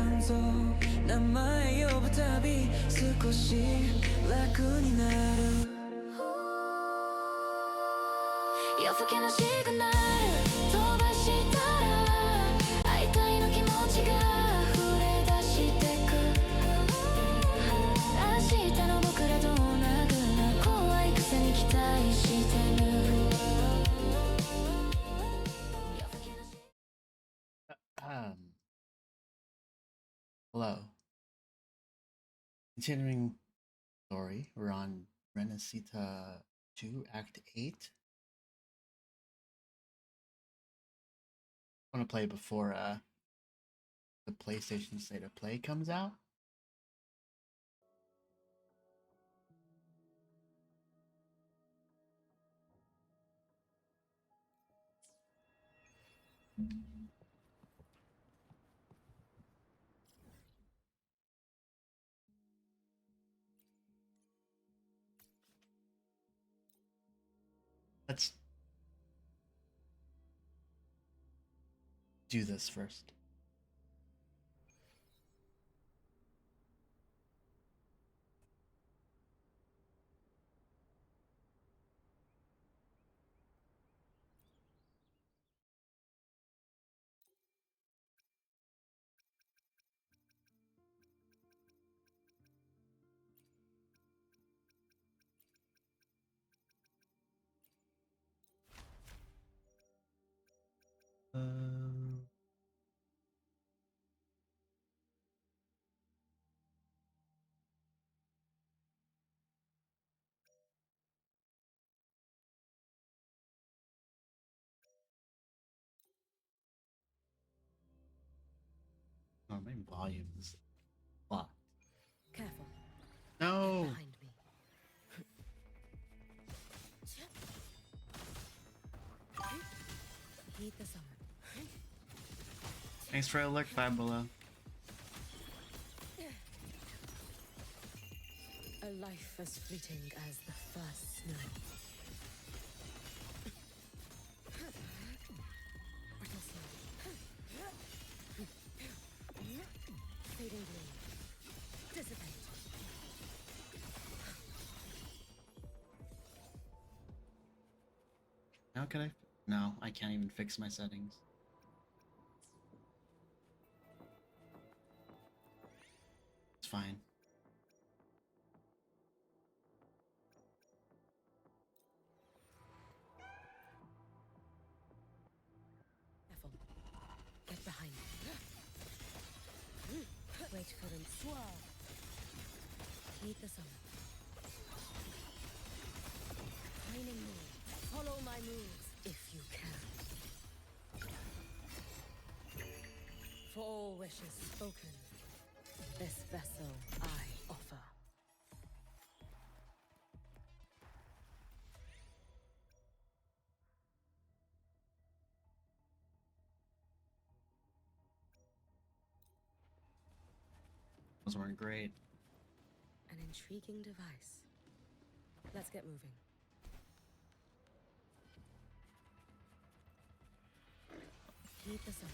なんぞ名前呼ぶたび少し楽になる夜更けのシグナル飛ばしたら会いたいの気持ちが溢れ出してく明日の僕らどうなるな怖いくせに期待してる Hello. Continuing story, we're on Rinascita 2, Act 8. I want to play before the PlayStation State of Play comes out. Let's do this first. Oh, my volume is locked. Careful. No. Behind me. Heed the summon. Thanks for a look, Five Below. A life as fleeting as the first snow. Brittle snow. Fading gloom. Dissipate. How could I? No, I can't even fix my settings. It's fine. Careful. Get behind me. Wait for them. Swirl. Heed the summon. Training move. Follow my moves if you can. For all wishes spoken, this vessel I offer. Those weren't great. An intriguing device. Let's get moving. Heed the sun.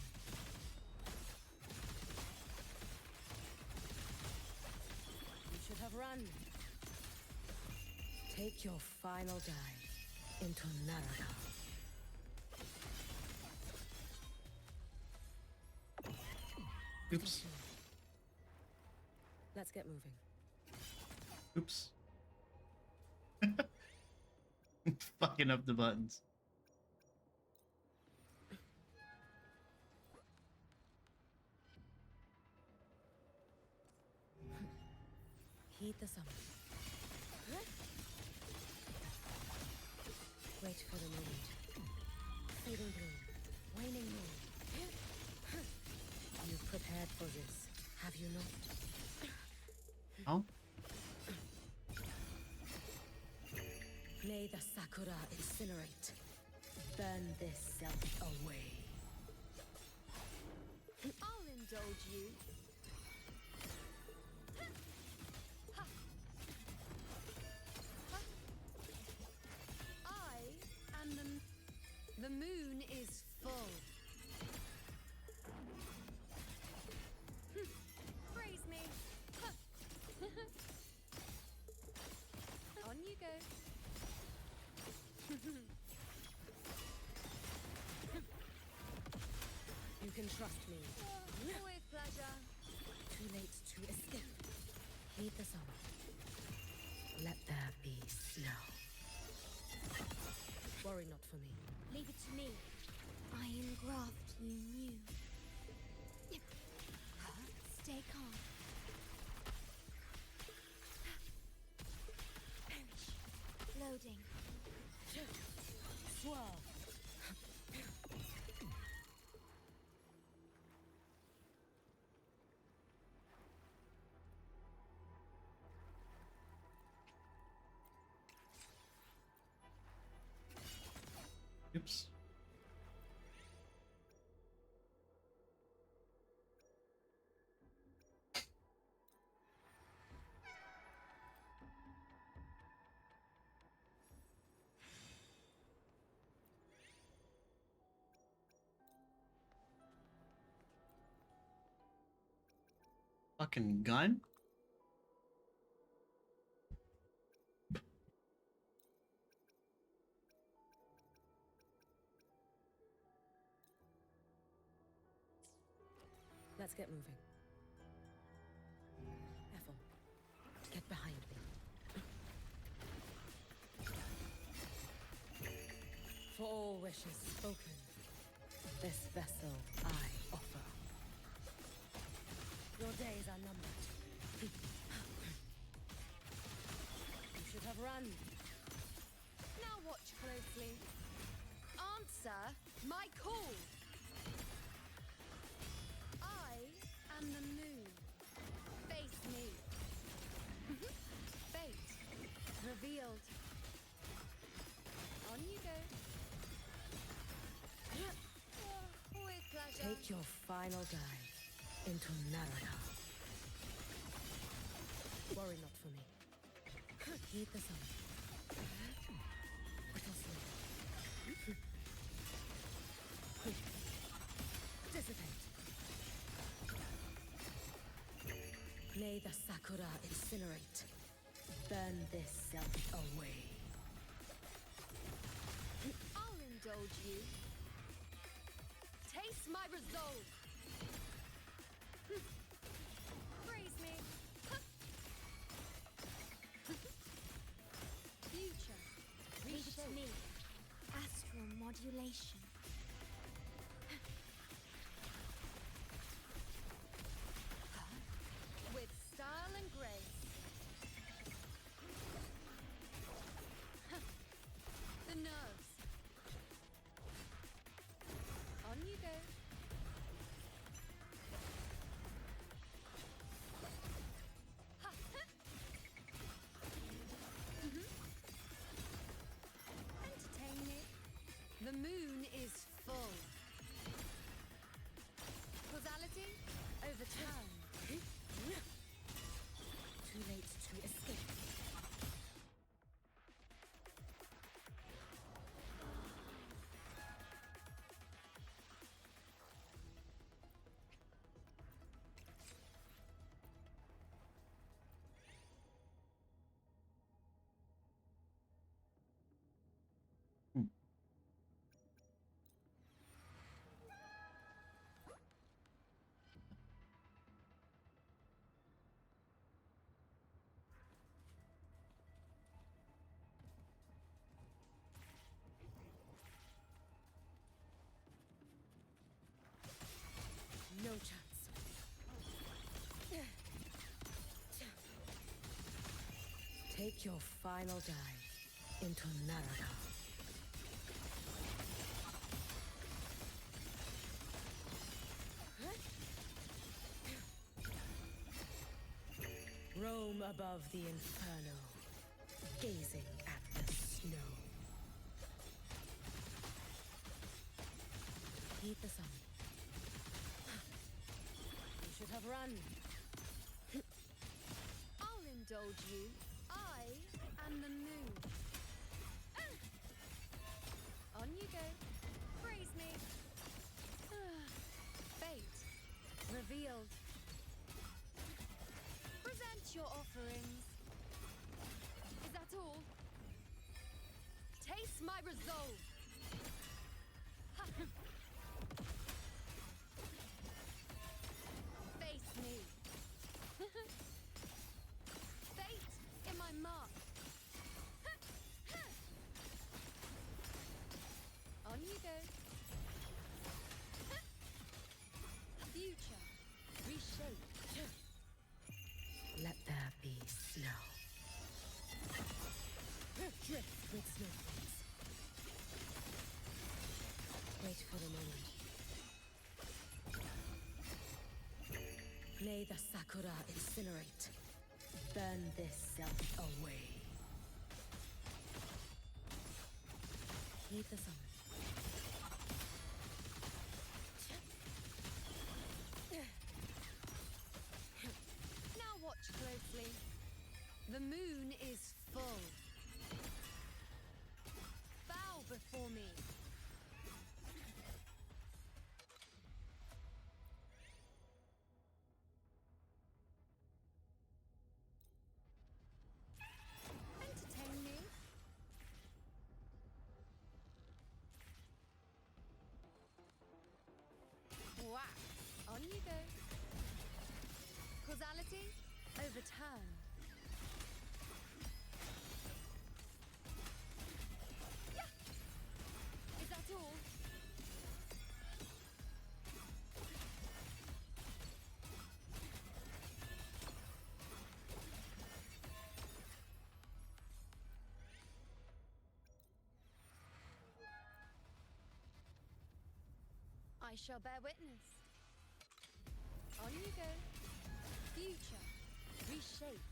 You should have run. Take your final dive into Naraka. Oops. Let's get moving. Oops. Fucking up the buttons. Heed the summon. Wait for the moment. Fading bloom. Waning moon. You've prepared for this, have you not? Oh? May the Sakura incinerate. Burn this self away. I'll indulge you. I am the moon is full. can trust me. With pleasure. Too late to escape. Heed the song. Let there be snow. Worry not for me. Leave it to me. I engraft you new. Stay calm. Perish. Loading. Swirl. Oops. Fucking gun? Let's get moving. Ethel, get behind me. For all wishes spoken, this vessel I offer. Your days are numbered. You should have run. Now watch closely. Answer my call. I am the moon. Face me. Fate revealed. On you go. With pleasure. Take your final dive into Naraka. Worry not for me. Heed the sun. Little sleep. Dissipate. May the Sakura incinerate. Burn this self away. I'll indulge you. Taste my resolve. Praise me. Future. Leave it to me. Astral modulation. With style and grace. The nerves. On you go. Entertain me. The moon is full. Causality overturned. Too late to escape. No chance. Take your final dive into Naraka. Roam above the inferno, gazing at the snow. Heed the sun. You should have run. I'll indulge you. I am the moon. On you go. Praise me. Fate revealed. Present your offerings. Is that all? Taste my resolve. May the Sakura incinerate. Burn this self away. Heed the summon. Now watch closely. The moon is full. Bow before me. Entertain me. Whack. On you go. Causality, overturn. Yeah. Is that all? I shall bear witness. On you go. Future. Reshape.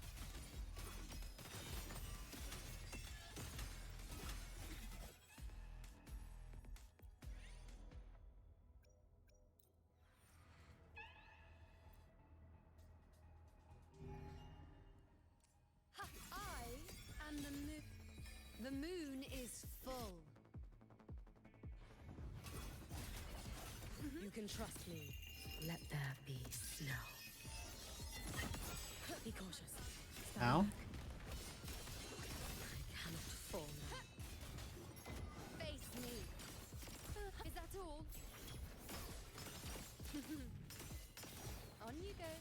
Ha! I am the moon. The moon is full. You can trust me. Let there be snow. Be cautious. Stand Ow. back. I cannot fall now. Face me. Is that all? On you go.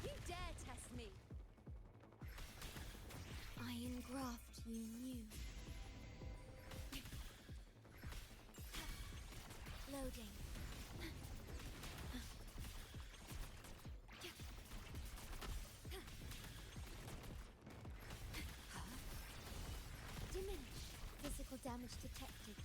You dare test me. I engraft you new. Loading. Diminish. Physical damage detected.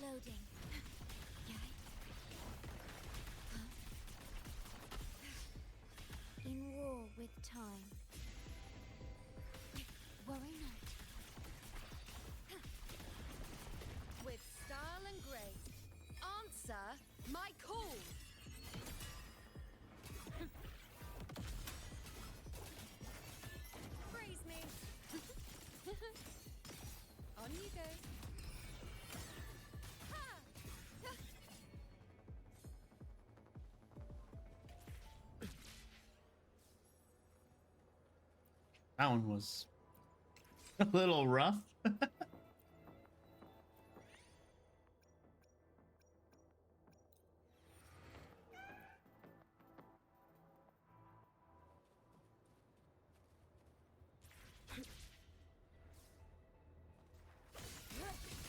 Loading. In war with time. Worry not. With style and grace. Answer my call. Praise me. On you go. Ha! That one was a little rough.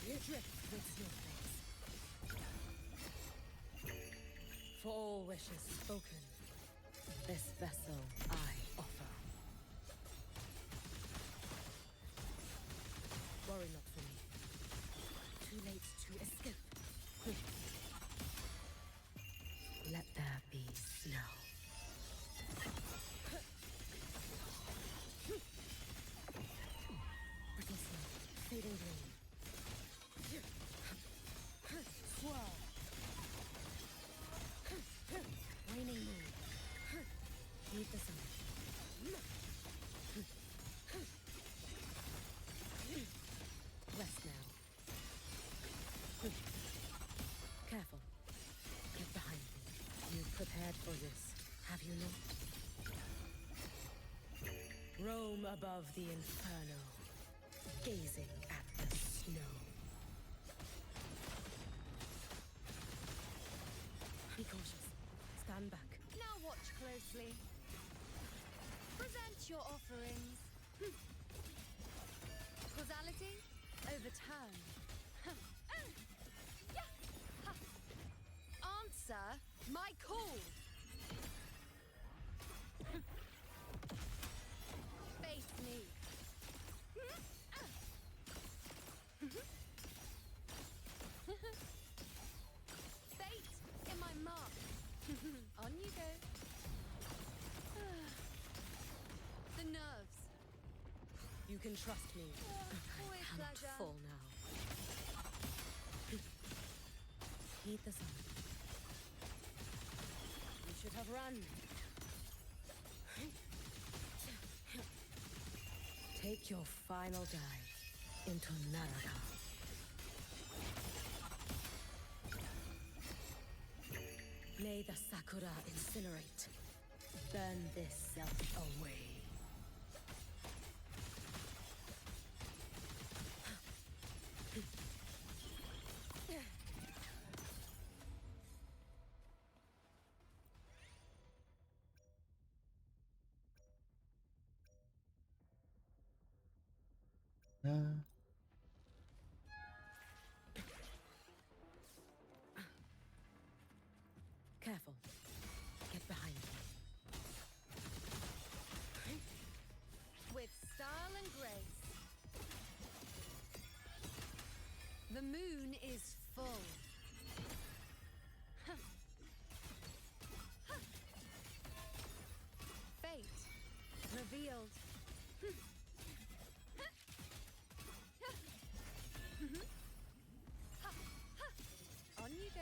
You drift with snowflakes. For all wishes spoken, this vessel I offer. Worry not for me. Too late to escape. Let there be snow. Brittle snow, fading green. Swirl. Waning moon. Heed the sun. Rest now. Careful. Get behind me. You prepared for this, have you not? Roam above the inferno, gazing at the snow. Be cautious. Stand back. Now watch closely. Present your offerings. Causality, overturn. Answer my call. You can trust me. I with cannot pleasure. fall now. Heed the sun. You should have run. Take your final dive into Narada. May the Sakura incinerate. Burn this self away. Careful. Get behind me. With style and grace. The moon is full. Huh. Huh. Fate revealed. On you go.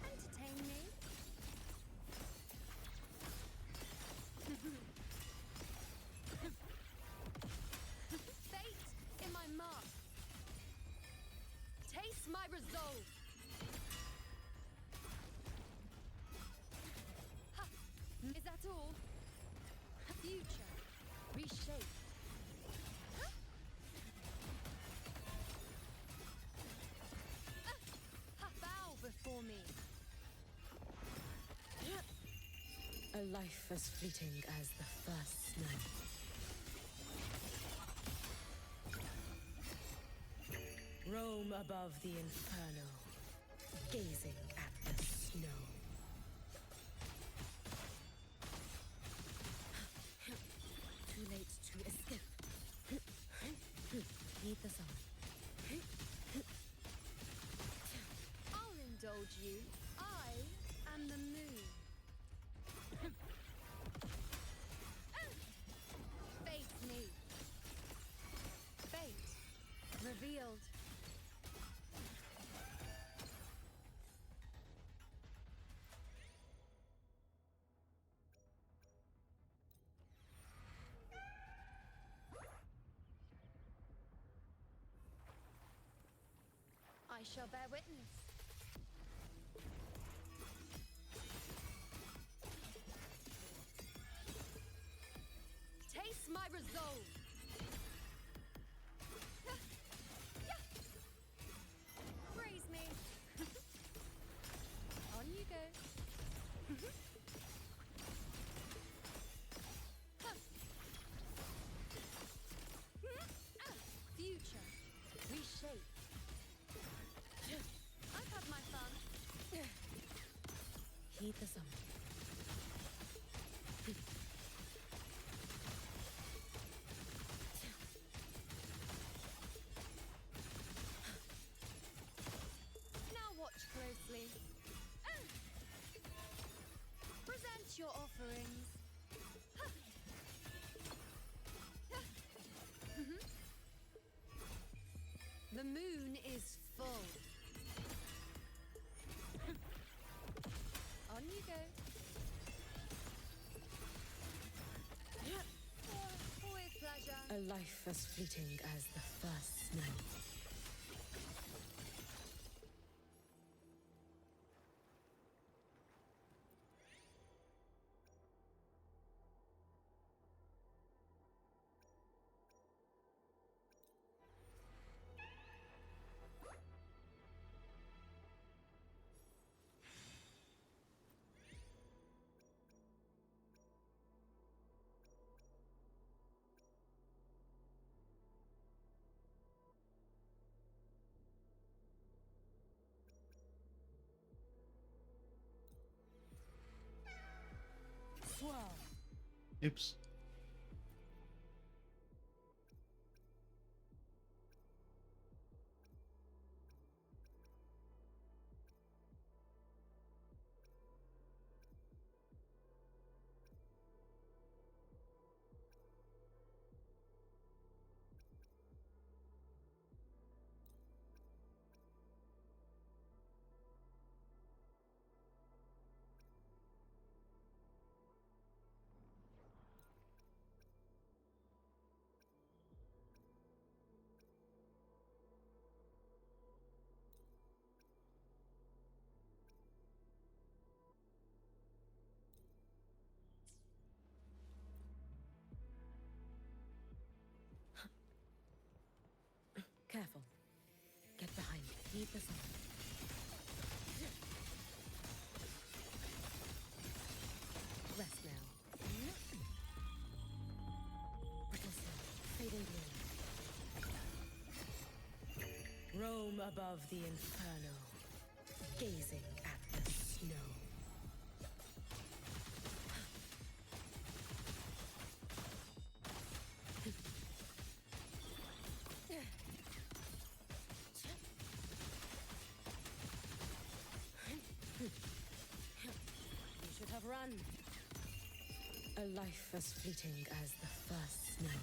Entertain me. Fate in my mark. Taste my resolve. Ha. Is that all? Future reshaped. Bow before me. A life as fleeting as the first snow. Roam above the inferno, gazing at the snow. Too late to escape. Heed the sun. I'll indulge you. I am the moon. Face me. Fate revealed. I shall bear witness. Taste my resolve. Praise me. On you go. Future reshape. I've had my fun. Heed the sun. Now watch closely. Present your offerings. The moon is full. On you go. With pleasure. A life as fleeting as the first snow. Swell. Oops. Careful. Get behind me. Heed the sun. Rest now. Brittle sun, fading gloom. Roam above the inferno, gazing at the snow. You should have run. A life as fleeting as the first snow.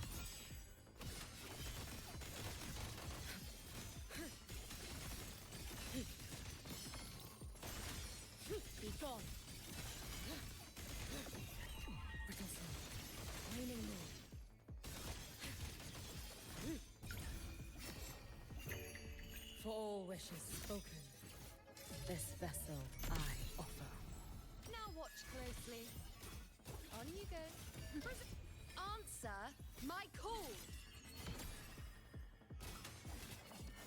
Be gone. Brittle sun, waning moon. For all wishes spoken, this vessel I offer. Now watch closely. On you go. Answer my call.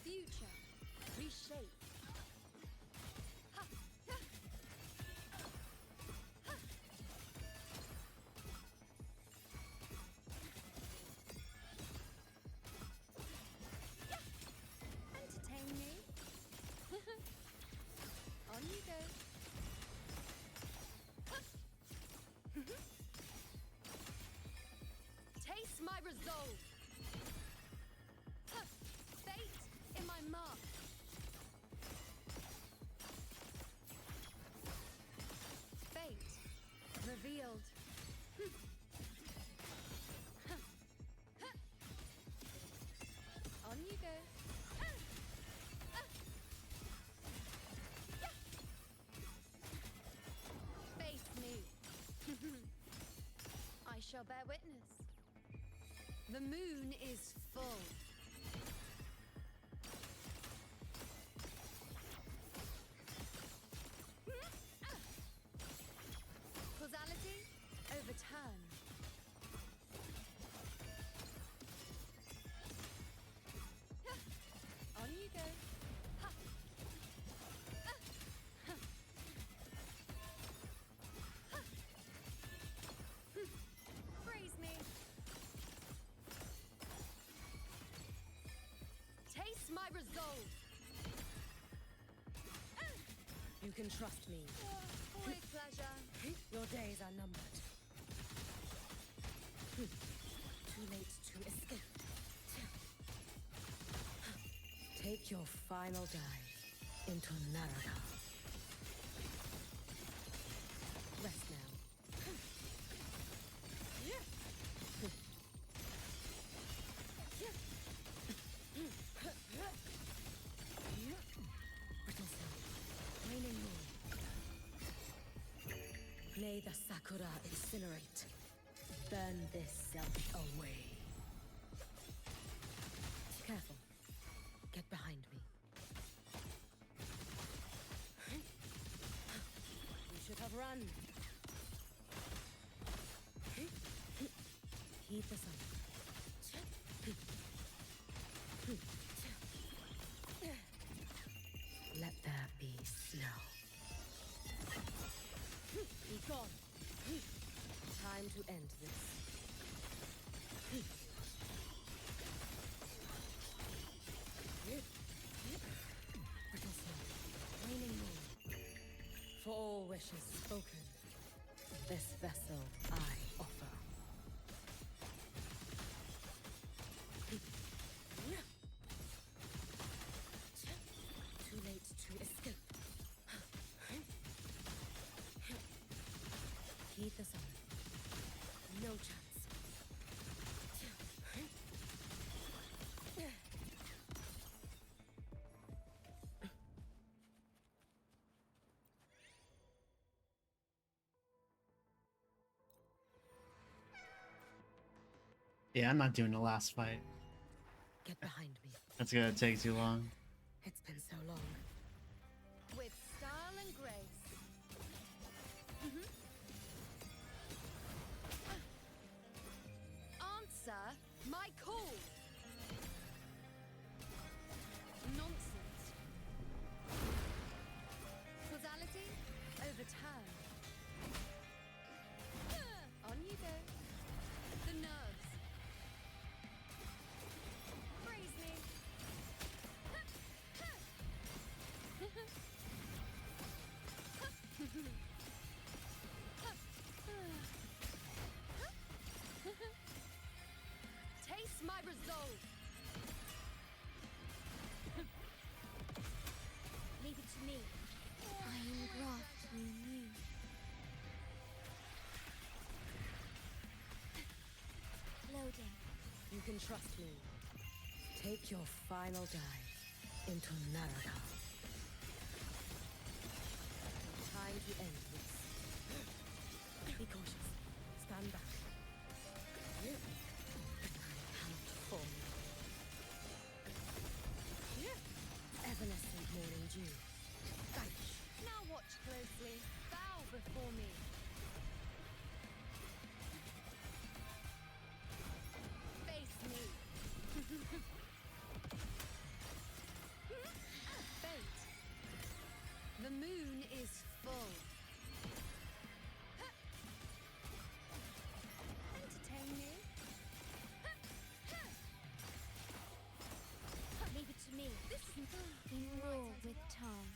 Future. Reshape. Ha, ha. Ha. Yeah. Entertain me. On you go. Taste my resolve. Fate in my mark. Fate revealed. On you go. Face me. I shall bear witness. The moon is full. Causality overturned. On you go. Ha. Praise me. Taste my resolve. You can trust me. With pleasure. Your days are numbered. Too late to escape. Take your final dive into Narada. Rest now. Brittle sun, waning moon. May the Sakura incinerate. Burn this self away. Careful. Get behind me. You should have run. Heed the sun. Let there be snow. Be gone. Time to end this. Brittle sun, waning moon. For all wishes spoken, this vessel I offer. Too late to escape. Heed the sun. No chance. Yeah, I'm not doing the last fight. Get behind me. That's gonna take too long. It's been so long. With style and grace. Answer my call. can trust me. Take your final dive into Narada. Time to end this. Be cautious. Stand back. I cannot fall. Evanescent morning dew. Vanish. Now watch closely. Bow before me. Face me. Fate. The moon is full. Entertain me. Leave it to me. This isn't In war with time.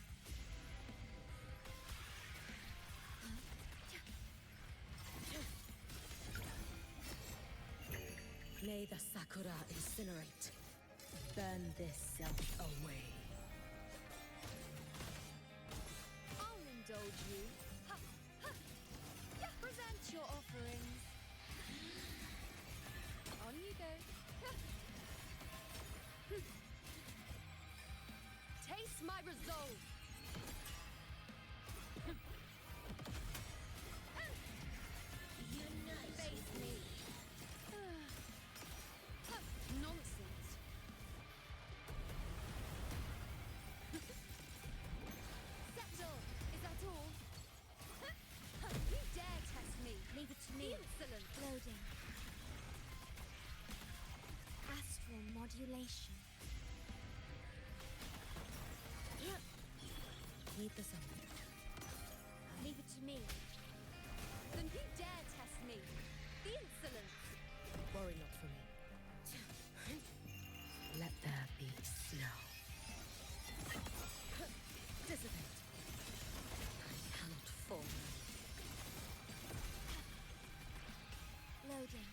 May the Sakura incinerate. Burn this self away. I'll indulge you. Ha, ha. Yeah. Present your offerings. On you go. Taste my resolve. Face me. Nonsense. Settle. Is that all? You dare test me. Leave it to The me. insolence. Loading. Astral modulation. Heed the summon. Leave it to me. Then you dare test me. The insolence. Worry not for me. Let there be snow. Dissipate. I cannot fall. Loading.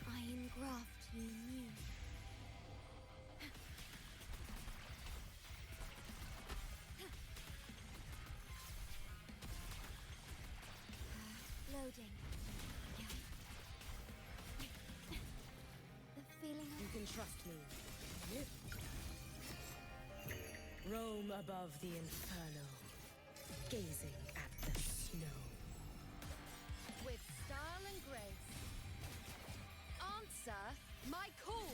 I engraft you new. Loading. The feeling You can trust me. Roam above the inferno, gazing at the snow. With style and grace. Answer my call.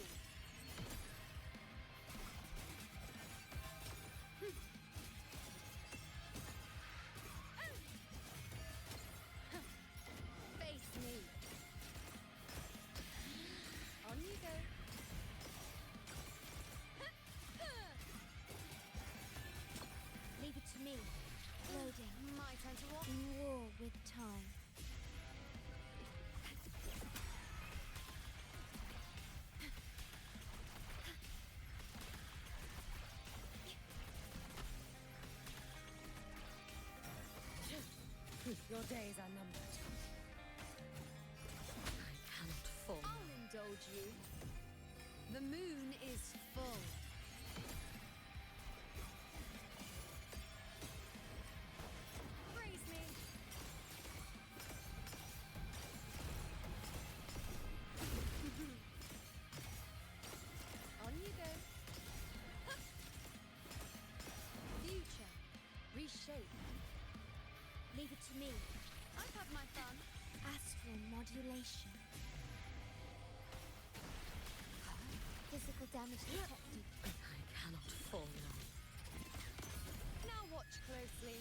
Face me. On you go. leave it to me. Loading. My turn to walk. In war with time. Your days are numbered. I cannot fall. I'll indulge you. The moon is full. Praise me. On you go. Future. Reshape. Leave it to me. I've had my fun. Astral modulation. Physical damage detected. I cannot fall now. Now watch closely.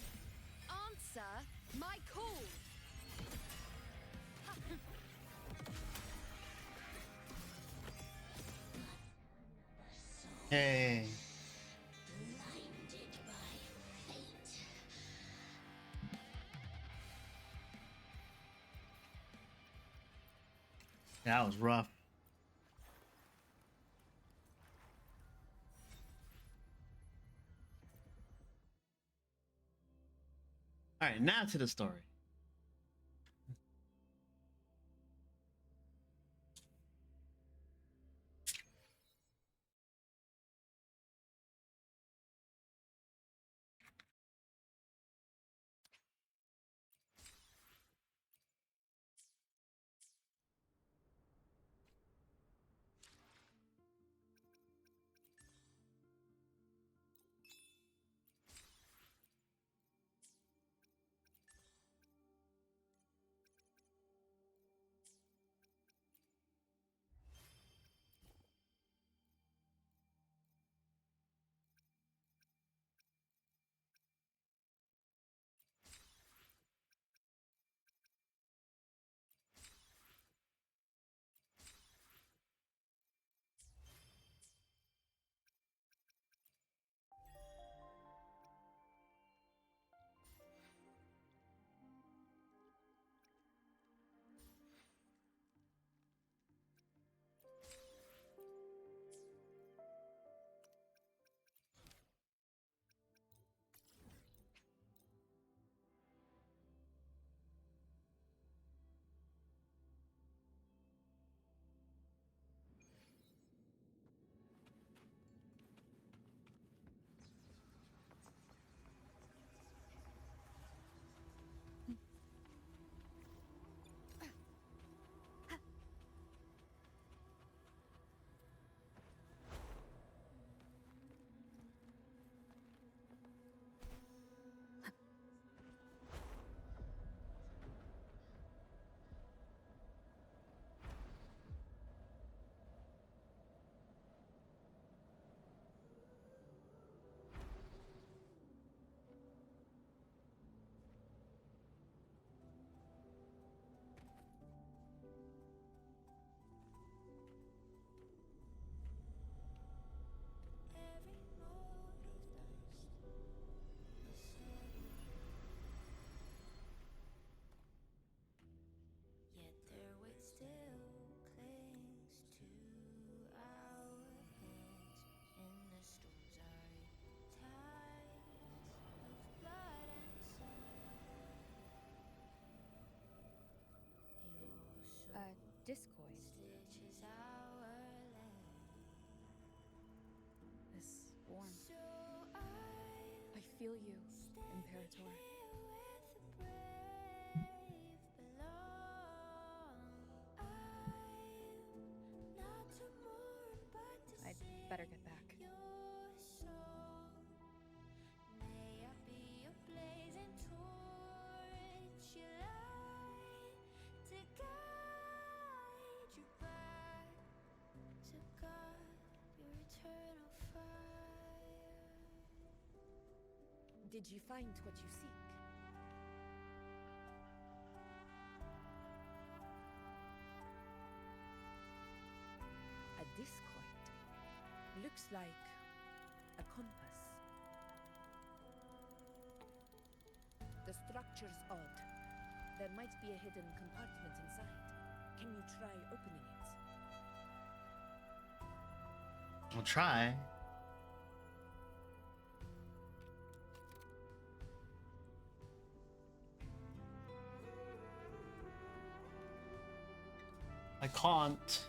Answer my call. Hey. That was rough. All right, now to the story. discoid. Stitches our land. This warmth. So I feel you, Imperator. here with the brave belong. I'm not to mourn, but to I'd sing better get back. your song. May I be a blazing torch, you light to guide you back to God, your eternal fire. Did you find what you seek? A discoid. Looks like a compass. The structure's odd. There might be a hidden compartment inside. Can you try opening it? We'll try. I can't.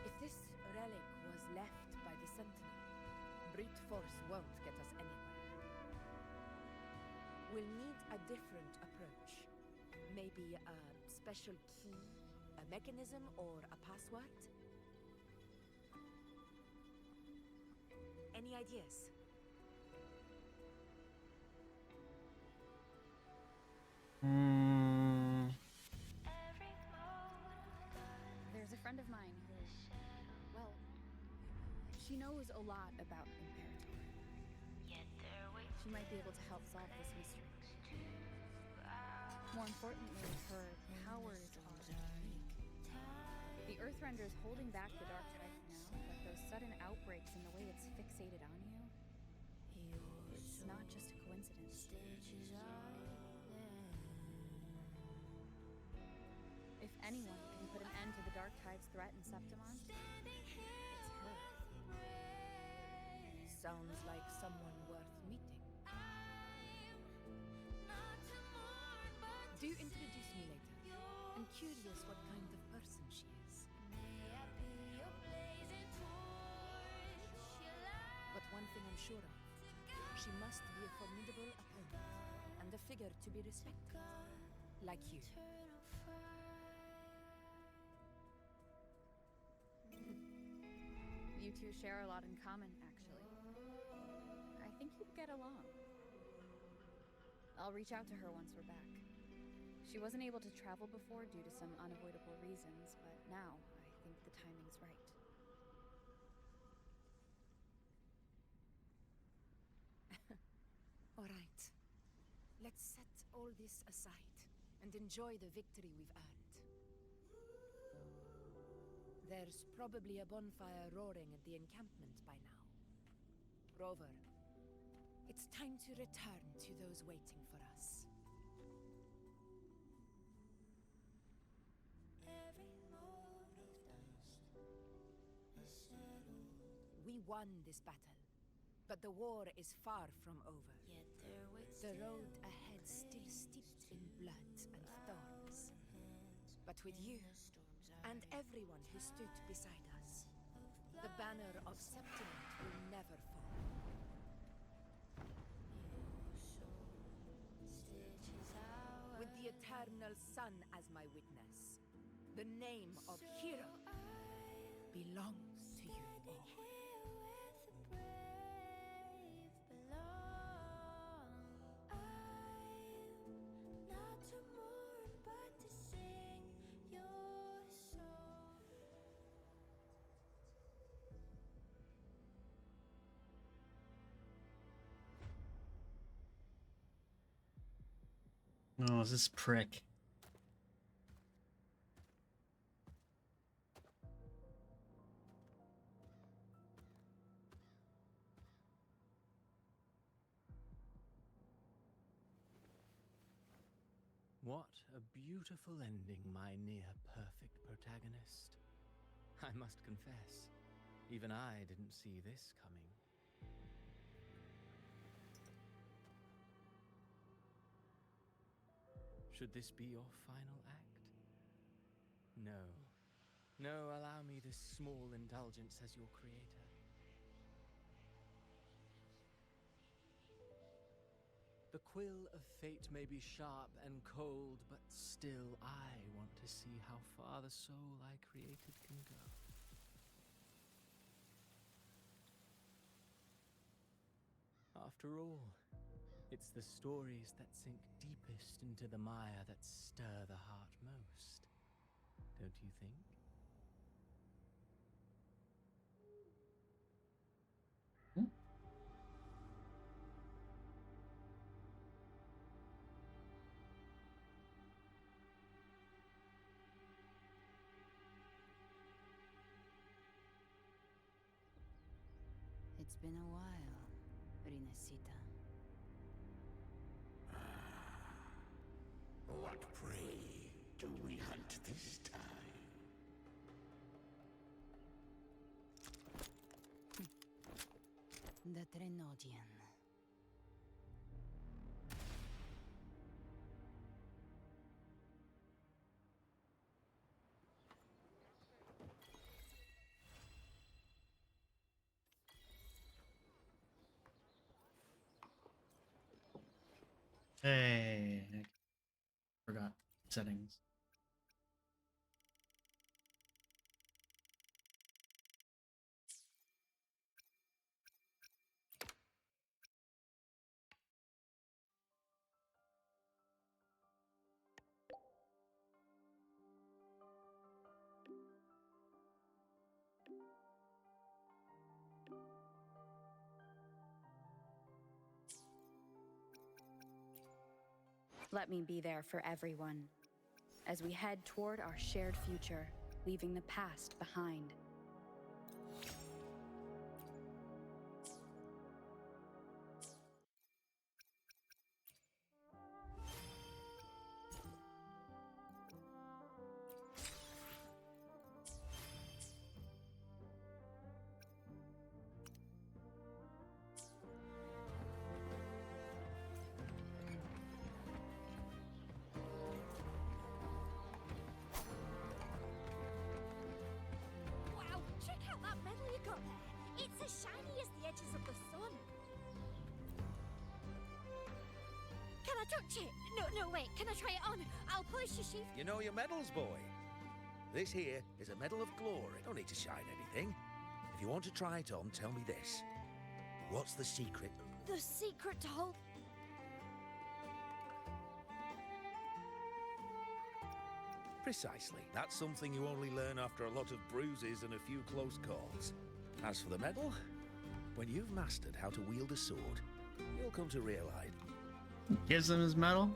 If this relic was left by the Sentinel, brute force won't get us anywhere. We'll need a different approach. Maybe a special key, a mechanism, or a password? Any ideas? There's a friend of mine who, well, she knows a lot about Imperator. She might be able to help solve this mystery. More importantly, her powers are unique. The Earthrender is holding back the Dark Tide for now, but those sudden outbreaks and the way it's fixated on you, it's not just a coincidence. If anyone can put an end to the Dark Tide's threat in Septimon, it's her. Sounds like someone worth meeting. Do introduce me later. I'm curious what kind of person she is. But one thing I'm sure of, she must be a formidable opponent and a figure to be respected, like you. You two share a lot in common, actually. I think you'd get along. I'll reach out to her once we're back. She wasn't able to travel before due to some unavoidable reasons, but now I think the timing's right. All right. Let's set all this aside and enjoy the victory we've earned. There's probably a bonfire roaring at the encampment by now. Rover, it's time to return to those waiting for us. We won this battle, but the war is far from over. The road ahead still steeped in blood and thorns. But with you, and everyone who stood beside us, the banner of Septimon will never fall. With the eternal sun as my witness, the name of hero belongs to you all. Oh, is this prick? What a beautiful ending, my near-perfect protagonist. I must confess, even I didn't see this coming. Should this be your final act? No. No, allow me this small indulgence as your creator. The quill of fate may be sharp and cold, but still I want to see how far the soul I created can go. After all, it's the stories that sink deepest into the mire that stir the heart most, don't you think? It's been a while, Rinascita. What prey do we hunt this time? The Trenodian. Hey, forgot settings. Let me be there for everyone as we head toward our shared future, leaving the past behind. Wow, check out that medal you got there. It's as shiny as the edges of the sun. Can I touch it? No, wait. Can I try it on? I'll polish your sheath. You know your medals, boy. This here is a medal of glory. Don't need to shine anything. If you want to try it on, tell me this. What's the secret? The secret to hold... Precisely. That's something you only learn after a lot of bruises and a few close calls. As for the medal, when you've mastered how to wield a sword, you'll come to realize... Gives him his medal?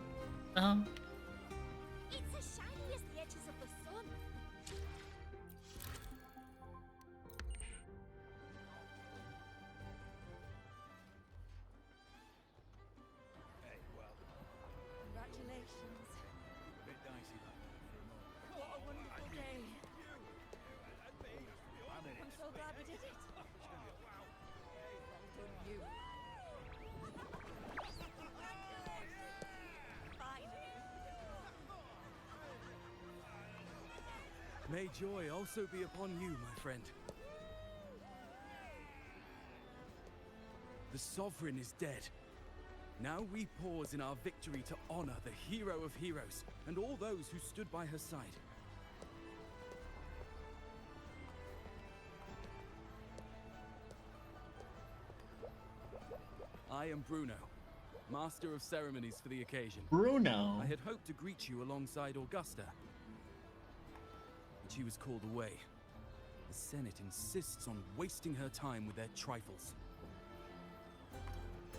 It's as shiny as the edges of the sun. Hey, well... Congratulations. Bit dicey that one for a moment. What a wonderful day. I'm in it. I'm so glad we did it. Well done, you. May joy also be upon you, my friend. The Sovereign is dead. Now we pause in our victory to honor the hero of heroes and all those who stood by her side. I am Bruno, Master of Ceremonies for the occasion. Bruno. I had hoped to greet you alongside Augusta, but she was called away. The Senate insists on wasting her time with their trifles.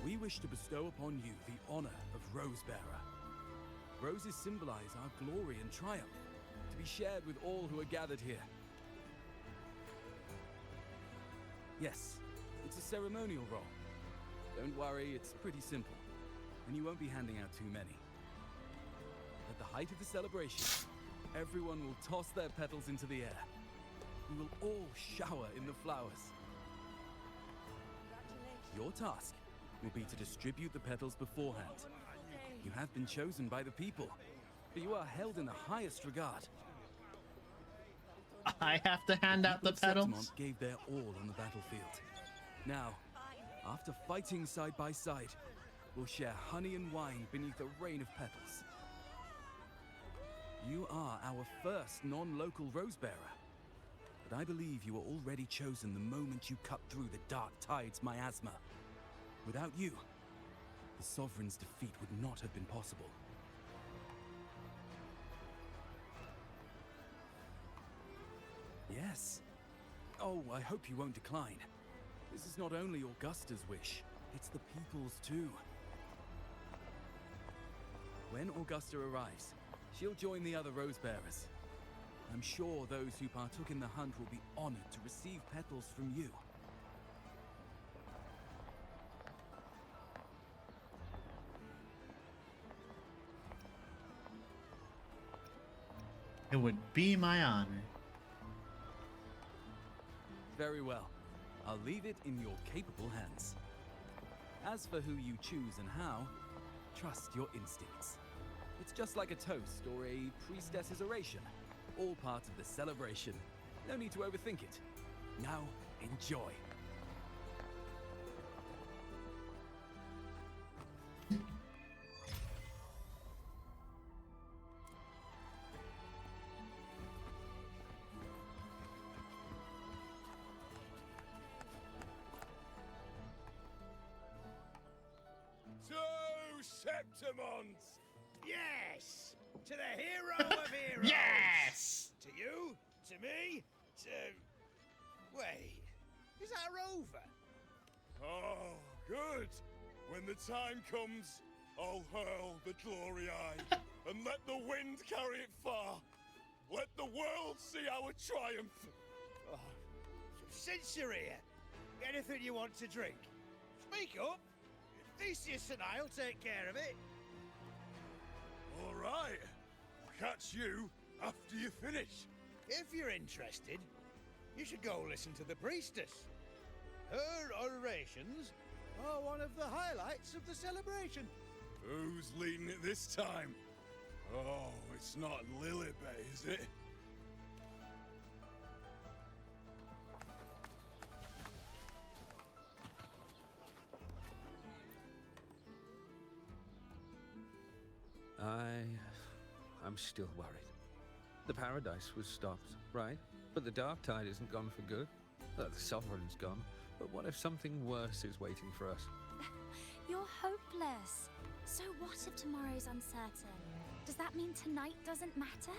We wish to bestow upon you the honor of Rosebearer. Roses symbolize our glory and triumph, to be shared with all who are gathered here. Yes, it's a ceremonial role. Don't worry, it's pretty simple, and you won't be handing out too many. At the height of the celebration, everyone will toss their petals into the air. We will all shower in the flowers. Your task will be to distribute the petals beforehand. You have been chosen by the people, but you are held in the highest regard. I have to hand out the people of petals? Septimont gave their all on the battlefield. Now, after fighting side by side, we'll share honey and wine beneath a rain of petals. You are our first non-local rose bearer, but I believe you were already chosen the moment you cut through the dark tide's miasma. Without you, the Sovereign's defeat would not have been possible. Yes. Oh, I hope you won't decline. This is not only Augusta's wish, it's the people's too. When Augusta arrives, she'll join the other rose bearers. I'm sure those who partook in the hunt will be honored to receive petals from you. It would be my honor. Very well. I'll leave it in your capable hands. As for who you choose and how, trust your instincts. It's just like a toast or a priestess's oration. All part of the celebration. No need to overthink it. Now, enjoy. To Septimont! Yes! To the hero of heroes! Yes! To you, to me, to... Wait, is that Rover? Oh, good. When the time comes, I'll hurl the glory eye and let the wind carry it far. Let the world see our triumph. Oh, since you're here, anything you want to drink? Speak up. Theseus and I'll take care of it. All right. I'll catch you after you finish. If you're interested, you should go listen to the priestess. Her orations are one of the highlights of the celebration. Who's leading it this time? Oh, it's not Lilibet, is it? I'm still worried. The paradise was stopped, right? But the dark tide isn't gone for good. The Sovereign's gone. But what if something worse is waiting for us? You're hopeless. So what if tomorrow's uncertain? Does that mean tonight doesn't matter?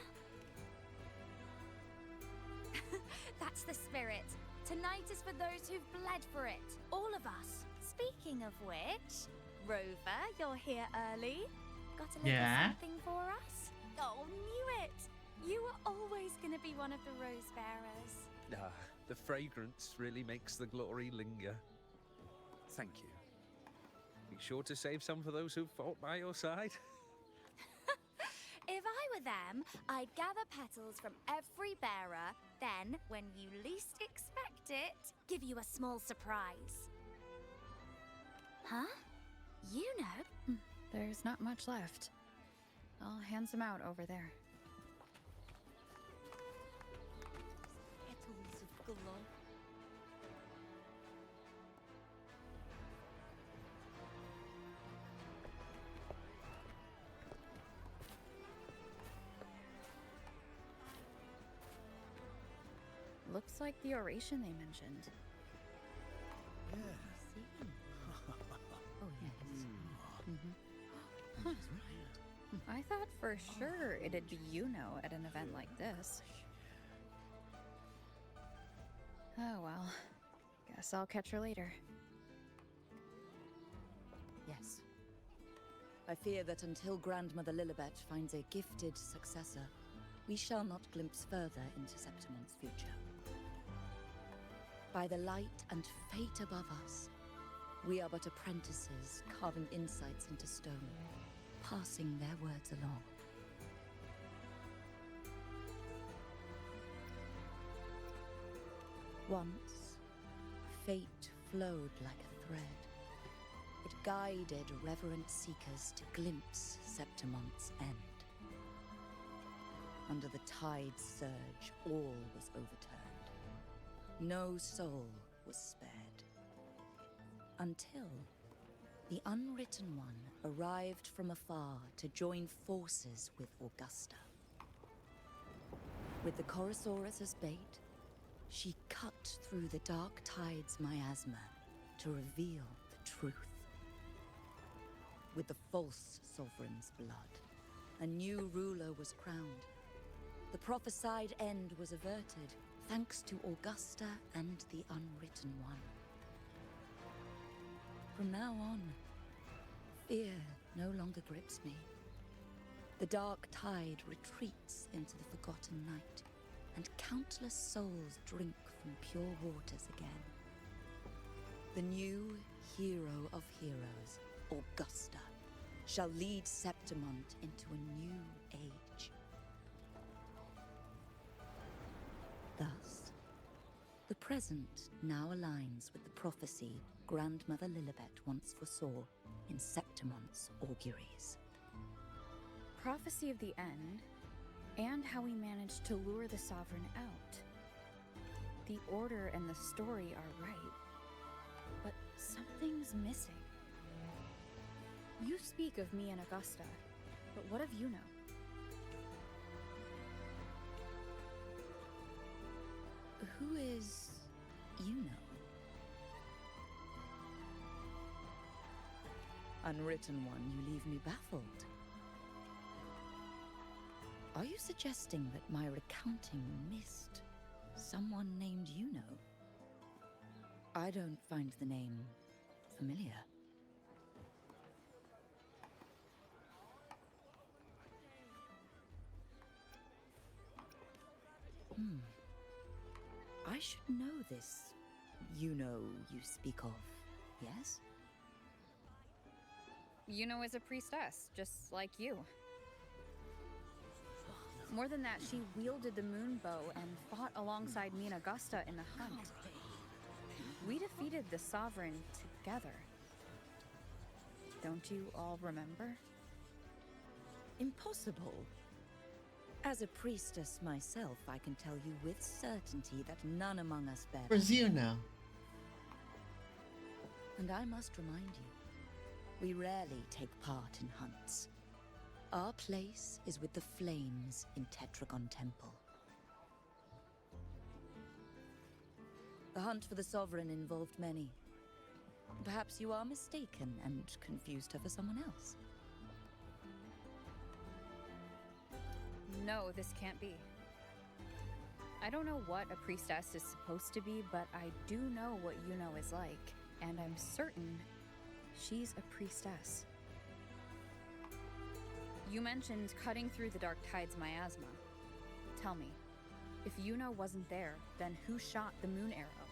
That's the spirit. Tonight is for those who've bled for it. All of us. Speaking of which, Rover, you're here early. Got a little something for us? Oh, knew it! You were always gonna be one of the rose bearers. The fragrance really makes the glory linger. Thank you. Be sure to save some for those who fought by your side. If I were them, I'd gather petals from every bearer, then, when you least expect it, give you a small surprise. Huh? You know? There's not much left. I'll hand some out over there. Petals of glow. Looks like the oration they mentioned. Oh, yes. Huh. I thought for sure it'd be at an event like this. Oh well. Guess I'll catch her later. Yes. I fear that until Grandmother Lilibet finds a gifted successor, we shall not glimpse further into Septimont's future. By the light and fate above us, we are but apprentices carving insights into stone, passing their words along. Once, fate flowed like a thread. It guided reverent seekers to glimpse Septimont's end. under the tide's surge, all was overturned. No soul was spared. Until the Unwritten One arrived from afar to join forces with Augusta. With the Chorosaurus as bait, she cut through the dark tide's miasma to reveal the truth. With the false sovereign's blood, a new ruler was crowned. The prophesied end was averted, thanks to Augusta and the Unwritten One. From now on, fear no longer grips me. The dark tide retreats into the forgotten night, and countless souls drink from pure waters again. The new hero of heroes, Augusta, shall lead Septimont into a new age. Thus, the present now aligns with the prophecy Grandmother Lilibet once foresaw in Septimont's auguries. Prophecy of the end, and how we managed to lure the Sovereign out. The order and the story are right, but something's missing. You speak of me and Augusta, but what of Yuno? Who is Yuno? Unwritten One, you leave me baffled. Are you suggesting that my recounting missed someone named Yuno? I don't find the name familiar. I should know this Yuno you speak of, yes? Yuno is a priestess, just like you. More than that, she wielded the moon bow and fought alongside me and Augusta in the hunt. We defeated the Sovereign together. Don't you all remember? Impossible. As a priestess myself, I can tell you with certainty that none among us bear. Where's Yuno? And I must remind you, we rarely take part in hunts. Our place is with the flames in Tetragon Temple. The hunt for the Sovereign involved many. Perhaps you are mistaken and confused her for someone else. No, this can't be. I don't know what a priestess is supposed to be, but I do know what Yuno is like, and I'm certain she's a priestess. You mentioned cutting through the dark tide's miasma. Tell me, if Yuno wasn't there, then who shot the moon arrow?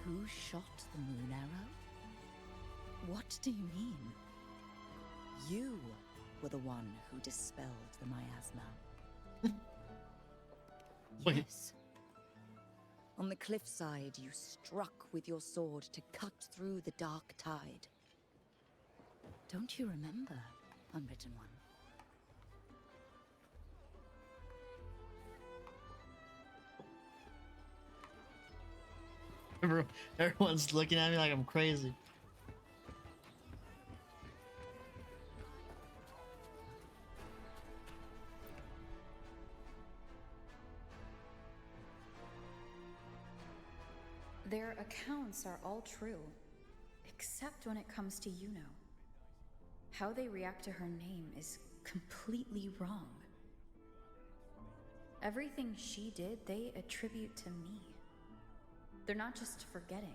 Who shot the moon arrow? What do you mean? You were the one who dispelled the miasma. Wait. Yes. On the cliffside, you struck with your sword to cut through the dark tide. Don't you remember, Unwritten One? Everyone's looking at me like I'm crazy. Their accounts are all true, except when it comes to Yuno. How they react to her name is completely wrong. Everything she did, they attribute to me. They're not just forgetting.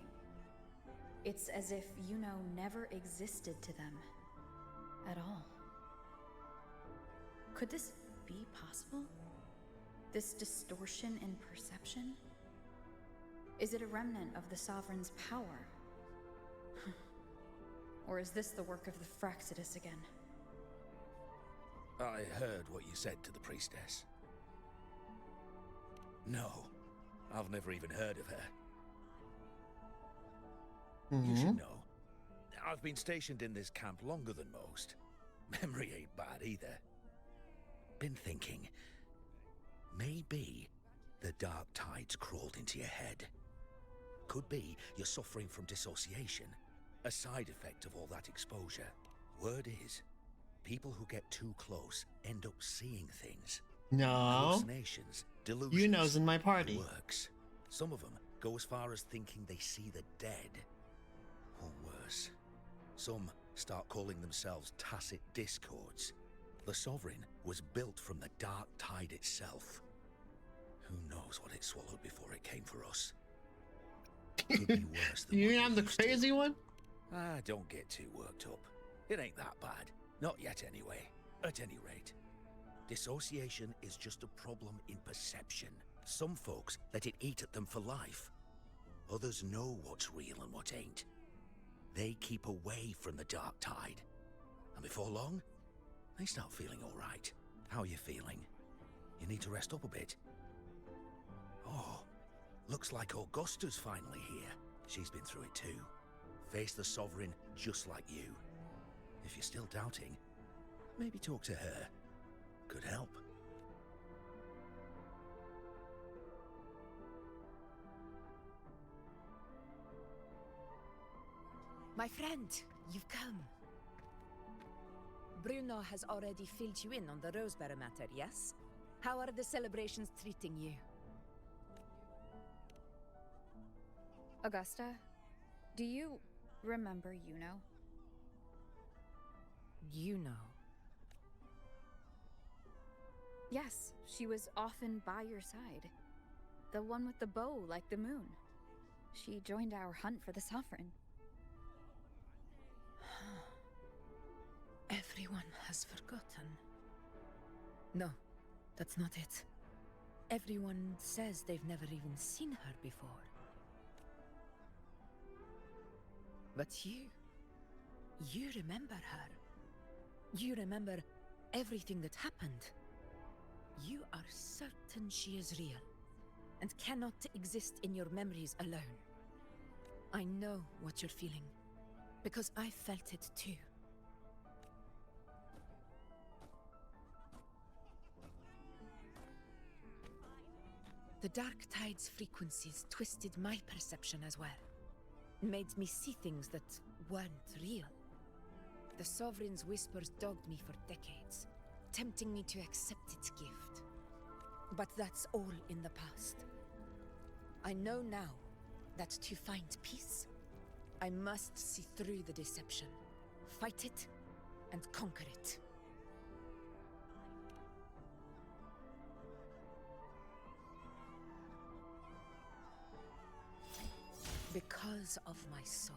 It's as if Yuno never existed to them at all. Could this be possible? This distortion in perception? Is it a remnant of the Sovereign's power? Or is this the work of the Fraxidus again? I heard what you said to the priestess. No, I've never even heard of her. You should know. I've been stationed in this camp longer than most. Memory ain't bad either. Been thinking, Maybe the dark tides crawled into your head. Could be you're suffering from dissociation, a side effect of all that exposure. Word is, people who get too close end up seeing things. No. Hallucinations, delusions. You know's in my party. It works. Some of them go as far as thinking they see the dead. Or worse. Some start calling themselves tacit discords. The Sovereign was built from the dark tide itself. Who knows what it swallowed before it came for us? Could be worse than You mean I'm the crazy one? Ah, don't get too worked up. It ain't that bad. Not yet anyway. At any rate. Dissociation is just a problem in perception. Some folks let it eat at them for life. Others know what's real and what ain't. They keep away from the dark tide. And before long, they start feeling alright. How are you feeling? You need to rest up a bit. Oh, looks like Augusta's finally here. She's been through it too. Faced the Sovereign just like you. If you're still doubting, maybe talk to her. Could help. My friend, you've come. Bruno has already filled you in on the Rosebearer matter, yes? How are the celebrations treating you? Augusta, do you remember Yuno? Yuno? Yes, she was often by your side. The one with the bow like the moon. She joined our hunt for the Sovereign. Everyone has forgotten. No, that's not it. Everyone says they've never even seen her before. But you remember her. You remember everything that happened. You are certain she is real, and cannot exist in your memories alone. I know what you're feeling, because I felt it too. The Dark Tide's frequencies twisted my perception as well. Made me see things that weren't real. The Sovereign's whispers dogged me for decades, tempting me to accept its gift. But that's all in the past. I know now that to find peace, I must see through the deception, fight it, and conquer it. Because of my sword.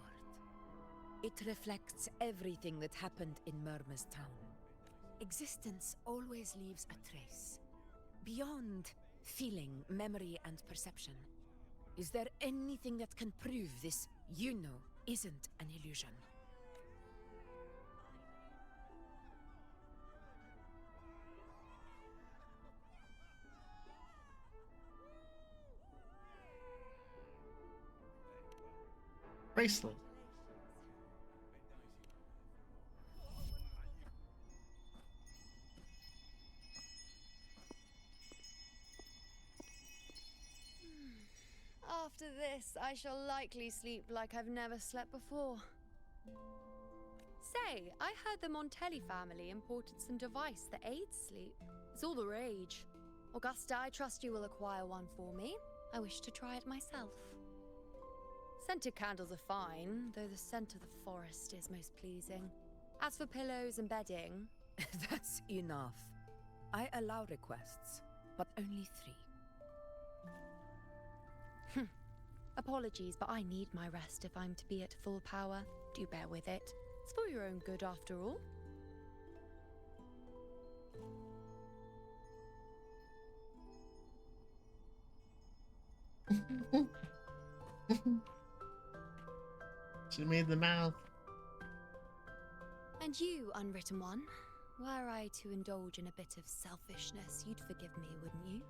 It reflects everything that happened in Murmur's town. Existence always leaves a trace. Beyond feeling, memory, and perception. Is there anything that can prove this Yuno isn't an illusion? Bracelet. After this, I shall likely sleep like I've never slept before. Say, I heard the Montelli family imported some device that aids sleep. It's all the rage. Augusta, I trust you will acquire one for me. I wish to try it myself. Scented candles are fine, though the scent of the forest is most pleasing. As for pillows and bedding... That's enough. I allow requests, but only 3. Apologies, but I need my rest if I'm to be at full power. Do bear with it. It's for your own good after all. She made the mouth. And you, unwritten one, were I to indulge in a bit of selfishness, you'd forgive me, wouldn't you?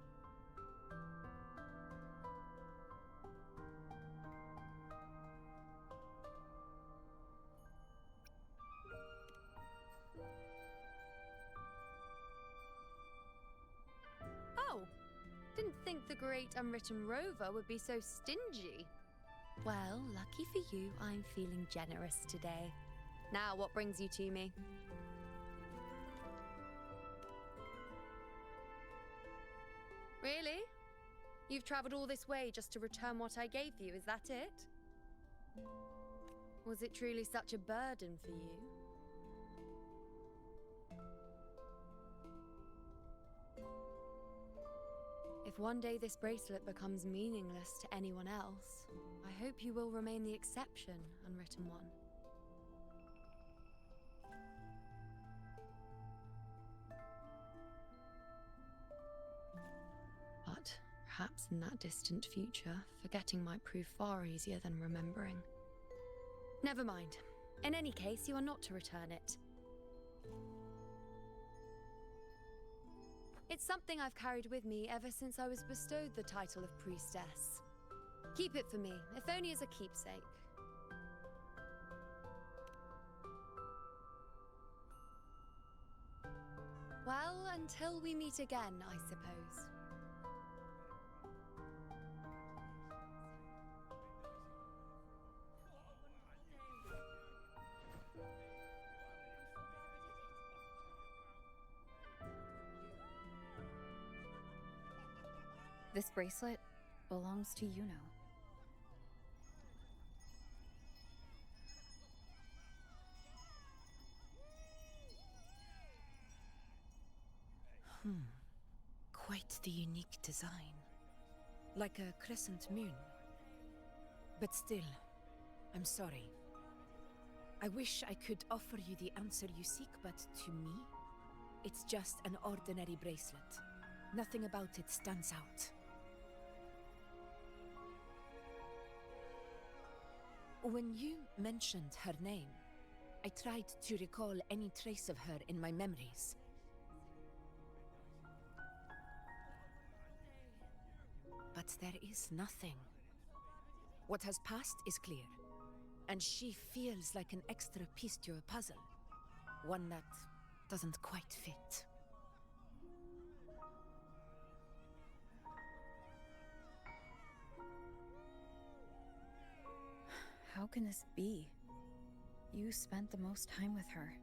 Oh, think the great unwritten rover would be so stingy. Well, lucky for you, I'm feeling generous today. Now, what brings you to me? Really? You've traveled all this way just to return what I gave you, is that it? Was it truly such a burden for you? If one day this bracelet becomes meaningless to anyone else, I hope you will remain the exception, unwritten one. But perhaps in that distant future, forgetting might prove far easier than remembering. Never mind. In any case, you are not to return it. It's something I've carried with me ever since I was bestowed the title of priestess. Keep it for me, if only as a keepsake. Well, until we meet again, I suppose. This bracelet belongs to Yuno. Quite the unique design. Like a crescent moon. But still, I'm sorry. I wish I could offer you the answer you seek, but to me, it's just an ordinary bracelet. Nothing about it stands out. When you mentioned her name, I tried to recall any trace of her in my memories. But there is nothing. What has passed is clear, and she feels like an extra piece to a puzzle. One that doesn't quite fit. How can this be? You spent the most time with her.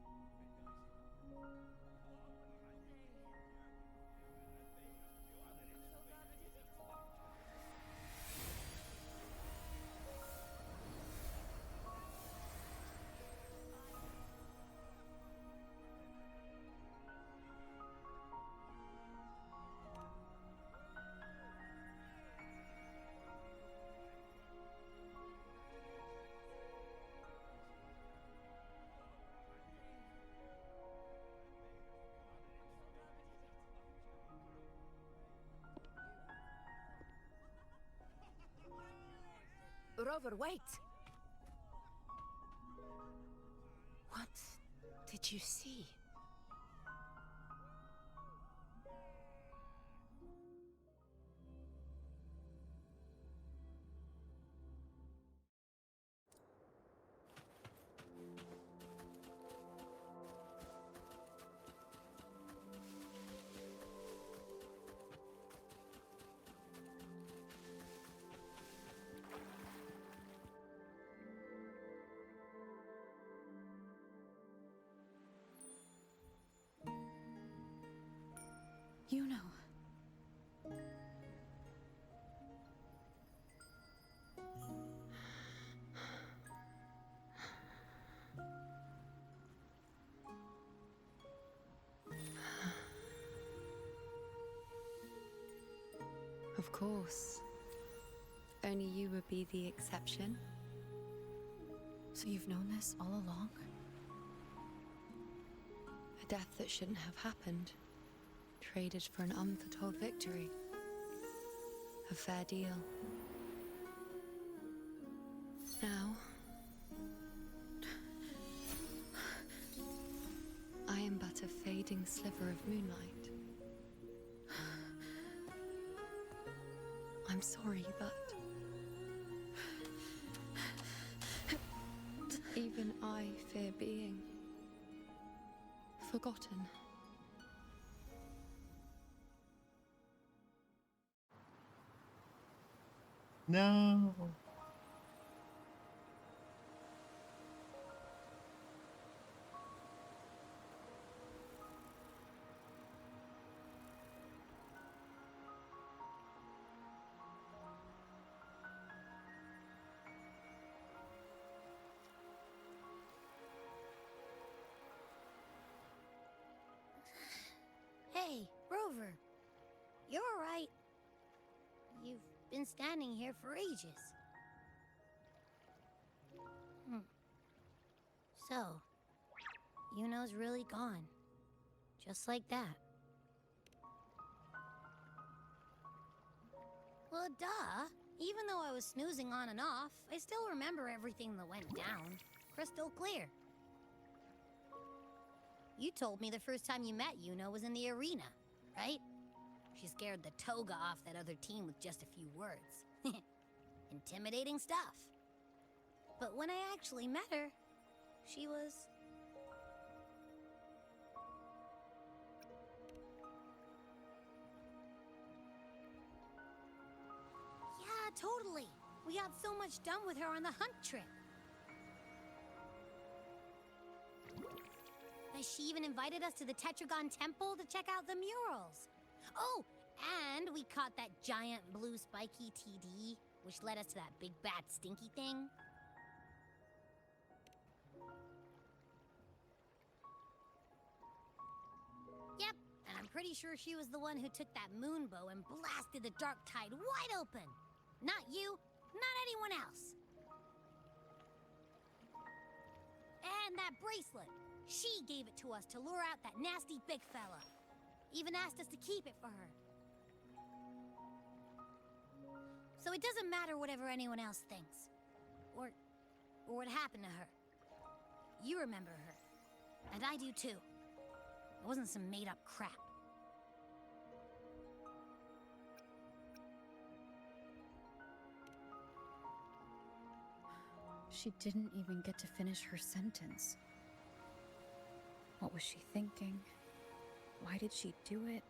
Rover, wait! What did you see? You know. Of course. Only you would be the exception. So you've known this all along? A death that shouldn't have happened. Traded for an unforetold victory. A fair deal. Now, I am but a fading sliver of moonlight. I'm sorry, but even I fear being forgotten. No. Hey, Rover. You're alright. You've been standing here for ages. So, Yuno's really gone. Just like that. Well, duh. Even though I was snoozing on and off, I still remember everything that went down. Crystal clear. You told me the first time you met Yuno was in the arena, right? She scared the toga off that other team with just a few words. Intimidating stuff. But when I actually met her, she was... Yeah, totally. We got so much done with her on the hunt trip. She even invited us to the Tetragon Temple to check out the murals. Oh, and we caught that giant blue spiky TD, which led us to that big bad stinky thing. Yep, and I'm pretty sure she was the one who took that moon bow and blasted the dark tide wide open. Not you, not anyone else. And that bracelet. She gave it to us to lure out that nasty big fella. Even asked us to keep it for her. So it doesn't matter whatever anyone else thinks. Or what happened to her. You remember her. And I do too. It wasn't some made-up crap. She didn't even get to finish her sentence. What was she thinking? Why did she do it?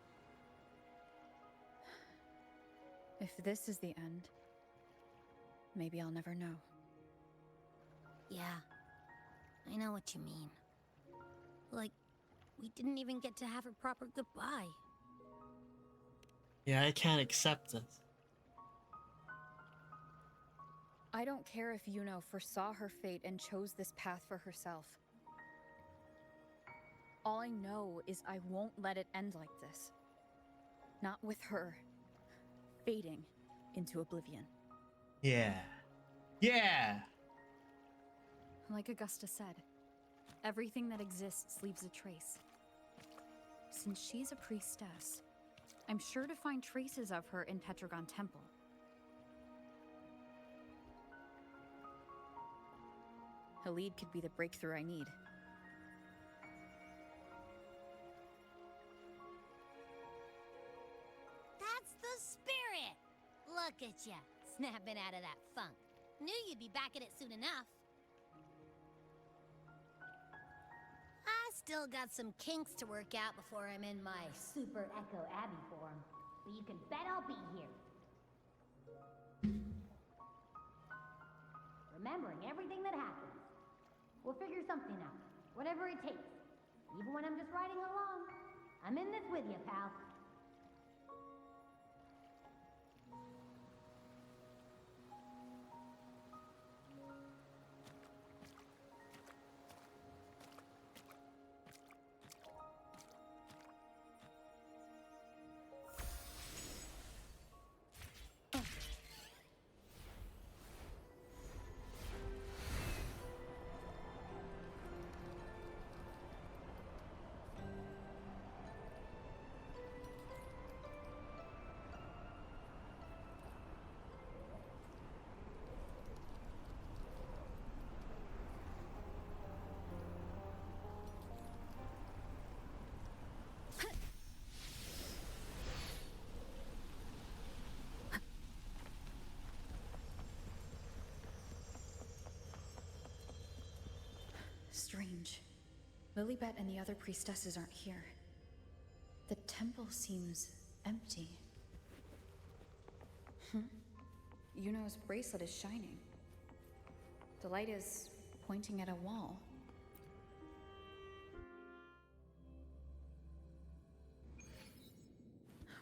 If this is the end, maybe I'll never know. Yeah, I know what you mean. Like, we didn't even get to have a proper goodbye. Yeah, I can't accept it. I don't care if Yuno foresaw her fate and chose this path for herself. All I know is I won't let it end like this. Not with her fading into oblivion. Yeah. Yeah! Like Augusta said, everything that exists leaves a trace. Since she's a priestess, I'm sure to find traces of her in Tetragon Temple. Halid could be the breakthrough I need. That's the spirit! Look at ya, snapping out of that funk. Knew you'd be back at it soon enough. I still got some kinks to work out before I'm in my Super Echo Abbey form. But you can bet I'll be here. Remembering everything that happens. We'll figure something out. Whatever it takes. Even when I'm just riding along. I'm in this with you, pal. Strange. Lilibet and the other priestesses aren't here. The temple seems empty. Yuno's bracelet is shining. The light is pointing at a wall.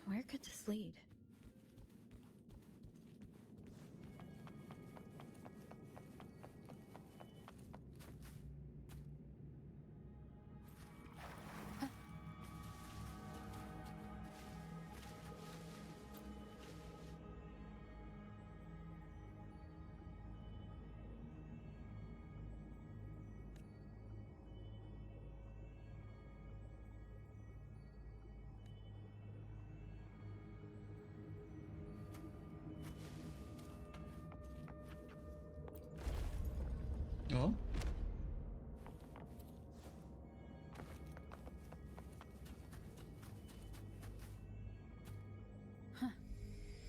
Where could this lead? Oh. Huh.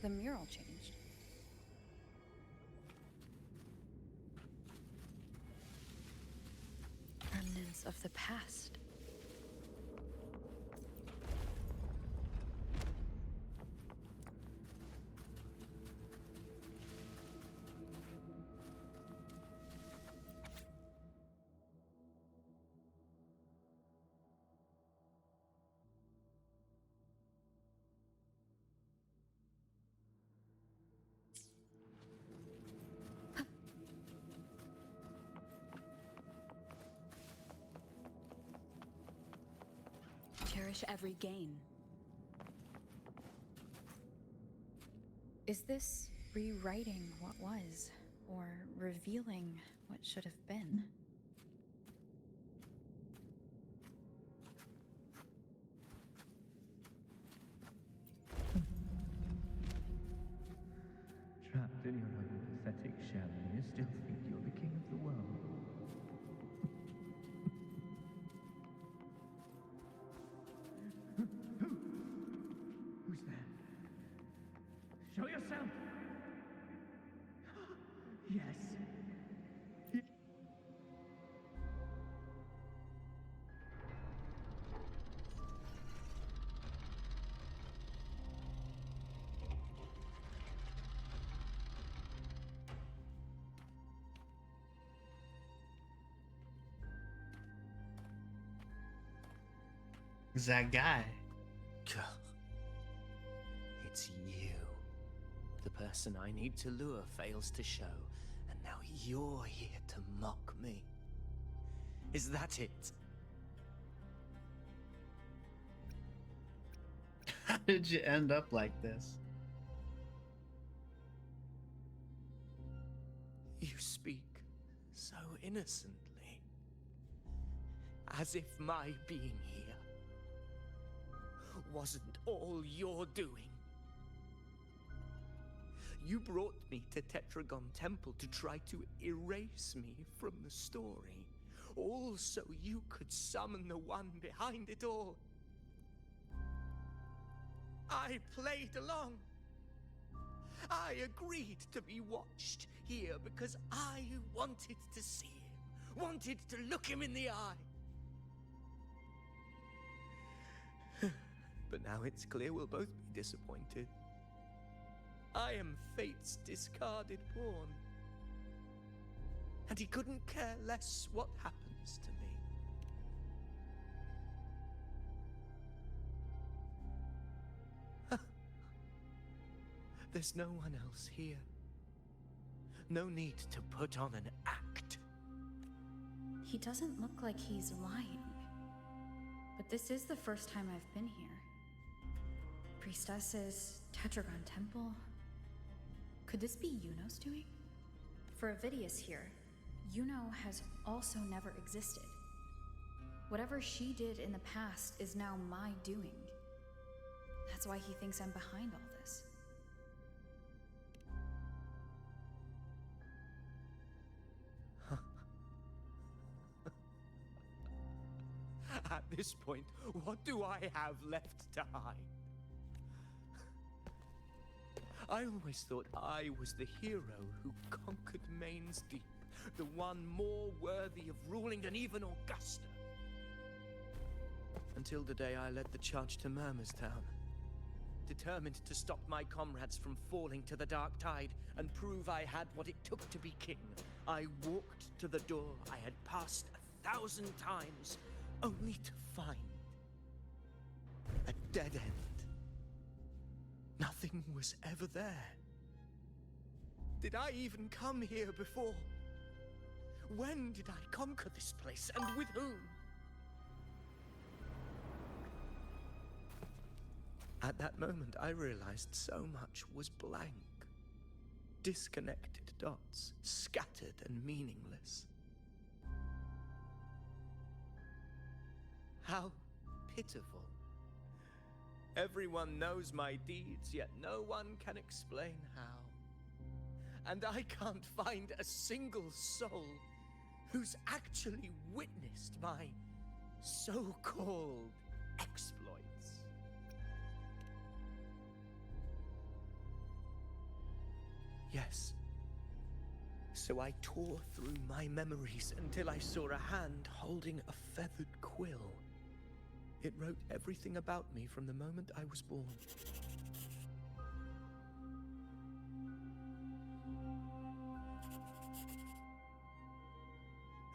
The mural changed. Remnants of the past. Cherish every gain. Is this rewriting what was, or revealing what should have been? Trapped in your own pathetic shell, and you still think you're the king of the world. Who's there? Show yourself! Yes. Is that guy? It's you. The person I need to lure fails to show, and now you're here to mock me. Is that it? How did you end up like this? You speak so innocently, as if my being here wasn't all you're doing. You brought me to Tetragon Temple to try to erase me from the story, all so you could summon the one behind it all. I played along. I agreed to be watched here because I wanted to see him, wanted to look him in the eye. But now it's clear we'll both be disappointed. I am fate's discarded pawn. And he couldn't care less what happens to me. There's no one else here. No need to put on an act. He doesn't look like he's lying. But this is the first time I've been here. Priestesses, Tetragon Temple. Could this be Yuno's doing? For Avidius here, Yuno has also never existed. Whatever she did in the past is now my doing. That's why he thinks I'm behind all this. At this point, what do I have left to hide? I always thought I was the hero who conquered Main's Deep, the one more worthy of ruling than even Augusta. Until the day I led the charge to Murmur's Town, Determined to stop my comrades from falling to the dark tide and prove I had what it took to be king, I walked to the door I had passed 1,000 times, only to find a dead end. Nothing was ever there. Did I even come here before? When did I conquer this place, and with whom? At that moment, I realized so much was blank. Disconnected dots, scattered and meaningless. How pitiful. Everyone knows my deeds, yet no one can explain how. And I can't find a single soul who's actually witnessed my so-called exploits. Yes. So I tore through my memories until I saw a hand holding a feathered quill. It wrote everything about me from the moment I was born.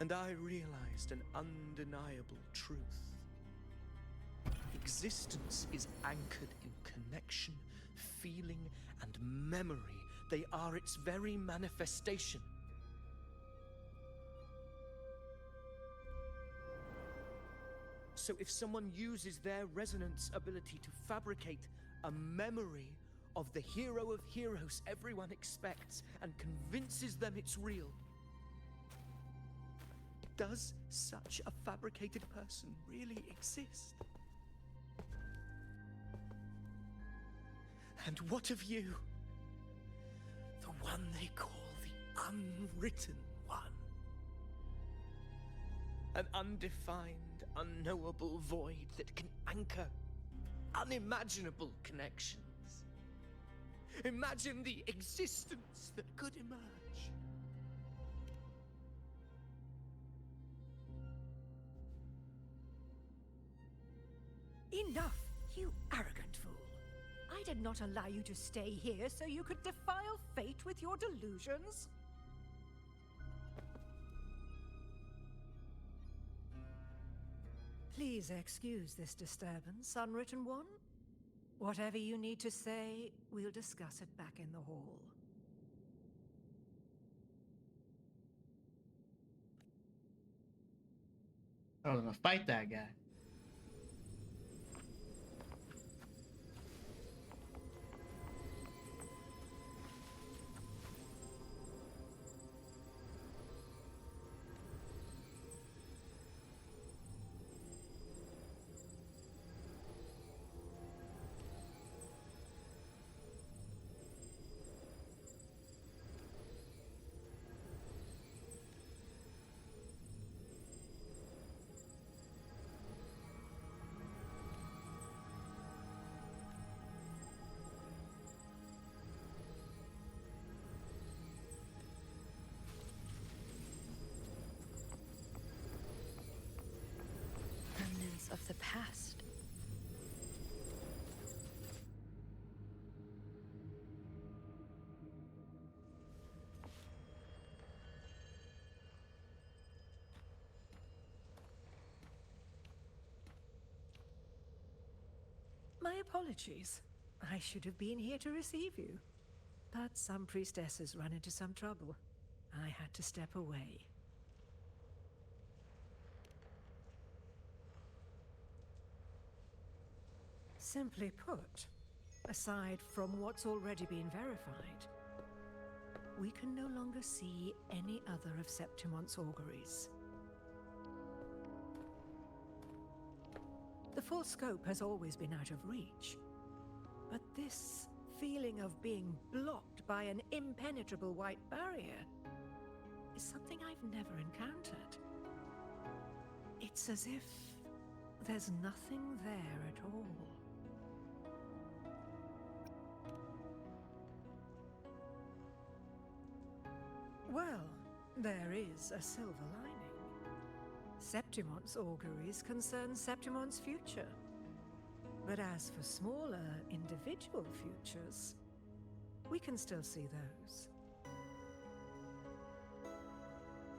And I realized an undeniable truth. Existence is anchored in connection, feeling, and memory. They are its very manifestation. So if someone uses their resonance ability to fabricate a memory of the hero of heroes everyone expects and convinces them it's real, does such a fabricated person really exist? And what of you? The one they call the unwritten one. An undefined, unknowable void that can anchor unimaginable connections. Imagine the existence that could emerge. Enough, you arrogant fool. I did not allow you to stay here so you could defile fate with your delusions. Please excuse this disturbance, Unwritten One. Whatever you need to say, we'll discuss it back in the hall. I was gonna fight that guy. Remnants of the past. My apologies. I should have been here to receive you. But some priestesses run into some trouble. I had to step away. Simply put, aside from what's already been verified, we can no longer see any other of Septimon's auguries. The full scope has always been out of reach, but this feeling of being blocked by an impenetrable white barrier is something I've never encountered. It's as if there's nothing there at all. Well, there is a silver lining. Septimon's auguries concern Septimon's future. But as for smaller, individual futures, we can still see those.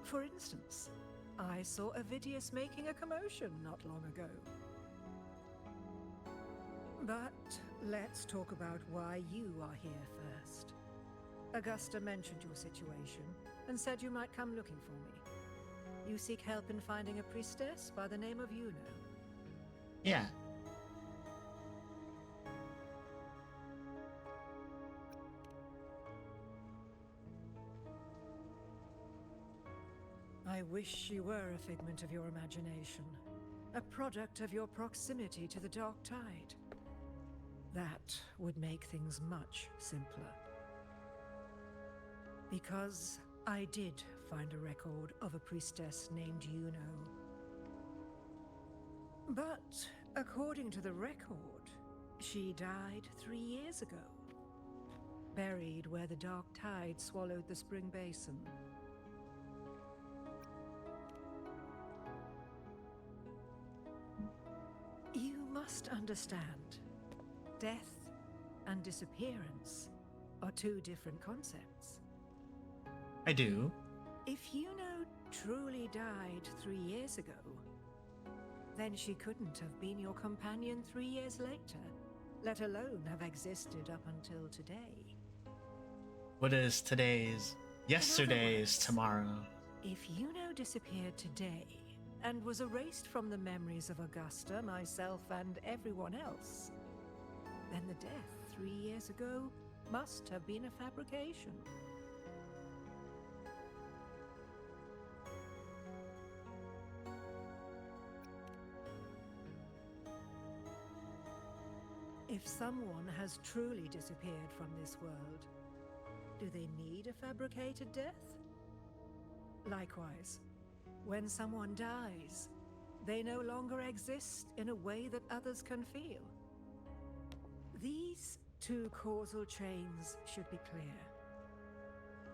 For instance, I saw Avidius making a commotion not long ago. But let's talk about why you are here first. Augusta mentioned your situation and said you might come looking for me. You seek help in finding a priestess by the name of Yuno. Yeah. I wish she were a figment of your imagination, a product of your proximity to the Dark Tide. That would make things much simpler. Because I did find a record of a priestess named Yuno. But according to the record, she died 3 years ago, buried where the Dark Tide swallowed the Spring Basin. You must understand, death and disappearance are two different concepts. I do. If Yuno truly died 3 years ago, then she couldn't have been your companion 3 years later, let alone have existed up until today. What is today's? Yesterday's tomorrow. If Yuno disappeared today and was erased from the memories of Augusta, myself, and everyone else, then the death 3 years ago must have been a fabrication. If someone has truly disappeared from this world, do they need a fabricated death? Likewise, when someone dies, they no longer exist in a way that others can feel. These two causal chains should be clear.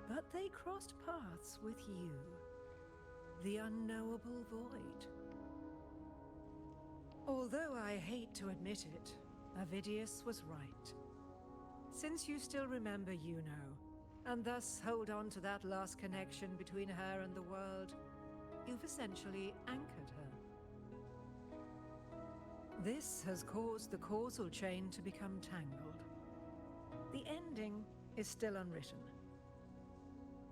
But they crossed paths with you, the unknowable void. Although I hate to admit it, Avidius was right. Since you still remember Yuno, and thus hold on to that last connection between her and the world, you've essentially anchored her. This has caused the causal chain to become tangled. The ending is still unwritten.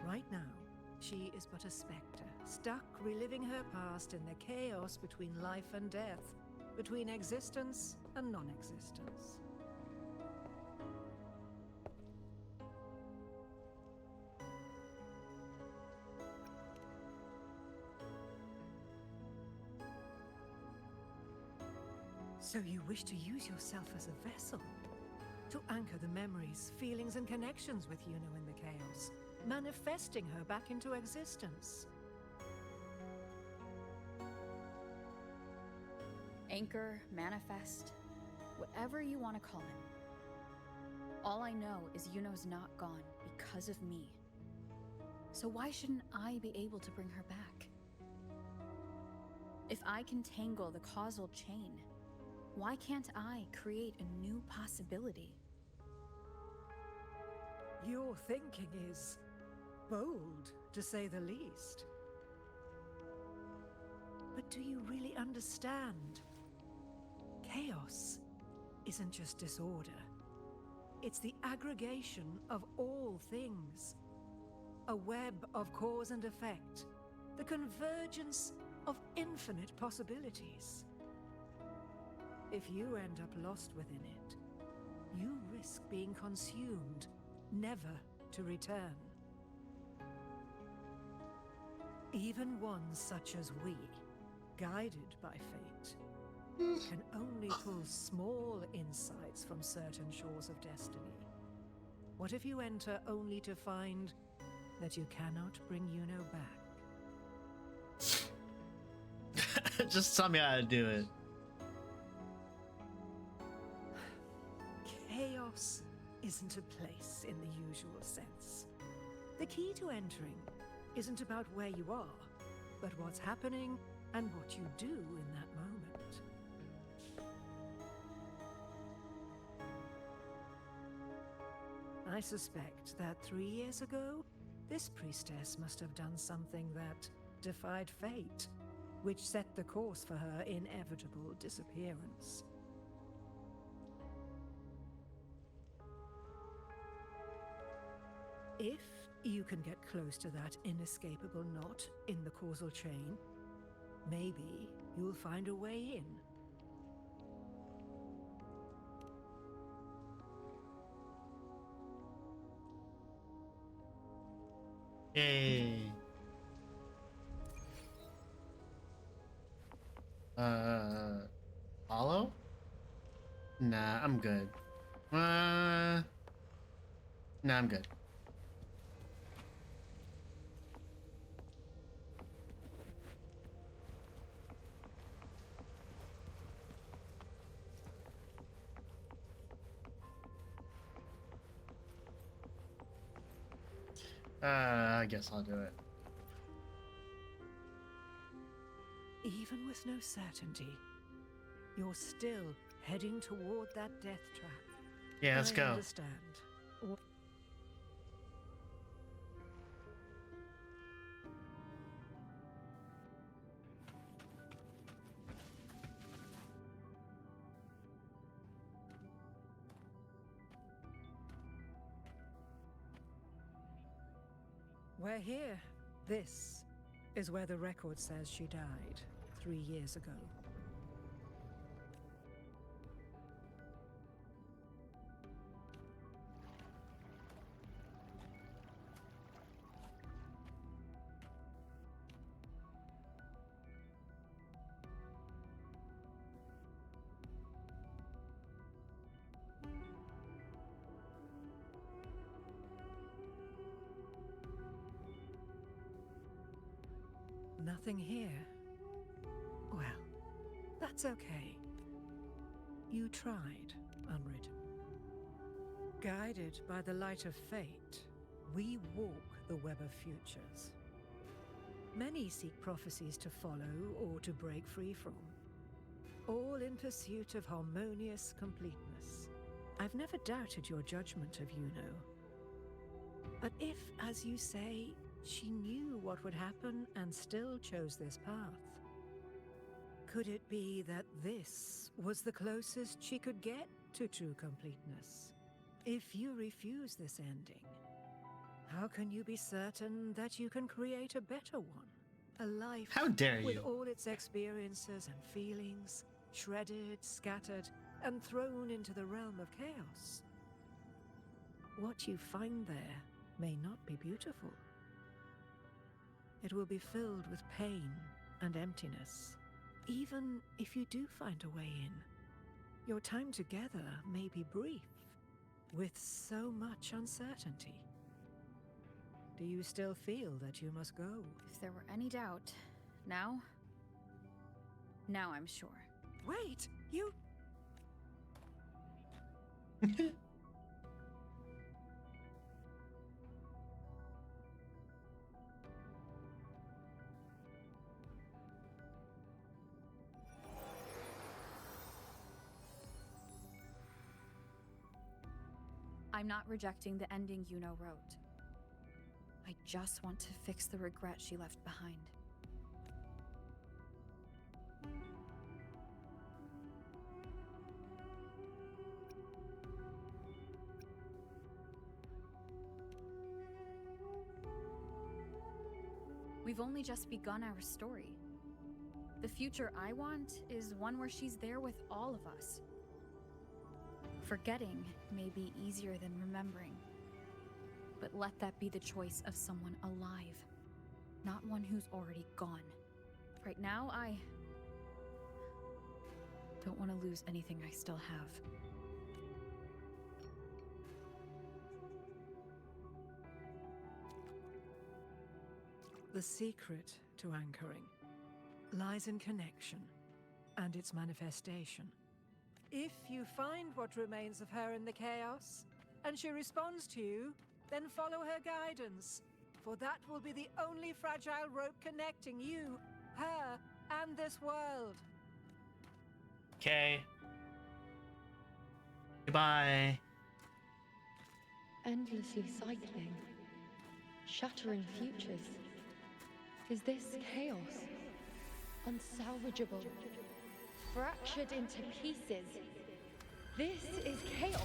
Right now, she is but a spectre, stuck reliving her past in the chaos between life and death, between existence and non-existence. So you wish to use yourself as a vessel, to anchor the memories, feelings, and connections with Yuno in the chaos, manifesting her back into existence. Anchor, manifest, whatever you want to call it. All I know is Yuno's not gone because of me. So why shouldn't I be able to bring her back? If I can tangle the causal chain, why can't I create a new possibility? Your thinking is bold, to say the least. But do you really understand? Chaos isn't just disorder. It's the aggregation of all things. A web of cause and effect. The convergence of infinite possibilities. If you end up lost within it, you risk being consumed, never to return. Even ones such as we, guided by fate, can only pull small insights from certain shores of destiny. What if you enter only to find that you cannot bring Yuno back? Just tell me how to do it. Chaos isn't a place in the usual sense. The key to entering isn't about where you are, but what's happening and what you do in that moment. I suspect that 3 years ago, this priestess must have done something that defied fate, which set the course for her inevitable disappearance. If you can get close to that inescapable knot in the causal chain, maybe you'll find a way in. Yay. Hollow? Nah, I'm good. Nah, I'm good. I guess I'll do it. Even with no certainty, you're still heading toward that death trap. Yeah, let's go. I understand. We're here. This is where the record says she died 3 years ago. Nothing here. Well, that's okay. You tried, Unrid. Guided by the light of fate, we walk the web of futures. Many seek prophecies to follow or to break free from, all in pursuit of harmonious completeness. I've never doubted your judgment of Yuno. But if, as you say, she knew what would happen and still chose this path, could it be that this was the closest she could get to true completeness? If you refuse this ending, how can you be certain that you can create a better one? A life How dare with you? all its experiences and feelings, shredded, scattered, and thrown into the realm of chaos. What you find there may not be beautiful. It will be filled with pain and emptiness. Even if you do find a way in, your time together may be brief, with so much uncertainty. Do you still feel that you must go? If there were any doubt, now I'm sure. Wait, you... I'm not rejecting the ending Yuno wrote. I just want to fix the regret she left behind. We've only just begun our story. The future I want is one where she's there with all of us. Forgetting may be easier than remembering, but let that be the choice of someone alive, not one who's already gone. Right now, I don't want to lose anything I still have. The secret to anchoring lies in connection and its manifestation. If you find what remains of her in the chaos, and she responds to you, then follow her guidance, for that will be the only fragile rope connecting you, her, and this world. Okay. Goodbye. Endlessly cycling, shattering futures. Is this chaos? Unsalvageable, fractured into pieces. This is chaos.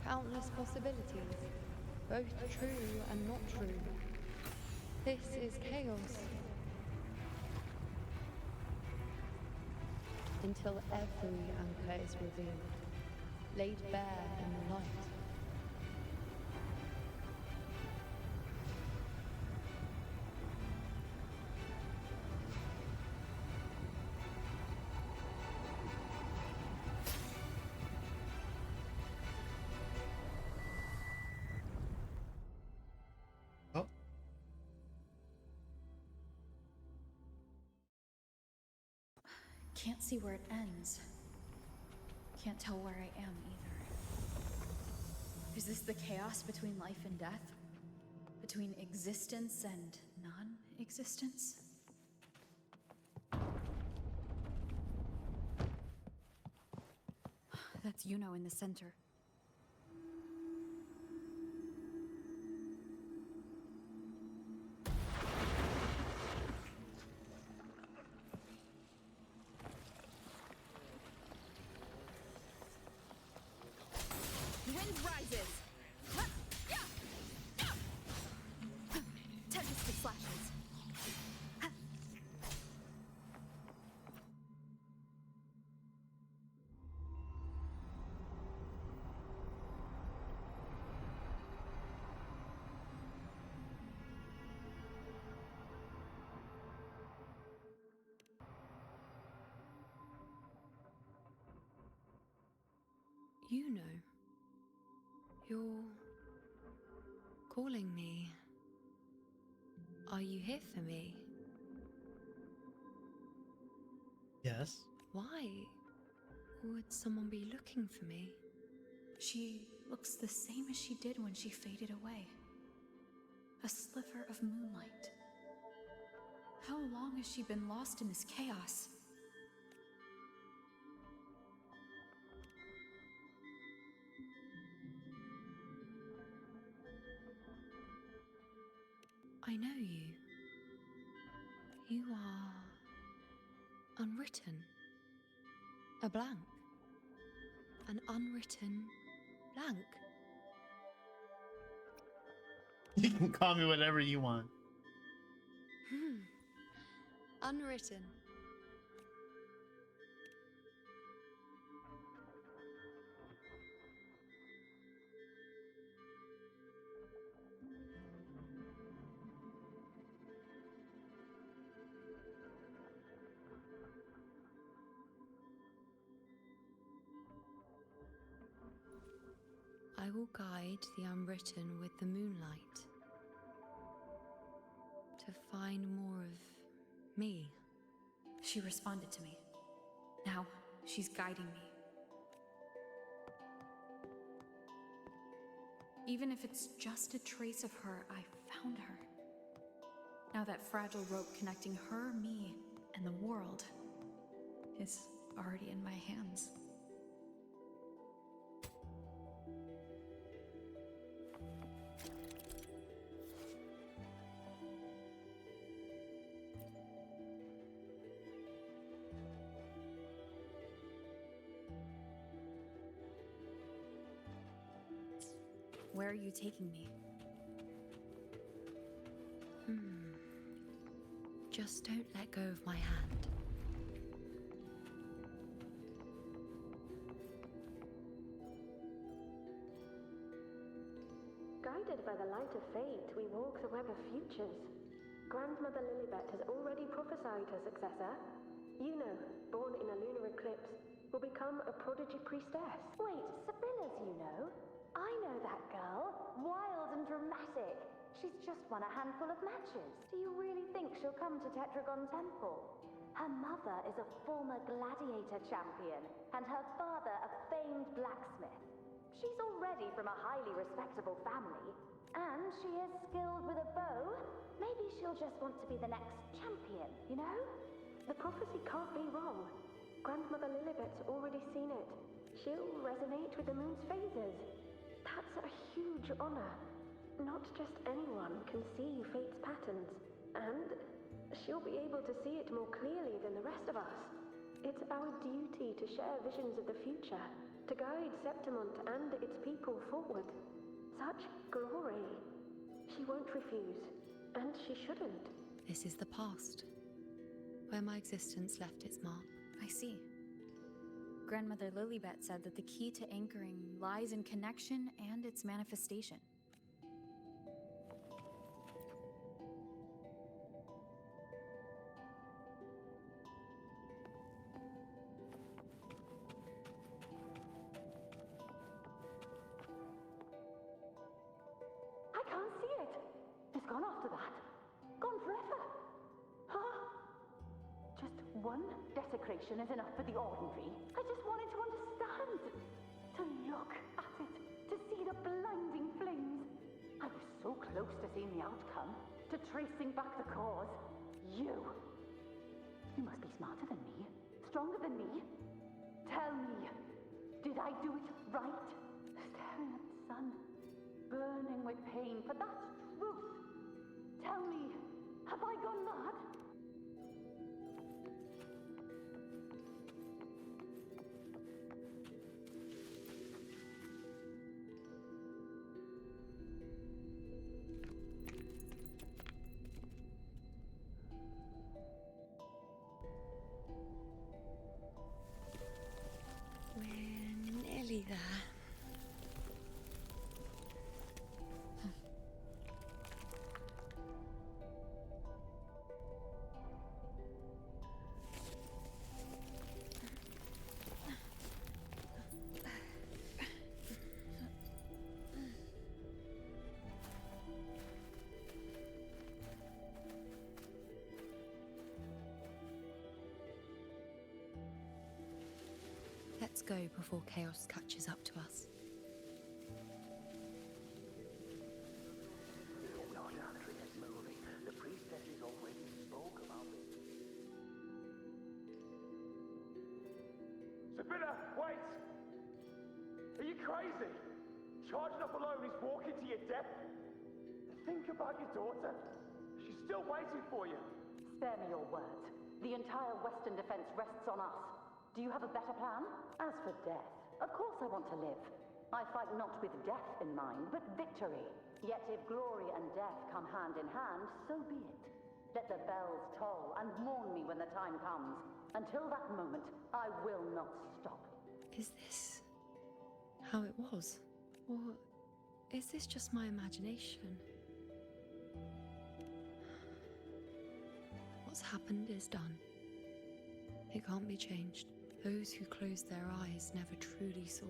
Countless possibilities, both true and not true. This is chaos. Until every anchor is revealed, laid bare in the light. Oh. Can't see where it ends. Can't tell where I am either. Is this the chaos between life and death? Between existence and non-existence? That's Yuno in the center. Wind rises! Tempest flashes. You know, you're calling me. Are you here for me? Yes. Why would someone be looking for me? She looks the same as she did when she faded away. A sliver of moonlight. How long has she been lost in this chaos? I know you. You are unwritten. A blank. An unwritten blank. You can call me whatever you want. Unwritten. I will guide the unwritten with the moonlight to find more of me. She responded to me. Now, she's guiding me. Even if it's just a trace of her, I found her. Now that fragile rope connecting her, me, and the world is already in my hands. Where are you taking me? Just don't let go of my hand. Guided by the light of fate, we walk the web of futures. Grandmother Lilibet has already prophesied her successor. Yuno, born in a lunar eclipse, will become a prodigy priestess. Wait, Sibylla's Yuno? I know that girl. Wild and dramatic. She's just won a handful of matches. Do you really think she'll come to Tetragon Temple? Her mother mother is a former gladiator champion, and her father a famed blacksmith. She's already from a highly respectable family, and she is skilled with a bow. Maybe she'll just want to be the next champion, you know? The prophecy can't be wrong. Grandmother Lilibet's already seen it. She'll resonate with the moon's phases. That's a huge honor. Not just anyone can see fate's patterns, and she'll be able to see it more clearly than the rest of us. It's our duty to share visions of the future, to guide Septimont and its people forward. Such glory. She won't refuse, and she shouldn't. This is the past, where my existence left its mark. I see. Grandmother Lilibet said that the key to anchoring lies in connection and its manifestation. I can't see it. It's gone after that. Gone forever. Huh? Just one desecration is enough for the ordinary. I just wanted to understand. To look at it. To see the blinding flames. I was so close to seeing the outcome. To tracing back the cause. You. You must be smarter than me. Stronger than me. Tell me. Did I do it right? Staring at the sun. Burning with pain, but that's truth. Tell me, have I gone mad? We're nearly there. Let's go before chaos catches up to us. Not after it is moving. The priestesses already spoke about it. Sibylla, wait! Are you crazy? Charging up alone is walking to your death. Think about your daughter. She's still waiting for you. Spare me your words. The entire Western defense rests on us. Do you have a better plan? As for death, of course I want to live. I fight not with death in mind, but victory. Yet if glory and death come hand in hand, so be it. Let the bells toll and mourn me when the time comes. Until that moment, I will not stop. Is this how it was? Or is this just my imagination? What's happened is done. It can't be changed. Those who closed their eyes never truly saw.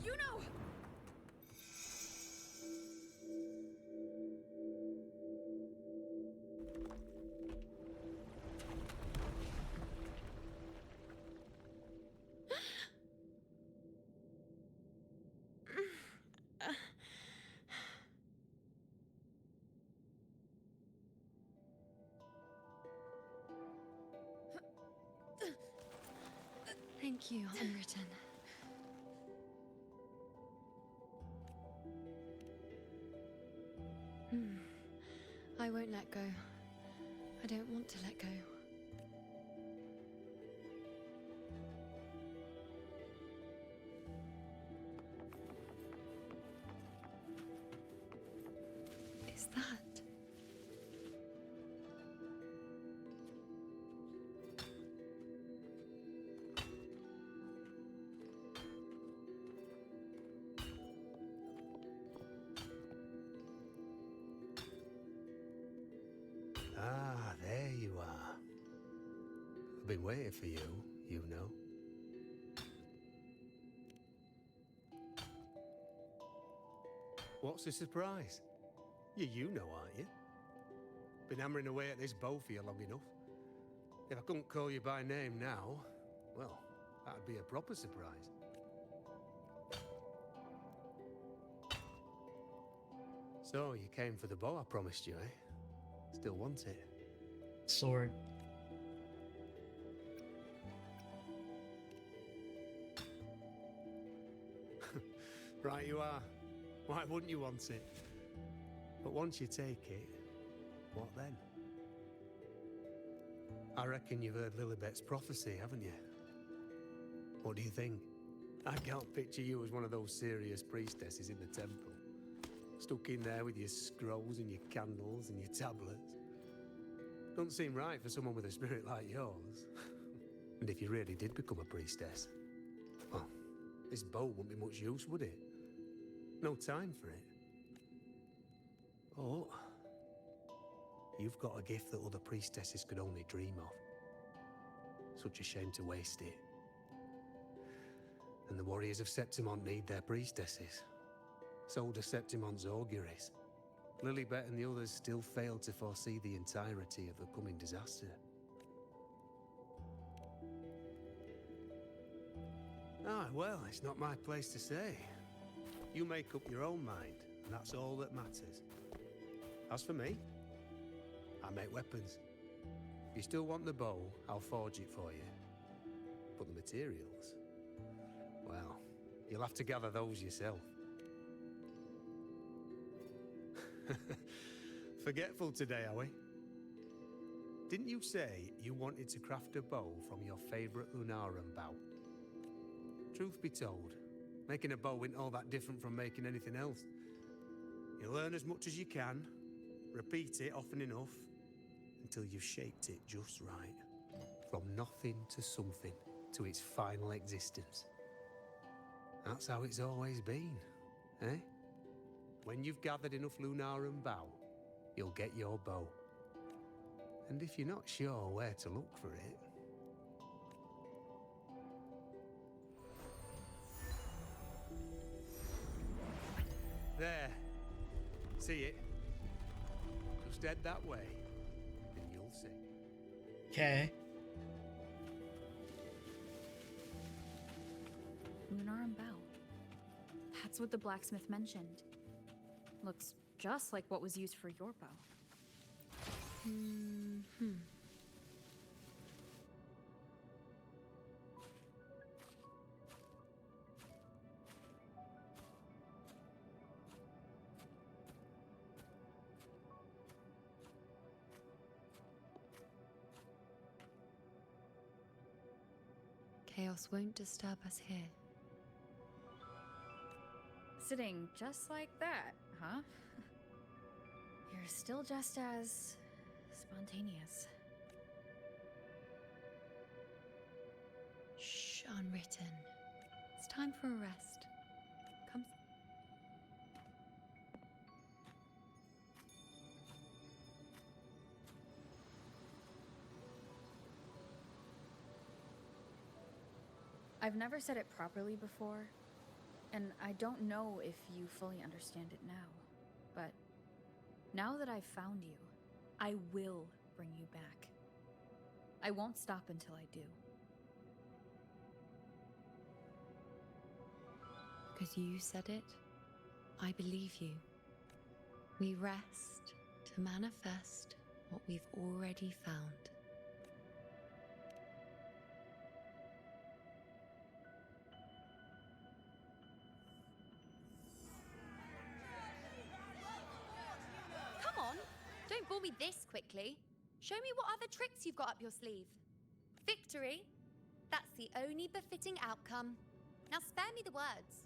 You know! Thank you, Unwritten. I won't let go. I don't want to let go. Is that? Ah, there you are. I've been waiting for you, you know. What's the surprise? You know, aren't you? Been hammering away at this bow for you long enough. If I couldn't call you by name now, well, that'd be a proper surprise. So, you came for the bow I promised you, eh? Still want it? Sword. Right you are. Why wouldn't you want it? But once you take it, what then? I reckon you've heard Lilibet's prophecy, haven't you? What do you think? I can't picture you as one of those serious priestesses in the temple. Stuck in there with your scrolls and your candles and your tablets. Doesn't seem right for someone with a spirit like yours. And if you really did become a priestess, well, this bow wouldn't be much use, would it? No time for it. Oh, you've got a gift that other priestesses could only dream of. Such a shame to waste it. And the warriors of Septimont need their priestesses. So do Septimont's auguries. Lilibet and the others still failed to foresee the entirety of the coming disaster. Ah, well, it's not my place to say. You make up your own mind, and that's all that matters. As for me, I make weapons. If you still want the bow, I'll forge it for you. But the materials, well, you'll have to gather those yourself. Forgetful today, are we? Didn't you say you wanted to craft a bow from your favorite Lunarum bow? Truth be told, making a bow isn't all that different from making anything else. You learn as much as you can, repeat it often enough, until you've shaped it just right. From nothing to something, to its final existence. That's how it's always been, eh? When you've gathered enough Lunarum bow, you'll get your bow. And if you're not sure where to look for it... There. See it? Just head that way, and you'll see. Okay. Lunarum bow. That's what the blacksmith mentioned. Looks just like what was used for your bow. Chaos won't disturb us here. Sitting just like that, huh? You're still just as spontaneous. Shh, unwritten. It's time for a rest. Come. I've never said it properly before, and I don't know if you fully understand it now, but now that I've found you, I will bring you back. I won't stop until I do. Because you said it, I believe you. We rest to manifest what we've already found. Come on, don't bore me this quickly. Show me what other tricks you've got up your sleeve. Victory? That's the only befitting outcome. Now spare me the words.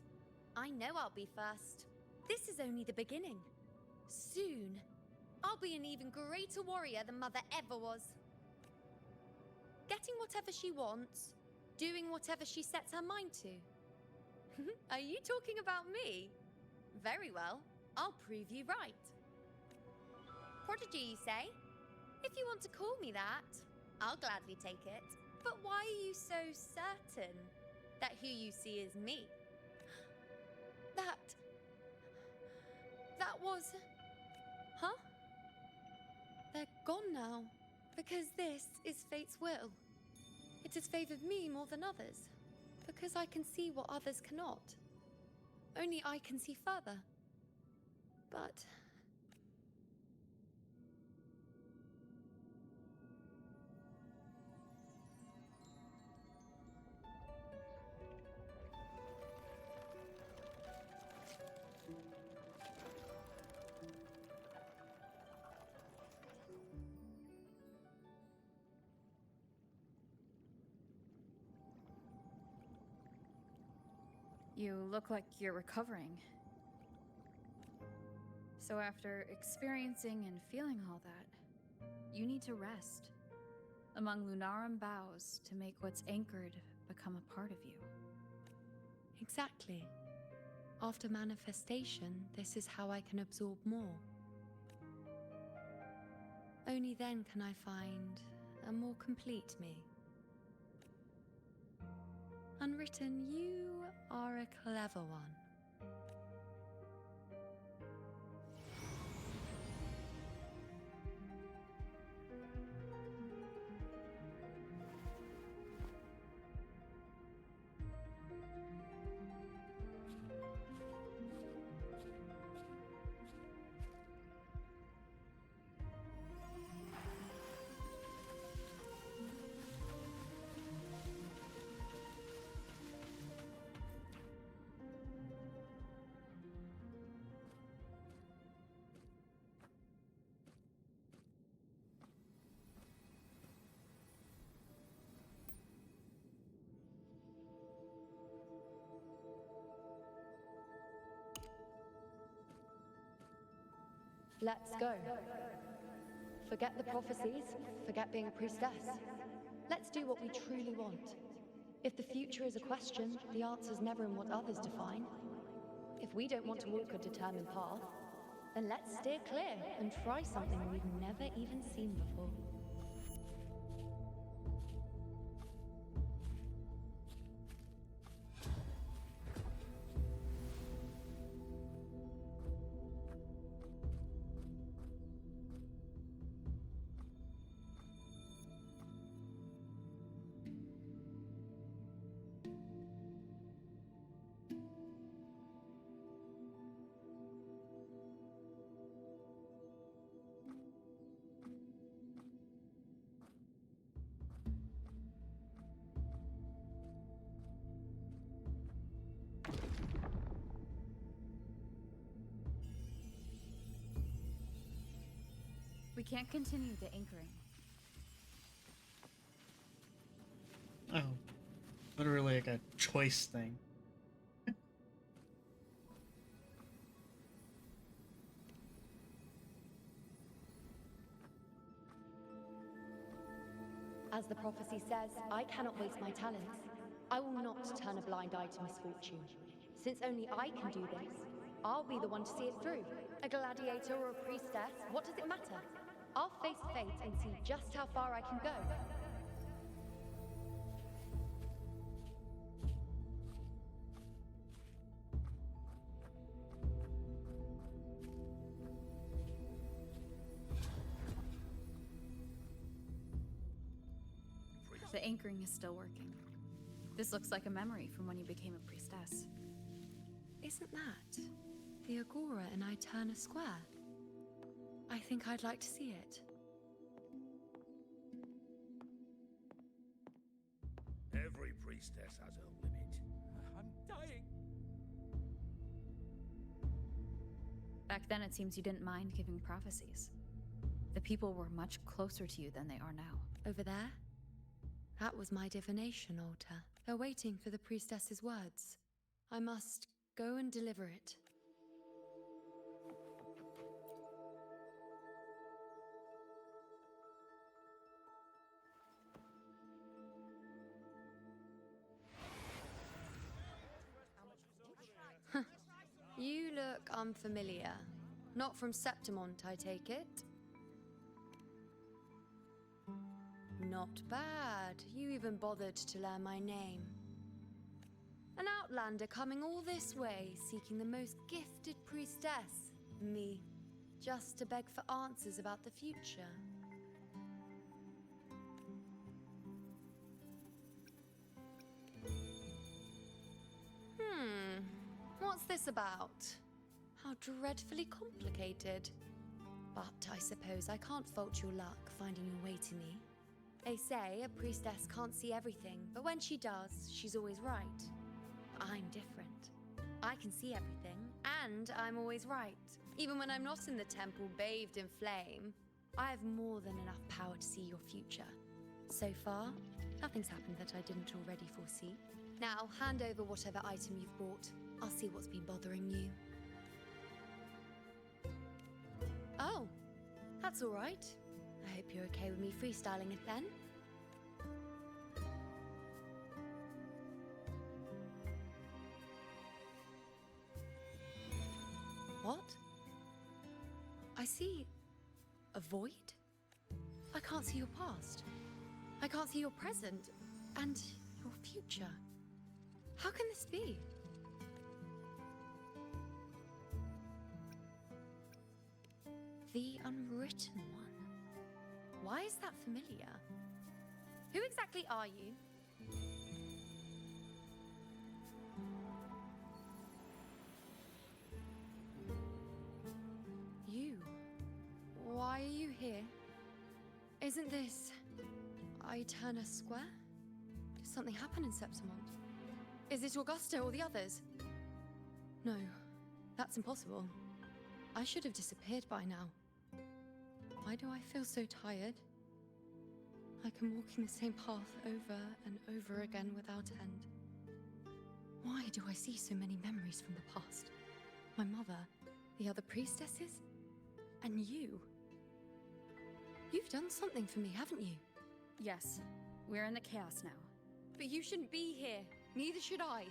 I know I'll be first. This is only the beginning. Soon, I'll be an even greater warrior than Mother ever was. Getting whatever she wants, doing whatever she sets her mind to. Are you talking about me? Very well, I'll prove you right. Prodigy, you say? If you want to call me that, I'll gladly take it. But why are you so certain that who you see is me? That was... Huh? They're gone now, because this is fate's will. It has favored me more than others, because I can see what others cannot. Only I can see further. But... You look like you're recovering. So after experiencing and feeling all that, you need to rest among Lunarum boughs to make what's anchored become a part of you. Exactly. After manifestation, this is how I can absorb more. Only then can I find a more complete me. Unwritten, you are a clever one. Let's go. Forget the prophecies, forget being a priestess. Let's do what we truly want. If the future is a question, the answer's never in what others define. If we don't want to walk a determined path, then let's steer clear and try something we've never even seen before. We can't continue the anchoring. Oh, literally like a choice thing. As the prophecy says, I cannot waste my talents. I will not turn a blind eye to misfortune. Since only I can do this, I'll be the one to see it through. A gladiator or a priestess, what does it matter? I'll face fate and see just how far I can go. The anchoring is still working. This looks like a memory from when you became a priestess. Isn't that the Agora in Eterna Square? I think I'd like to see it. Every priestess has her limit. I'm dying. Back then, it seems you didn't mind giving prophecies. The people were much closer to you than they are now. Over there? That was my divination altar. They're waiting for the priestess's words. I must go and deliver it. You look unfamiliar. Not from Septimont, I take it? Not bad. You even bothered to learn my name. An outlander coming all this way, seeking the most gifted priestess, me, just to beg for answers about the future. What's this about? How dreadfully complicated. But I suppose I can't fault your luck finding your way to me. They say a priestess can't see everything, but when she does, she's always right. I'm different. I can see everything, and I'm always right. Even when I'm not in the temple bathed in flame, I have more than enough power to see your future. So far, nothing's happened that I didn't already foresee. Now, hand over whatever item you've bought. I'll see what's been bothering you. Oh, that's all right. I hope you're okay with me freestyling it then. What? I see a void? I can't see your past. I can't see your present and your future. How can this be? The Unwritten One. Why is that familiar? Who exactly are you? You? Why are you here? Isn't this Aeterna Square? Did something happen in Septimont? Is it Augusta or the others? No, that's impossible. I should have disappeared by now. Why do I feel so tired? Like I'm walking the same path over and over again without end. Why do I see so many memories from the past? My mother, the other priestesses, and you. You've done something for me, haven't you? Yes, we're in the chaos now. But you shouldn't be here. Neither should I.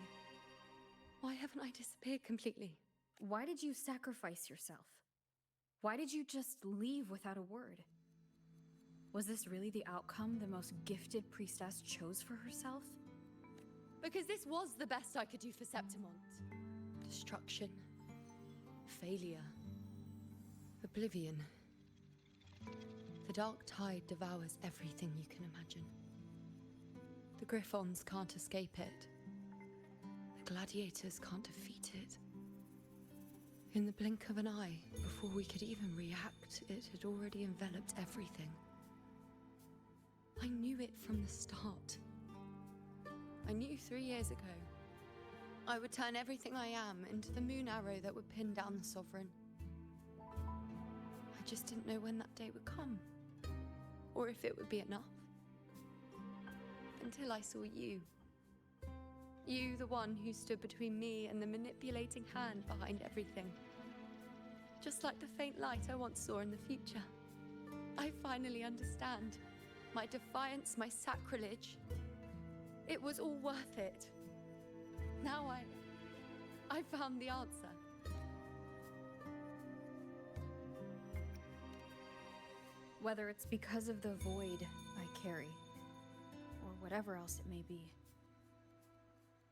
Why haven't I disappeared completely? Why did you sacrifice yourself? Why did you just leave without a word? Was this really the outcome the most gifted priestess chose for herself? Because this was the best I could do for Septimont. Destruction. Failure. Oblivion. The dark tide devours everything you can imagine. The Griffons can't escape it. The gladiators can't defeat it. In the blink of an eye, before we could even react, it had already enveloped everything. I knew it from the start. I knew 3 years ago. I would turn everything I am into the moon arrow that would pin down the Sovereign. I just didn't know when that day would come, or if it would be enough. Until I saw you. You, the one who stood between me and the manipulating hand behind everything. Just like the faint light I once saw in the future. I finally understand. My defiance, my sacrilege. It was all worth it. Now I found the answer. Whether it's because of the void I carry, or whatever else it may be,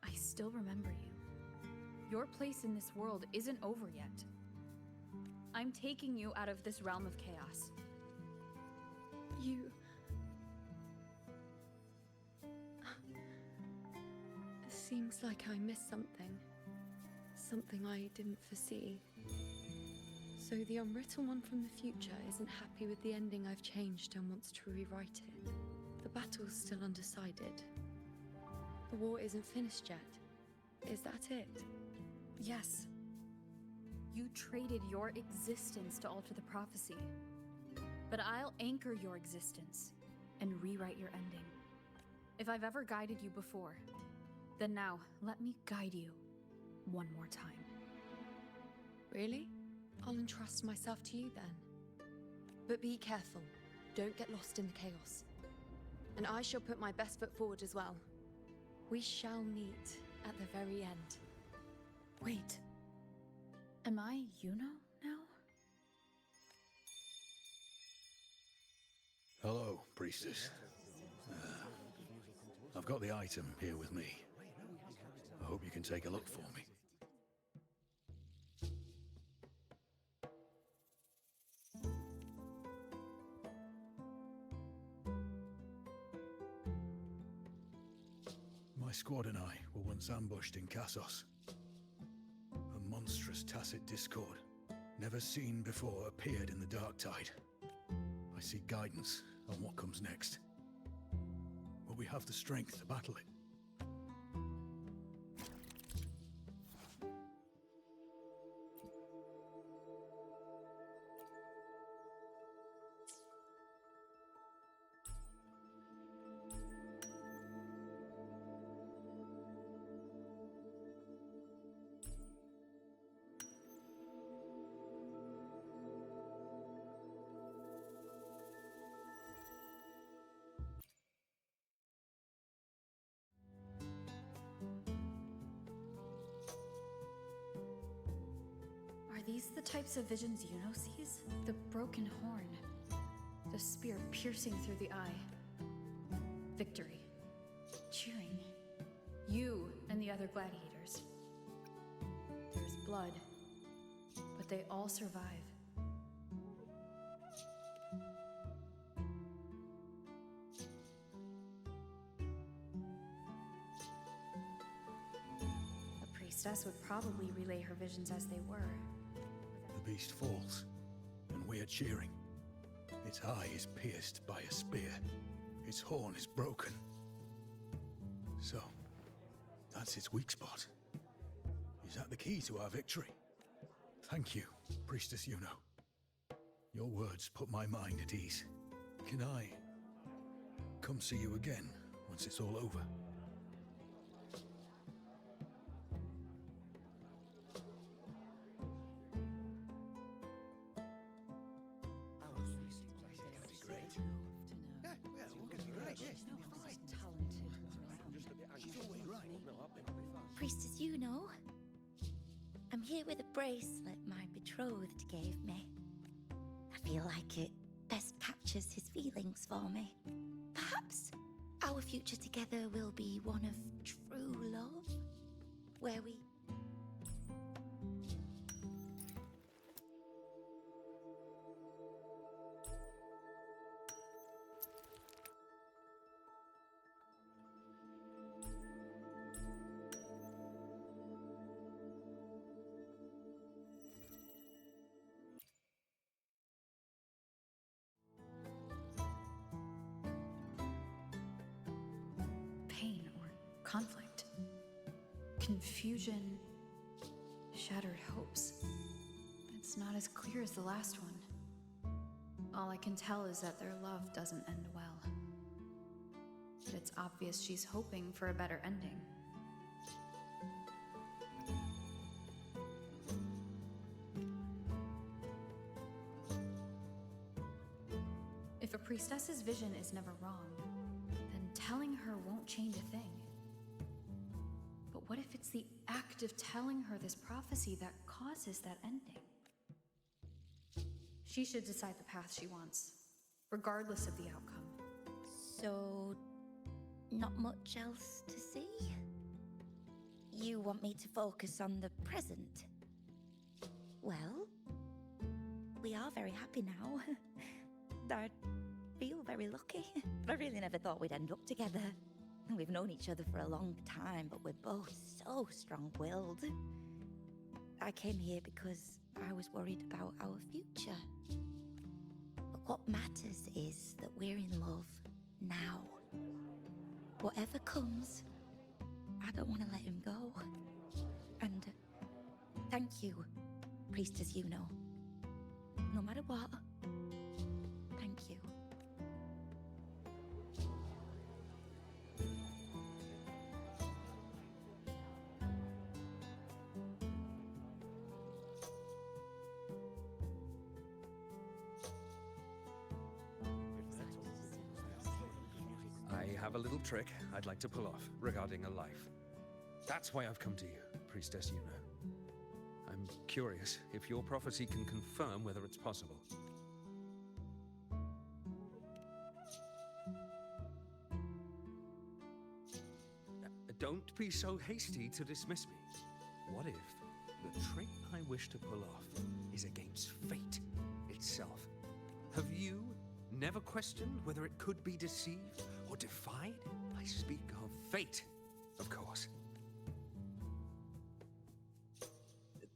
I still remember you. Your place in this world isn't over yet. I'm taking you out of this realm of chaos. You... It seems like I missed something. Something I didn't foresee. So the Unwritten One from the future isn't happy with the ending I've changed and wants to rewrite it. The battle's still undecided. The war isn't finished yet. Is that it? Yes. You traded your existence to alter the prophecy. But I'll anchor your existence and rewrite your ending. If I've ever guided you before, then now let me guide you one more time. Really? I'll entrust myself to you then. But be careful. Don't get lost in the chaos. And I shall put my best foot forward as well. We shall meet at the very end. Wait. Am I Yuno now? Hello, priestess. I've got the item here with me. I hope you can take a look for me. My squad and I were once ambushed in Kassos. A monstrous tacit discord, never seen before, appeared in the dark tide. I seek guidance on what comes next. Will we have the strength to battle it? Are these the types of visions Yuno sees? The broken horn. The spear piercing through the eye. Victory. Cheering. You and the other gladiators. There's blood, but they all survive. A priestess would probably relay her visions as they were. The beast falls, and we are cheering. Its eye is pierced by a spear. Its horn is broken. So, that's its weak spot. Is that the key to our victory? Thank you, Priestess Yuno. Your words put my mind at ease. Can I come see you again once it's all over? Priestess Yuno, I'm here with a bracelet my betrothed gave me. I feel like it best captures his feelings for me. Perhaps our future together will be one of true love, where we... Pain or conflict. Confusion. Shattered hopes. It's not as clear as the last one. All I can tell is that their love doesn't end well. But it's obvious she's hoping for a better ending. If a priestess's vision is never wrong, then telling her won't change a thing. But what if it's the act of telling her this prophecy that causes that ending? She should decide the path she wants, regardless of the outcome. So, not much else to see? You want me to focus on the present? Well, we are very happy now. I feel very lucky. I really never thought we'd end up together. We've known each other for a long time, but we're both so strong-willed. I came here because I was worried about our future. But what matters is that we're in love now. Whatever comes, I don't want to let him go. And thank you, Priestess Yuno. No matter what, thank you. I have a little trick I'd like to pull off regarding a life. That's why I've come to you, Priestess Yuno. I'm curious if your prophecy can confirm whether it's possible. don't be so hasty to dismiss me. What if the trick I wish to pull off is against fate itself? Have you never questioned whether it could be deceived or defied? I speak of fate, of course.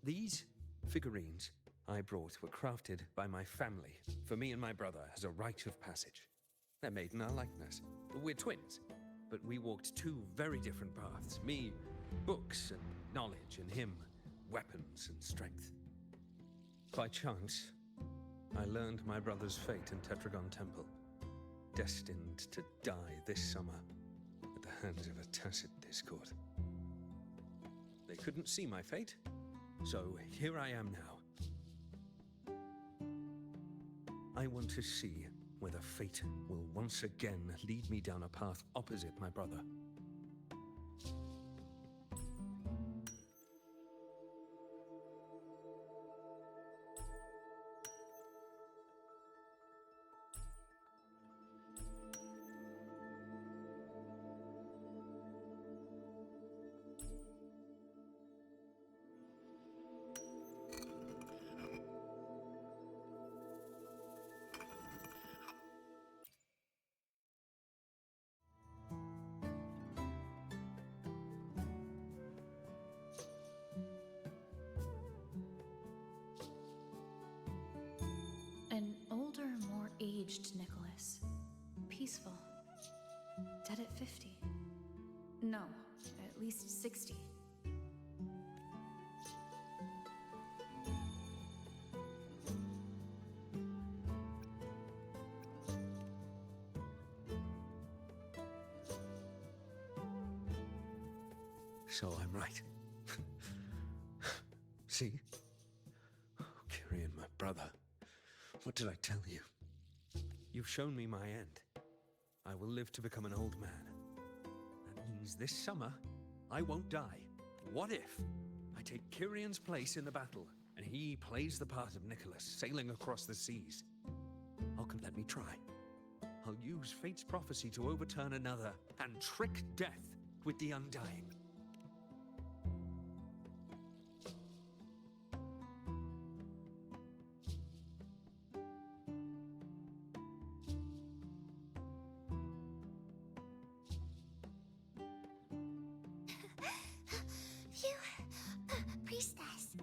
These figurines I brought were crafted by my family for me and my brother as a rite of passage. They're made in our likeness. We're twins, but we walked two very different paths. Me, books and knowledge, and him, weapons and strength. By chance, I learned my brother's fate in Tetragon Temple, destined to die this summer at the hands of a tacit discord. They couldn't see my fate, so here I am now. I want to see whether fate will once again lead me down a path opposite my brother. An older, more aged Nicholas. Peaceful. Dead at 50. No, at least 60. So I'm right. See? Oh, Kyrian, my brother. What did I tell you? You've shown me my end. I will live to become an old man. That means this summer, I won't die. What if I take Kyrian's place in the battle, and he plays the part of Nicholas, sailing across the seas? Let me try. I'll use fate's prophecy to overturn another, and trick death with the undying. Priestess,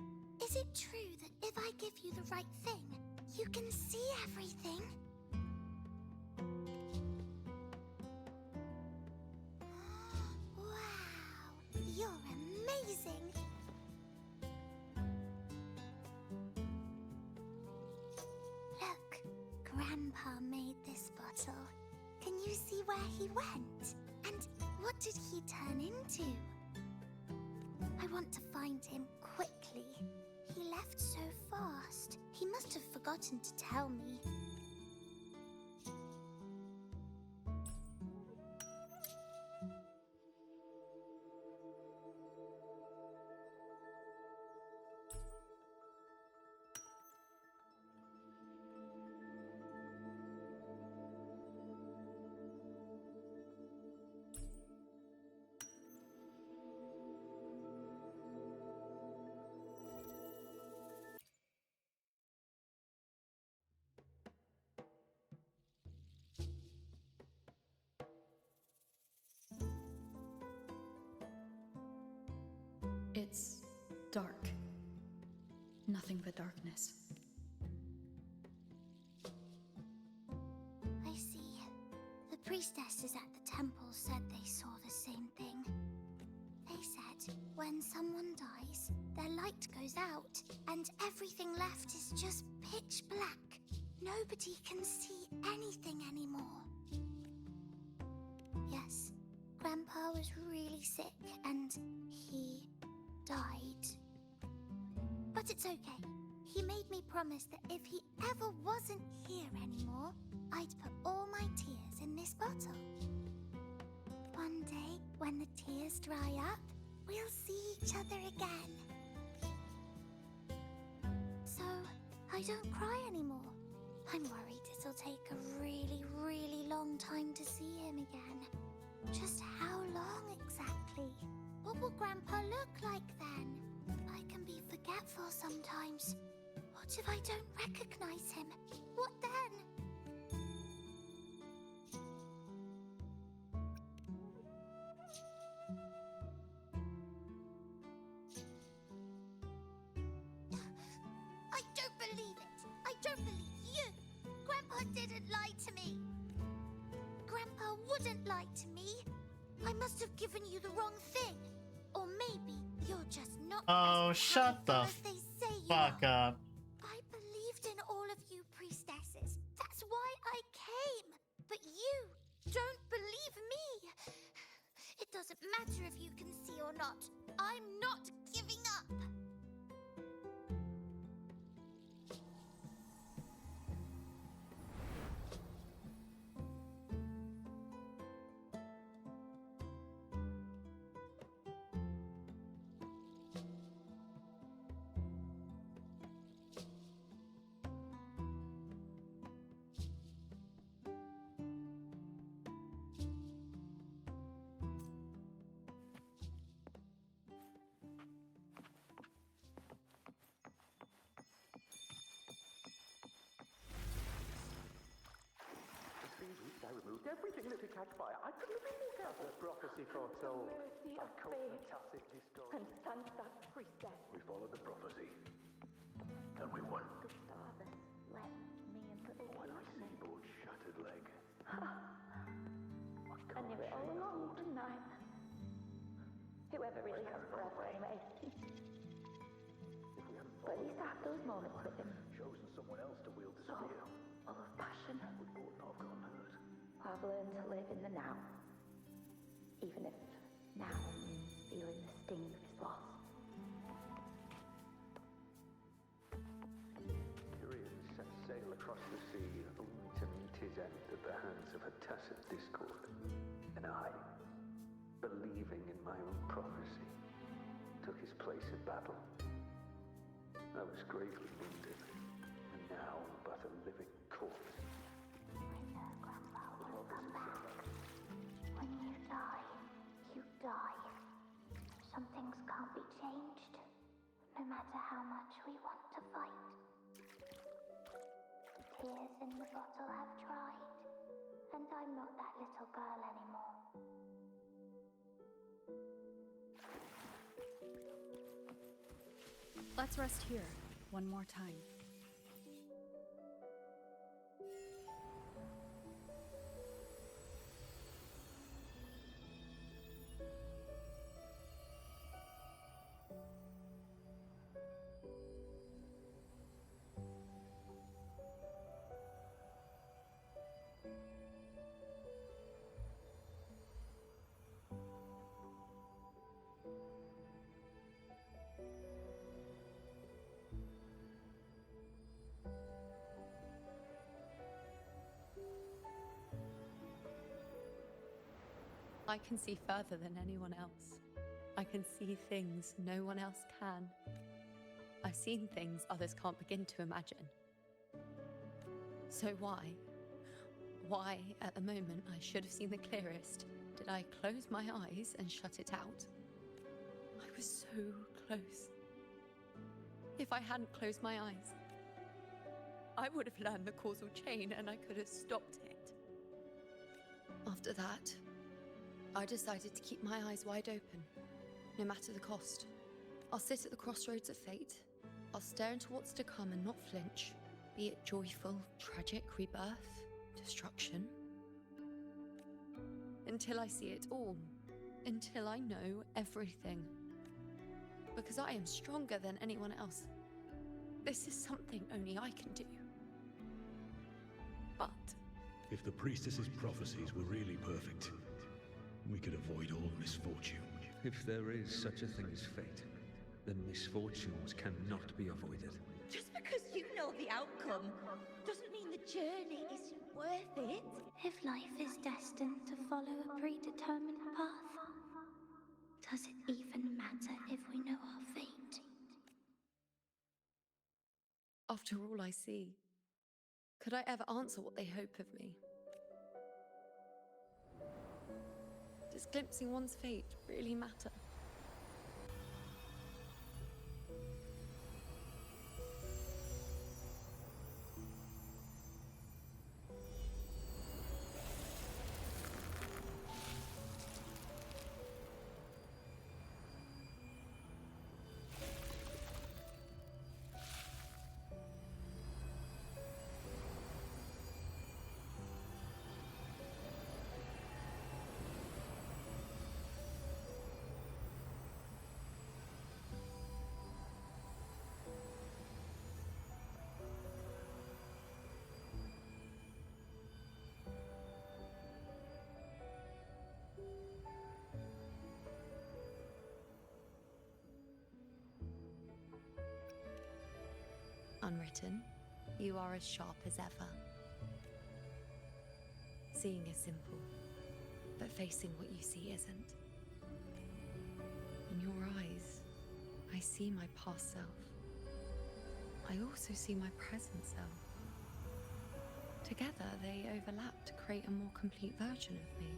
is it true that if I give you the right thing, you can see everything? Wow, you're amazing! Look, Grandpa made this bottle. Can you see where he went? And what did he turn into? I want to find him quickly. He left so fast. He must have forgotten to tell me. It's dark. Nothing but darkness. I see. The priestesses at the temple said they saw the same thing. They said when someone dies, their light goes out, and everything left is just pitch black. Nobody can see anything anymore. Yes, Grandpa was really sick, and he died. But it's okay. He made me promise that if he ever wasn't here anymore, I'd put all my tears in this bottle. One day, when the tears dry up, we'll see each other again. So, I don't cry anymore. I'm worried it'll take a really, really long time to see him again. Just how long exactly? exactly. What will Grandpa look like then? I can be forgetful sometimes. What if I don't recognize him? What then? I don't believe it. I don't believe you. Grandpa didn't lie to me. Grandpa wouldn't lie to me. I must have given you the wrong thing. Or maybe you're just not Oh, as shut the powerful as they say you fuck are. up. I believed in all of you priestesses. That's why I came. But you don't believe me. It doesn't matter if you can see or not. I'm not giving up. I removed everything that could catch fire. I couldn't have been more careful. The prophecy foretold. Mercy I of caught the fate. tacit discord. And Sansa priestess. We followed the prophecy. And we won. Gustavus left me and little When I Lucy. see Bo's shattered leg, I knew it all along, didn't I? Whoever really has forever anyway. if we hadn't But at least I have those moments with him. chosen someone else to wield the So, spear, full of passion. we both not have gone hurt. I've learned to live in the now. Even if now means feeling the sting of his loss. Tyrion set sail across the sea, only to meet his end at the hands of a tacit discord. And I, believing in my own prophecy, took his place in battle. I was gravely wounded, and now but a living corpse. When you die, you die. Some things can't be changed, no matter how much we want to fight. The tears in the bottle have dried, and I'm not that little girl anymore. Let's rest here, one more time. I can see further than anyone else. I can see things no one else can. I've seen things others can't begin to imagine. So why, at the moment I should have seen the clearest, did I close my eyes and shut it out? I was so close. If I hadn't closed my eyes, I would have learned the causal chain and I could have stopped it. After that, I decided to keep my eyes wide open, no matter the cost. I'll sit at the crossroads of fate. I'll stare into what's to come and not flinch, be it joyful, tragic, rebirth, destruction. Until I see it all, until I know everything. Because I am stronger than anyone else. This is something only I can do. But If the priestess's prophecies were really perfect, we could avoid all misfortune. If there is such a thing as fate, then misfortunes cannot be avoided. Just because you know the outcome doesn't mean the journey isn't worth it. If life is destined to follow a predetermined path, does it even matter if we know our fate? after all I see, could I ever answer what they hope of me? Does glimpsing one's fate really matter? Unwritten, you are as sharp as ever. Seeing is simple, but facing what you see isn't. In your eyes, I see my past self. I also see my present self. Together, they overlap to create a more complete version of me.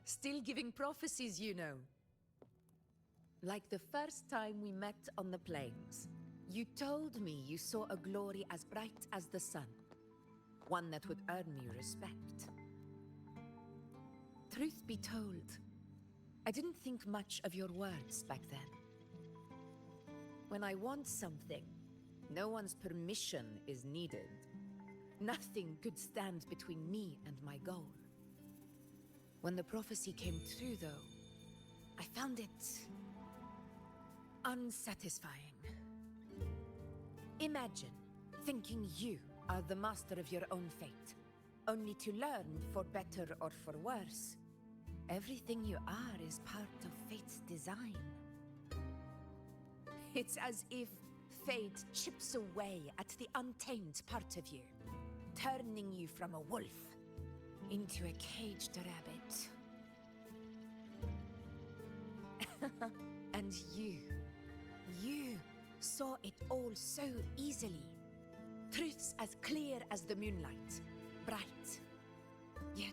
Still giving prophecies, you know. Like the first time we met on the plains, you told me you saw a glory as bright as the sun, one that would earn me respect. Truth be told, I didn't think much of your words back then. When I want something, no one's permission is needed. Nothing could stand between me and my goal. When the prophecy came true, though, I found it unsatisfying. Imagine thinking you are the master of your own fate, only to learn, for better or for worse, everything you are is part of fate's design. It's as if fate chips away at the untamed part of you, turning you from a wolf into a caged rabbit. And you saw it all so easily. Truths as clear as the moonlight, bright, yet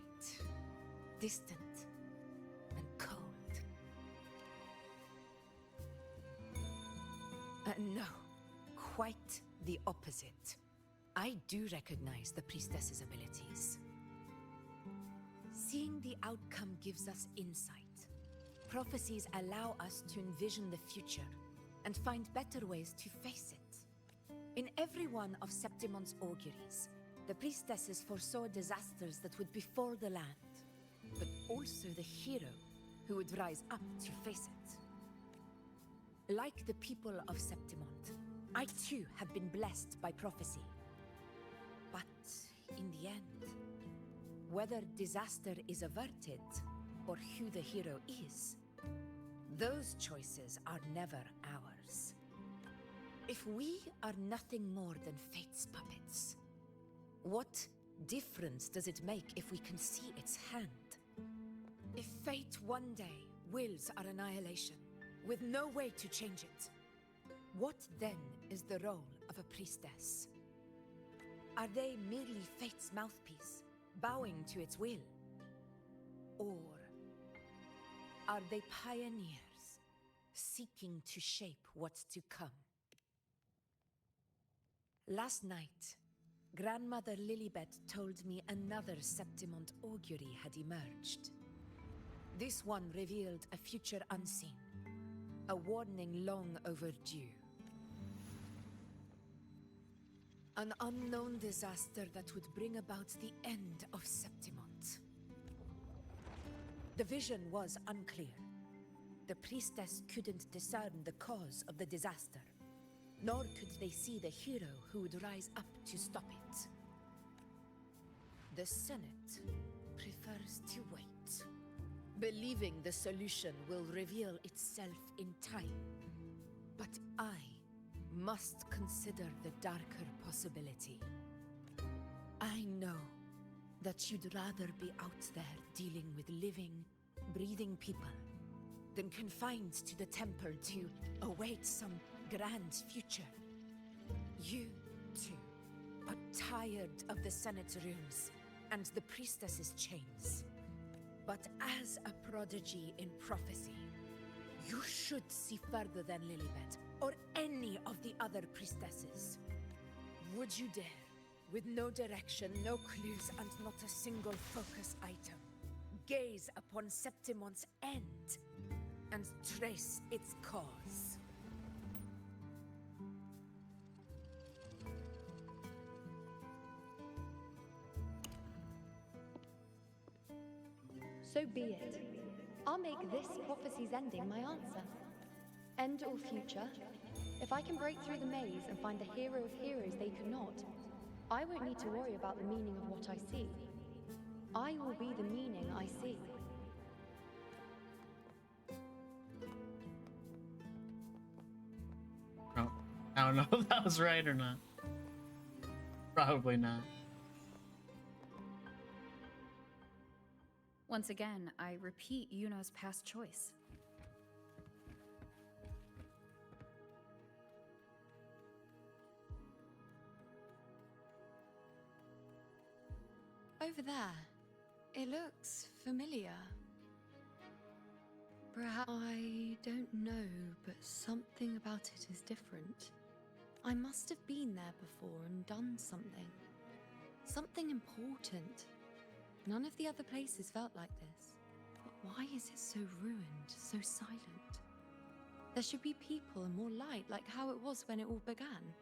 distant and cold. No, quite the opposite. I do recognize the priestess's abilities. Seeing the outcome gives us insight. Prophecies allow us to envision the future and find better ways to face it. In every one of Septimon's auguries, the priestesses foresaw disasters that would befall the land, but also the hero who would rise up to face it. Like the people of Septimont, I too have been blessed by prophecy. But in the end, whether disaster is averted or who the hero is, those choices are never ours. If we are nothing more than fate's puppets, what difference does it make if we can see its hand? If fate one day wills our annihilation, with no way to change it, what then is the role of a priestess? Are they merely fate's mouthpiece, bowing to its will? Or are they pioneers, seeking to shape what's to come? Last night, Grandmother Lilibet told me another Septimont augury had emerged. This one revealed a future unseen, a warning long overdue. An unknown disaster that would bring about the end of Septimont. The vision was unclear. The priestess couldn't discern the cause of the disaster. nor could they see the hero who would rise up to stop it. The Senate prefers to wait, believing the solution will reveal itself in time. But I must consider the darker possibility. I know that you'd rather be out there dealing with living, breathing people than confined to the temple to await some grand future. You, too, are tired of the Senate's rules and the priestess's chains. But as a prodigy in prophecy, you should see further than Lilibet or any of the other priestesses. Would you dare, with no direction, no clues, and not a single focus item, gaze upon Septimon's end and trace its cause? So be it. I'll make this prophecy's ending my answer. End or future, if I can break through the maze and find the hero of heroes they could not, I won't need to worry about the meaning of what I see. I will be the meaning I see. Oh, I don't know if that was right or not. Probably not. Once again, I repeat Yuno's past choice. Over there, it looks familiar. Perhaps I don't know, but something about it is different. I must have been there before and done something. Something important. None of the other places felt like this. But why is it so ruined, so silent? There should be people and more light, like how it was when it all began.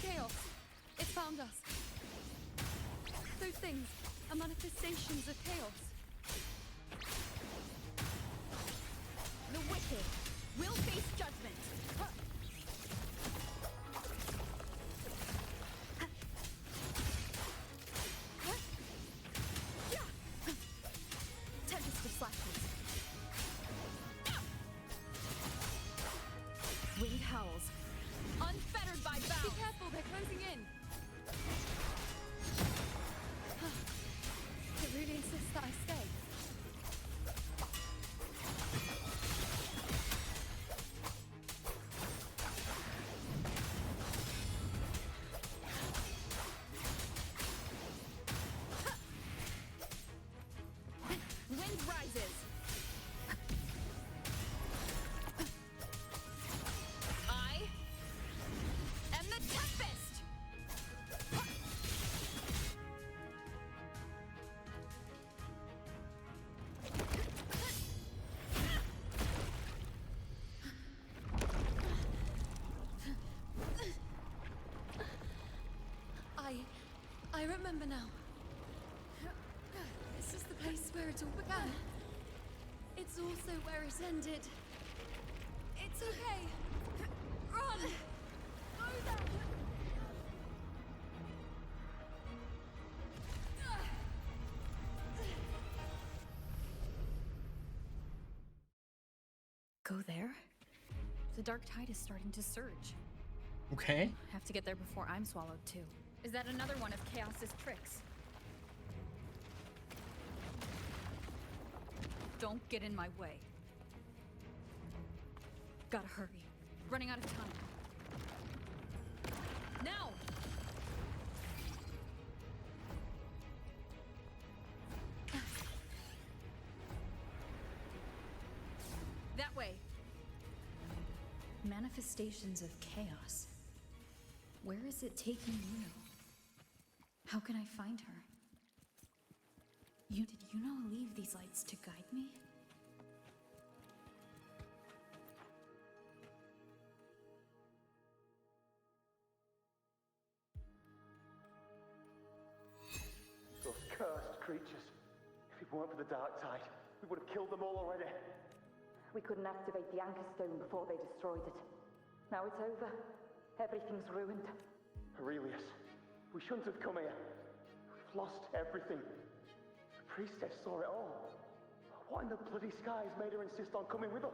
Chaos! It found us. Those things are manifestations of chaos. The wicked will face judgment. Tempest of slashes. Winged howls. Unfettered by bounds. Be careful, they're closing in. It really insists that I stay. Wind rises. I am the Tempest. I remember now. This is the place where it all began. It's also where it ended. It's okay. Run! Go there! Go there? The dark tide is starting to surge. Okay. Have to get there before I'm swallowed too. Is that another one of Chaos's tricks? Don't get in my way. Gotta hurry. Running out of time. Now! That way. Manifestations of chaos. Where is it taking Yuno? How can I find her? Did Yuno leave these lights to guide me? Those cursed creatures. If it weren't for the dark tide, we would have killed them all already. We couldn't activate the Anchor Stone before they destroyed it. Now it's over. Everything's ruined. Aurelius, we shouldn't have come here. We've lost everything. The priestess saw it all. What in the bloody skies made her insist on coming with us?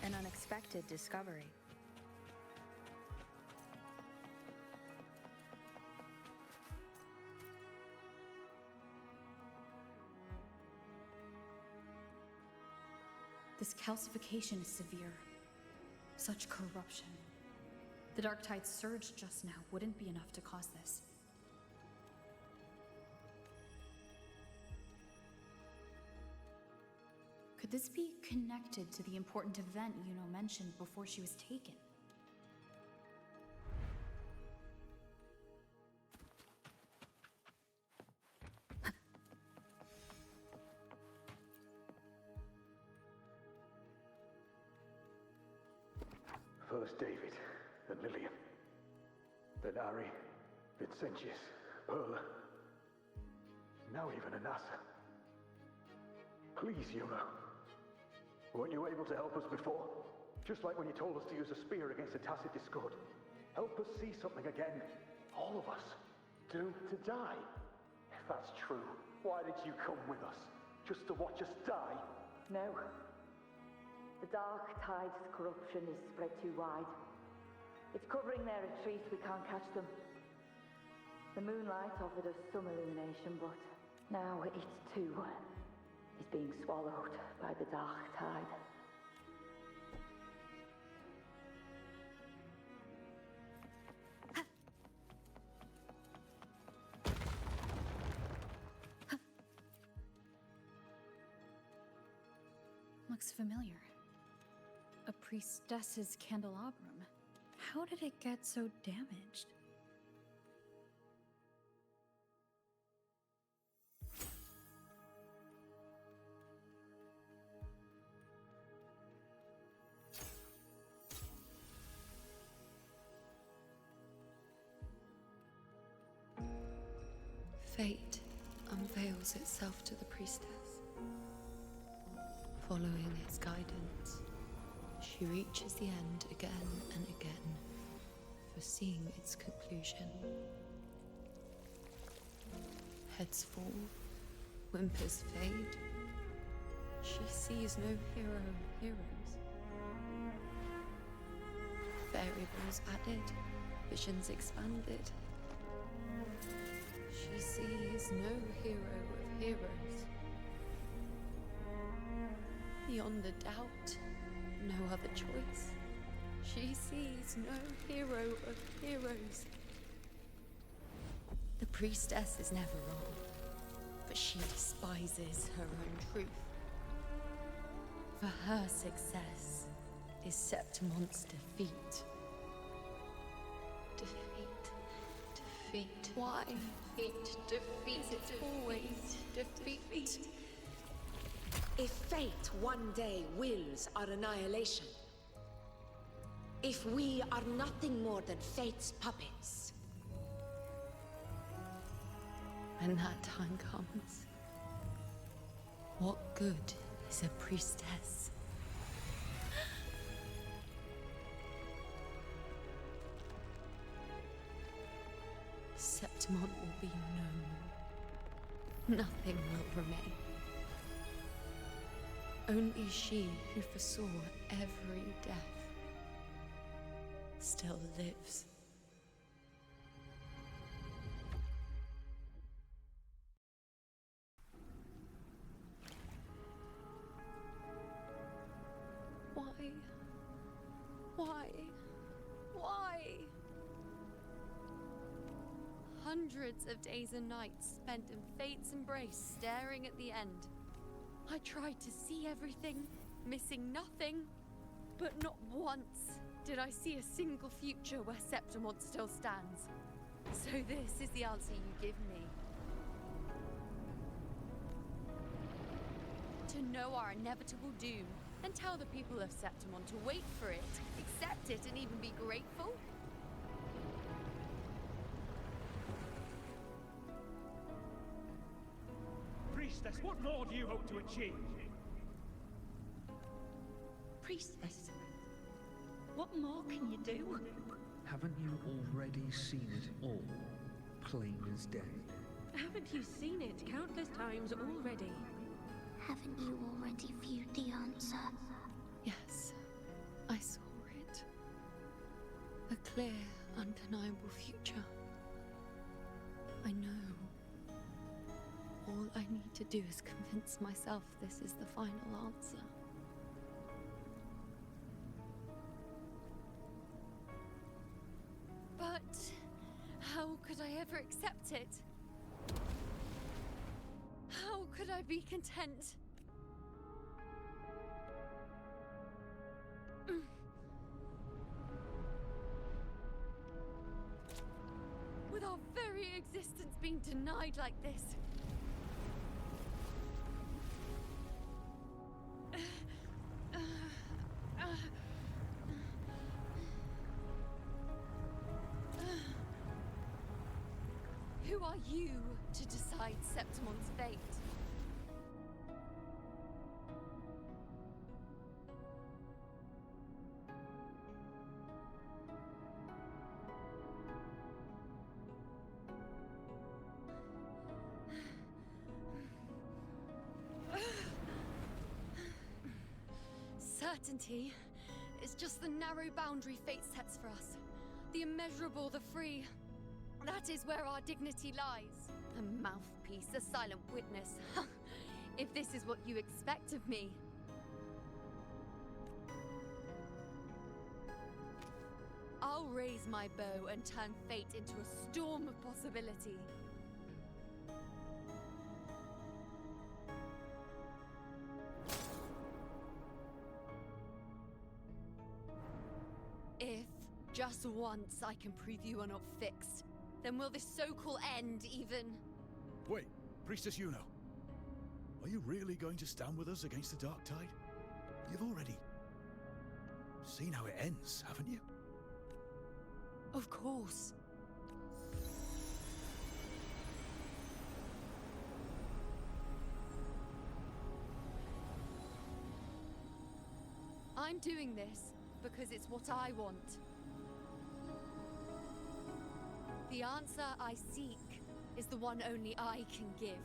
An unexpected discovery. This calcification is severe. Such corruption. The Dark Tide's surge just now wouldn't be enough to cause this. Could this be connected to the important event Yuno mentioned before she was taken? First David, then Lillian, then Ari, Vincentius, Perla, now even Anassa. Please, Yuno. Weren't you able to help us before? Just like when you told us to use a spear against a tacit discord. Help us see something again. All of us. Doomed to die. If that's true, why did you come with us? Just to watch us die? No. The Dark Tide's corruption is spread too wide. It's covering their retreat, we can't catch them. The moonlight offered us some illumination, but now it too is being swallowed by the Dark Tide. Looks familiar. A priestess's candelabrum. How did it get so damaged? Fate unveils itself to the priestess. Following its guidance, she reaches the end again and again, foreseeing its conclusion. Heads fall, whimpers fade. She sees no hero of heroes. Variables added, visions expanded. She sees no hero of heroes. Beyond a doubt, no other choice. She sees no hero of heroes. The priestess is never wrong, but she despises her own truth. For her success is Septimon's defeat. Defeat. Why? Defeat. It's always defeat. If fate one day wills our annihilation, if we are nothing more than fate's puppets, when that time comes, what good is a priestess? Septimon will be known. Nothing will remain. Only she who foresaw every death still lives. Why? Hundreds of days and nights spent in fate's embrace, staring at the end. I tried to see everything, missing nothing, but not once did I see a single future where Septimon still stands. So this is the answer you give me. To know our inevitable doom, Then tell the people of Septimon to wait for it, accept it, and even be grateful? Priestess, what more do you hope to achieve? Priestess, what more can you do? Haven't you already seen it all, plain as day? Haven't you seen it countless times already? Haven't you already viewed the answer? Yes, I saw it. A clear, undeniable future. I know. All I need to do is convince myself this is the final answer. But how could I ever accept it? How could I be content? With our very existence being denied like this. Who are you to decide Septimon's fate? Certainty is just the narrow boundary fate sets for us. The immeasurable, the free. That is where our dignity lies. A mouthpiece, a silent witness. If this is what you expect of me. I'll raise my bow and turn fate into a storm of possibility. If, just once, I can prove you are not fixed, then will this so-called end even... Wait, Priestess Yuno. Are you really going to stand with us against the Dark Tide? You've already seen how it ends, haven't you? Of course. I'm doing this because it's what I want. The answer I seek is the one only I can give.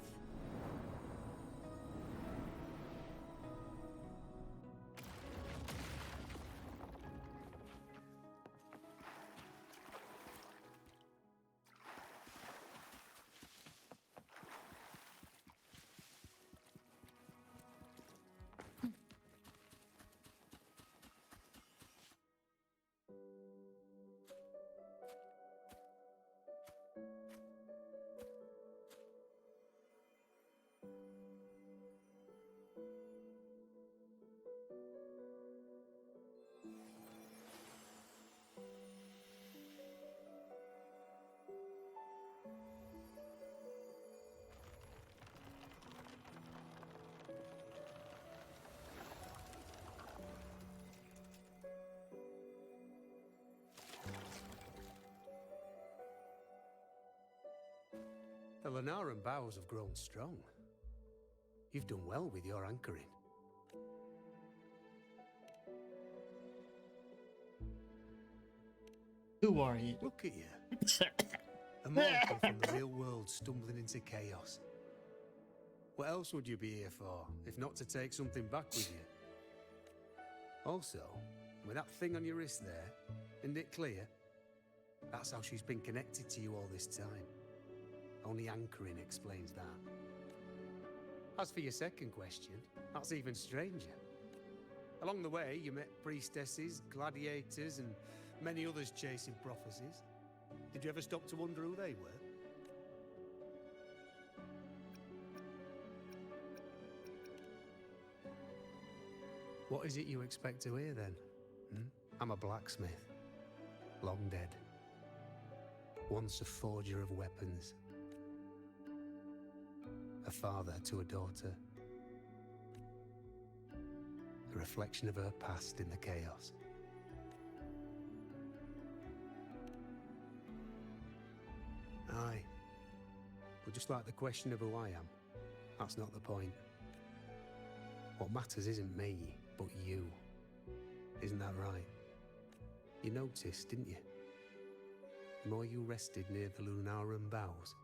The Lunaran bows have grown strong. You've done well with your anchoring. Who are you? Look at you. A mortal from the real world stumbling into chaos. What else would you be here for, if not to take something back with you? Also, with that thing on your wrist there, isn't it clear? That's how she's been connected to you all this time. Only anchoring explains that. As for your second question, that's even stranger. Along the way, you met priestesses, gladiators, and many others chasing prophecies. Did you ever stop to wonder who they were? What is it you expect to hear then? I'm a blacksmith. Long dead. Once a forger of weapons. A father to a daughter. a reflection of her past in the chaos. Aye. But just like the question of who I am, that's not the point. What matters isn't me, but you. Isn't that right? You noticed, didn't you? The more you rested near the Lunarum boughs,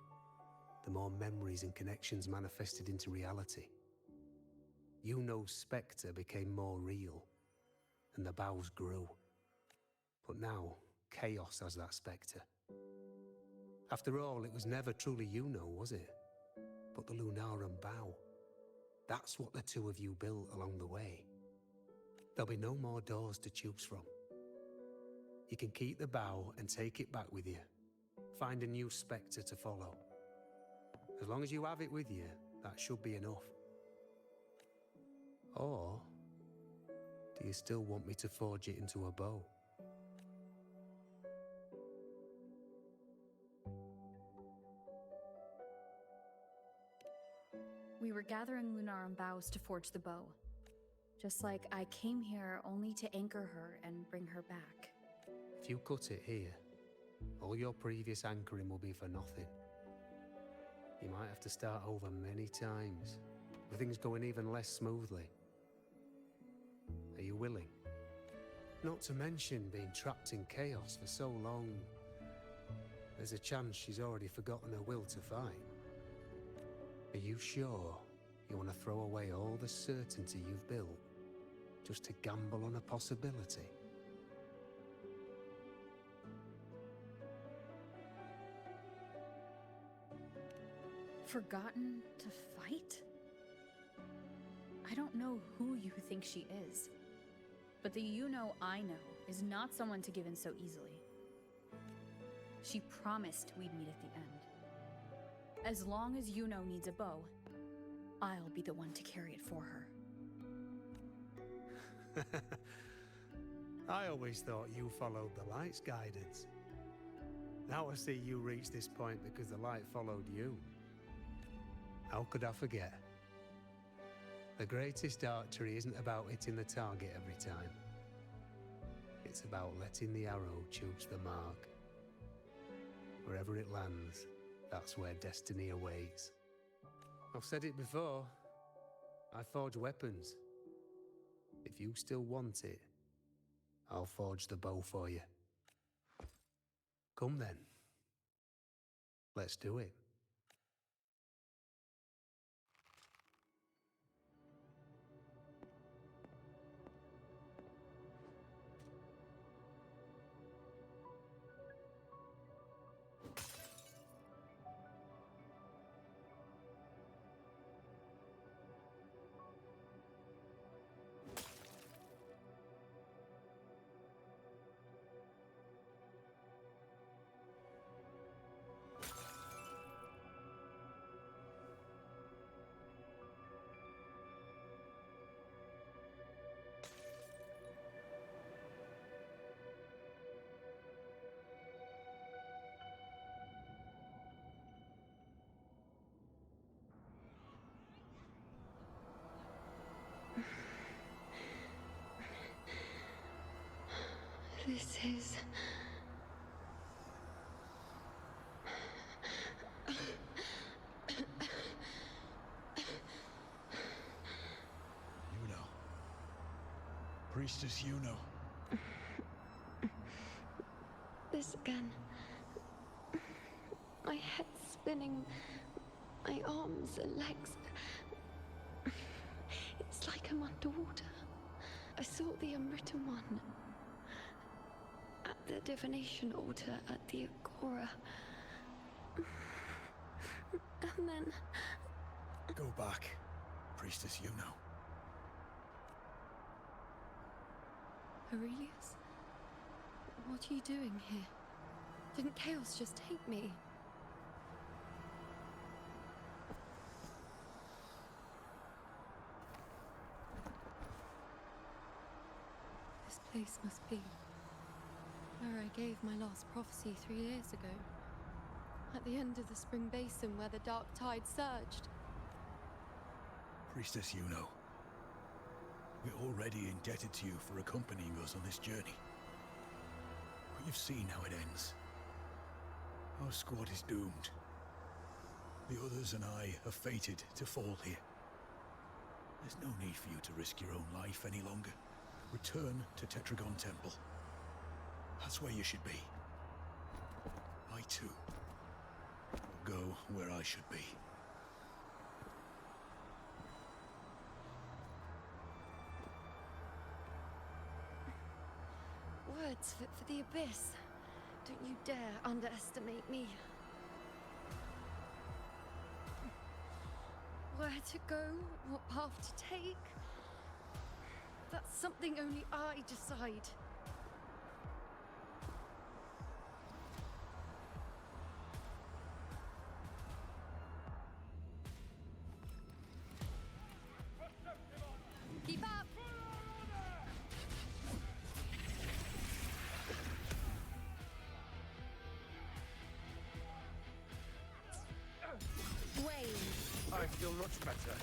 the more memories and connections manifested into reality. Yuno's spectre became more real, and the boughs grew. But now, chaos has that spectre. After all, it was never truly Yuno, was it? But the Lunarum bough. That's what the two of you built along the way. There'll be no more doors to choose from. You can keep the bough and take it back with you. Find a new spectre to follow. As long as you have it with you, that should be enough. Or do you still want me to forge it into a bow? We were gathering Lunarum boughs to forge the bow. Just like I came here only to anchor her and bring her back. If you cut it here, all your previous anchoring will be for nothing. You might have to start over many times, with things going even less smoothly. Are you willing? Not to mention being trapped in chaos for so long. There's a chance she's already forgotten her will to fight. Are you sure you want to throw away all the certainty you've built just to gamble on a possibility? Forgotten to fight? I don't know who you think she is, but the Yuno I know is not someone to give in so easily. She promised we'd meet at the end. As long as Yuno needs a bow, I'll be the one to carry it for her. I always thought you followed the light's guidance. Now I see you reached this point because the light followed you. How could I forget? The greatest archery isn't about hitting the target every time. It's about letting the arrow choose the mark. Wherever it lands, that's where destiny awaits. I've said it before. I forge weapons. If you still want it, I'll forge the bow for you. Come then. Let's do it. This is... Yuno. Priestess Yuno. This again. My head spinning, my arms and legs. It's like I'm underwater. I saw the unwritten one at the divination altar at the Agora. And then... Go back, Priestess Yuno. Aurelius? What are you doing here? Didn't chaos just take me? This place must be where I gave my last prophecy 3 years ago. At the end of the spring basin where the dark tide surged. Priestess Yuno. We're already indebted to you for accompanying us on this journey. But you've seen how it ends. Our squad is doomed. The others and I are fated to fall here. There's no need for you to risk your own life any longer. Return to Tetragon Temple. That's where you should be. I too will go where I should be. Words fit for the abyss. Don't you dare underestimate me. Where to go, what path to take, that's something only I decide. Keep up! Wayne! I feel much better.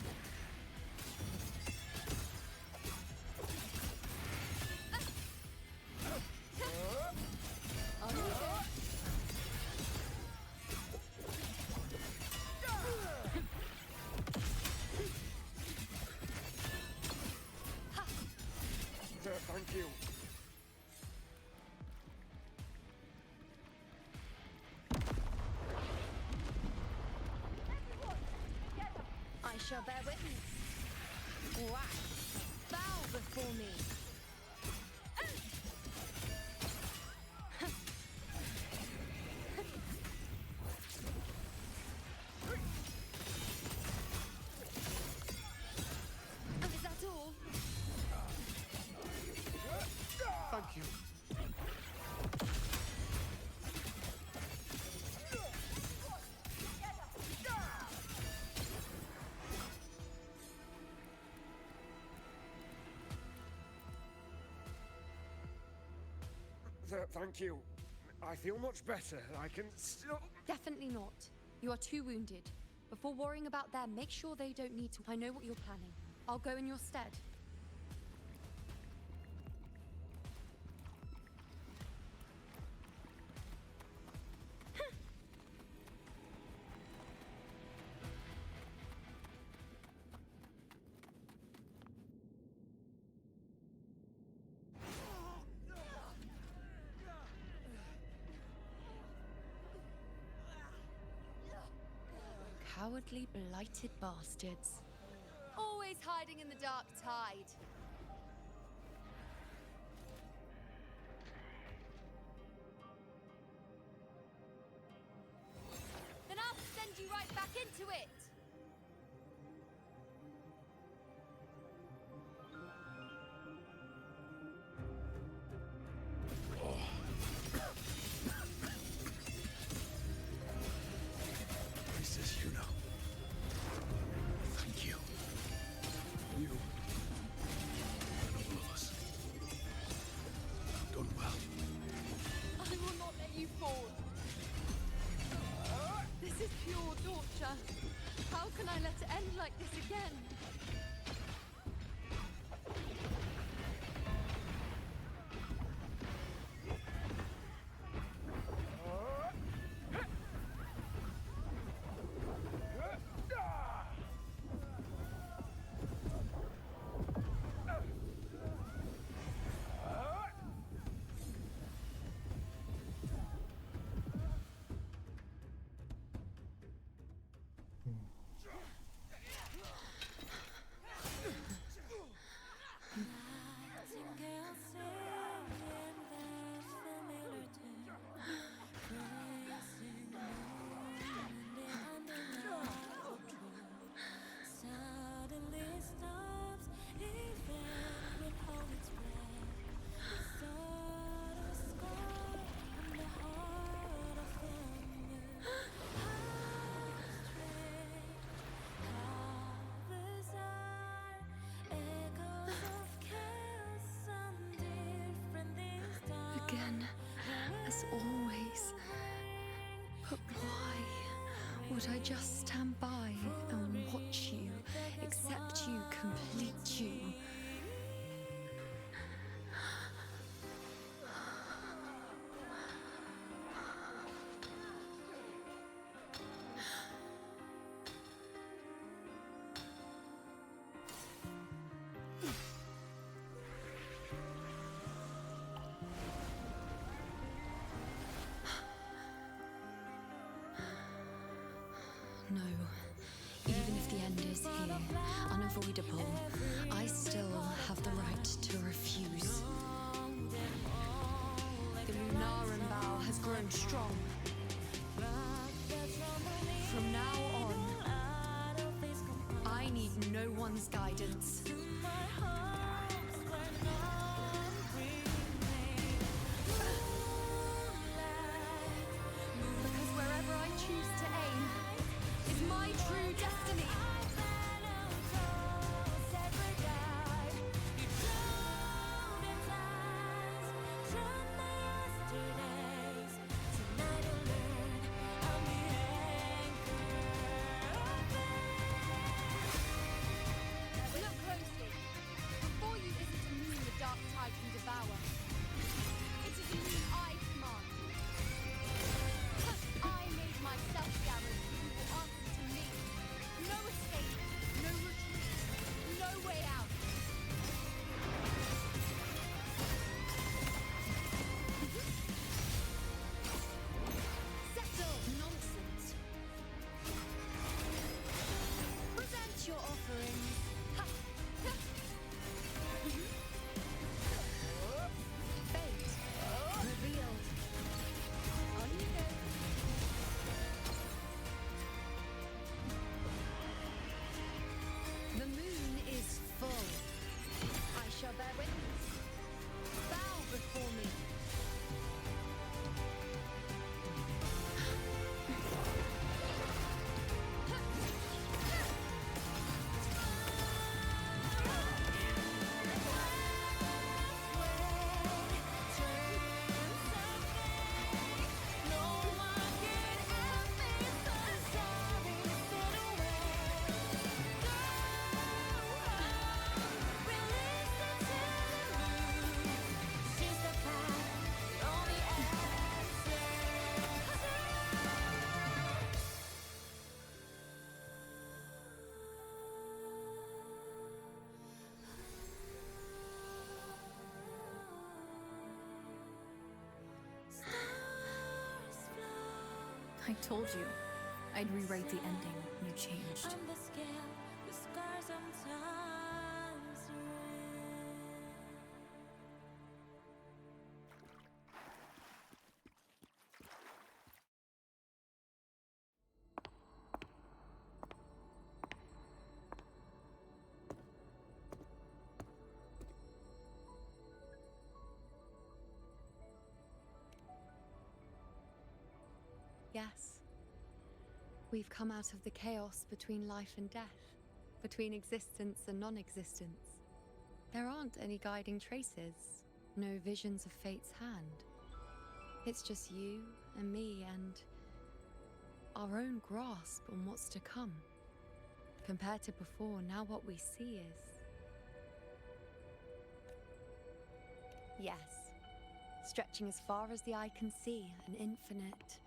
Thank you. I shall bear witness. Whack! Bow before me. Is that all? Thank you. Thank you. I feel much better. I can still... Definitely not. You are too wounded. Before worrying about them, make sure they don't need to. I know what you're planning. I'll go in your stead. Cowardly, blighted bastards. Always hiding in the dark tide. Then I'll send you right back into it. Princess Yuna. Thank you. You and all of us have done well. I will not let you fall. This is pure torture. How can I let it end like this again? Again, as always. But why would I just stand by and watch you, accept you, complete you? No. Even if the end is here, unavoidable, I still have the right to refuse. The Lunaran vow has grown strong. From now on, I need no one's guidance. Because wherever I choose to aim is my true destiny. Look closely. Before you isn't a moon the dark tide can devour. It is a moon I command. I made myself the arrow who will answer to me. No escape, no retreat, no way out. Settle nonsense. Present your offerings. Ha! Ha! Fate revealed. On you go. The moon is full. I shall bear witness. Bow before me. I told you I'd rewrite the ending. You changed. Yes. We've come out of the chaos between life and death, between existence and non-existence. There aren't any guiding traces, no visions of fate's hand. It's just you and me and our own grasp on what's to come. Compared to before, now what we see is... Yes. Stretching as far as the eye can see, an infinite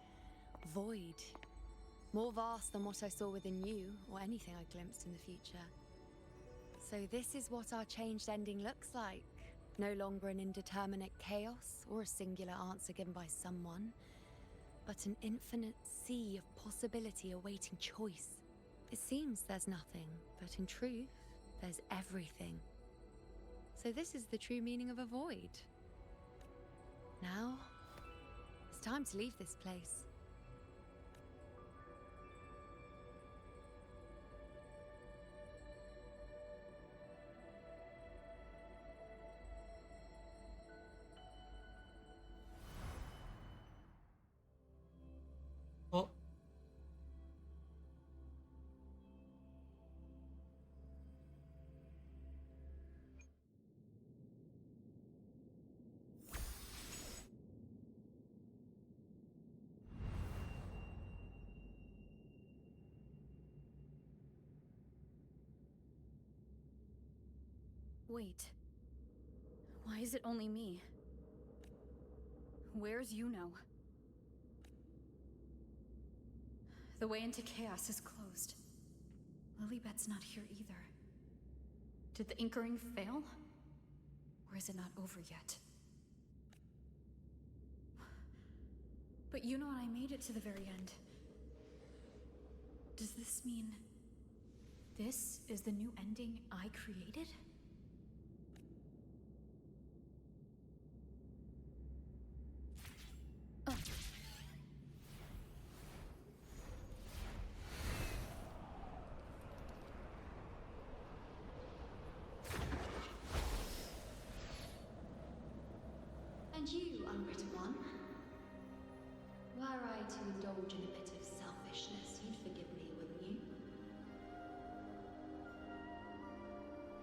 void. More vast than what I saw within you, or anything I glimpsed in the future. So this is what our changed ending looks like. No longer an indeterminate chaos, or a singular answer given by someone, but an infinite sea of possibility awaiting choice. It seems there's nothing, but in truth, there's everything. So this is the true meaning of a void. Now, it's time to leave this place. Oh. Wait. Why is it only me? Where's Yuno? The way into chaos is closed. Lilybet's not here either. Did the Inkering fail? Or is it not over yet? But Yuno and I made it to the very end. Does this mean this is the new ending I created? Oh. And you, unwritten one? Were I to indulge in a bit of selfishness, you'd forgive me, wouldn't you?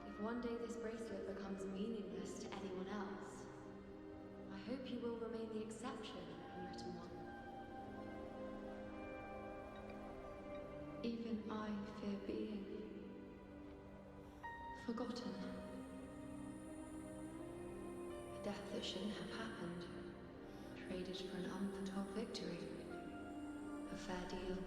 If one day this bracelet becomes meaningless to anyone else, I hope you will remain the exception, unwritten one. Even I fear being forgotten. A death that shouldn't have happened, traded for an unforetold victory. A fair deal.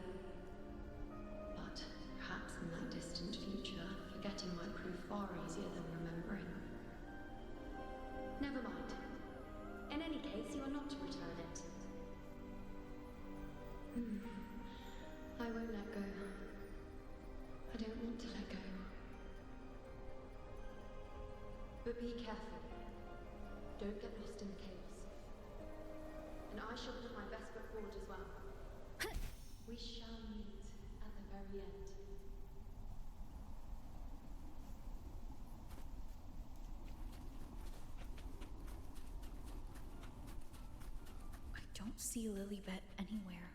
But perhaps in that distant future, forgetting might prove far easier than remembering. Never mind. In any case, you are not to return it. I won't let go. I don't want to let go. But be careful. Don't get lost in the caves. And I shall put my best foot forward as well. We shall meet at the very end. I don't see Lilybet anywhere.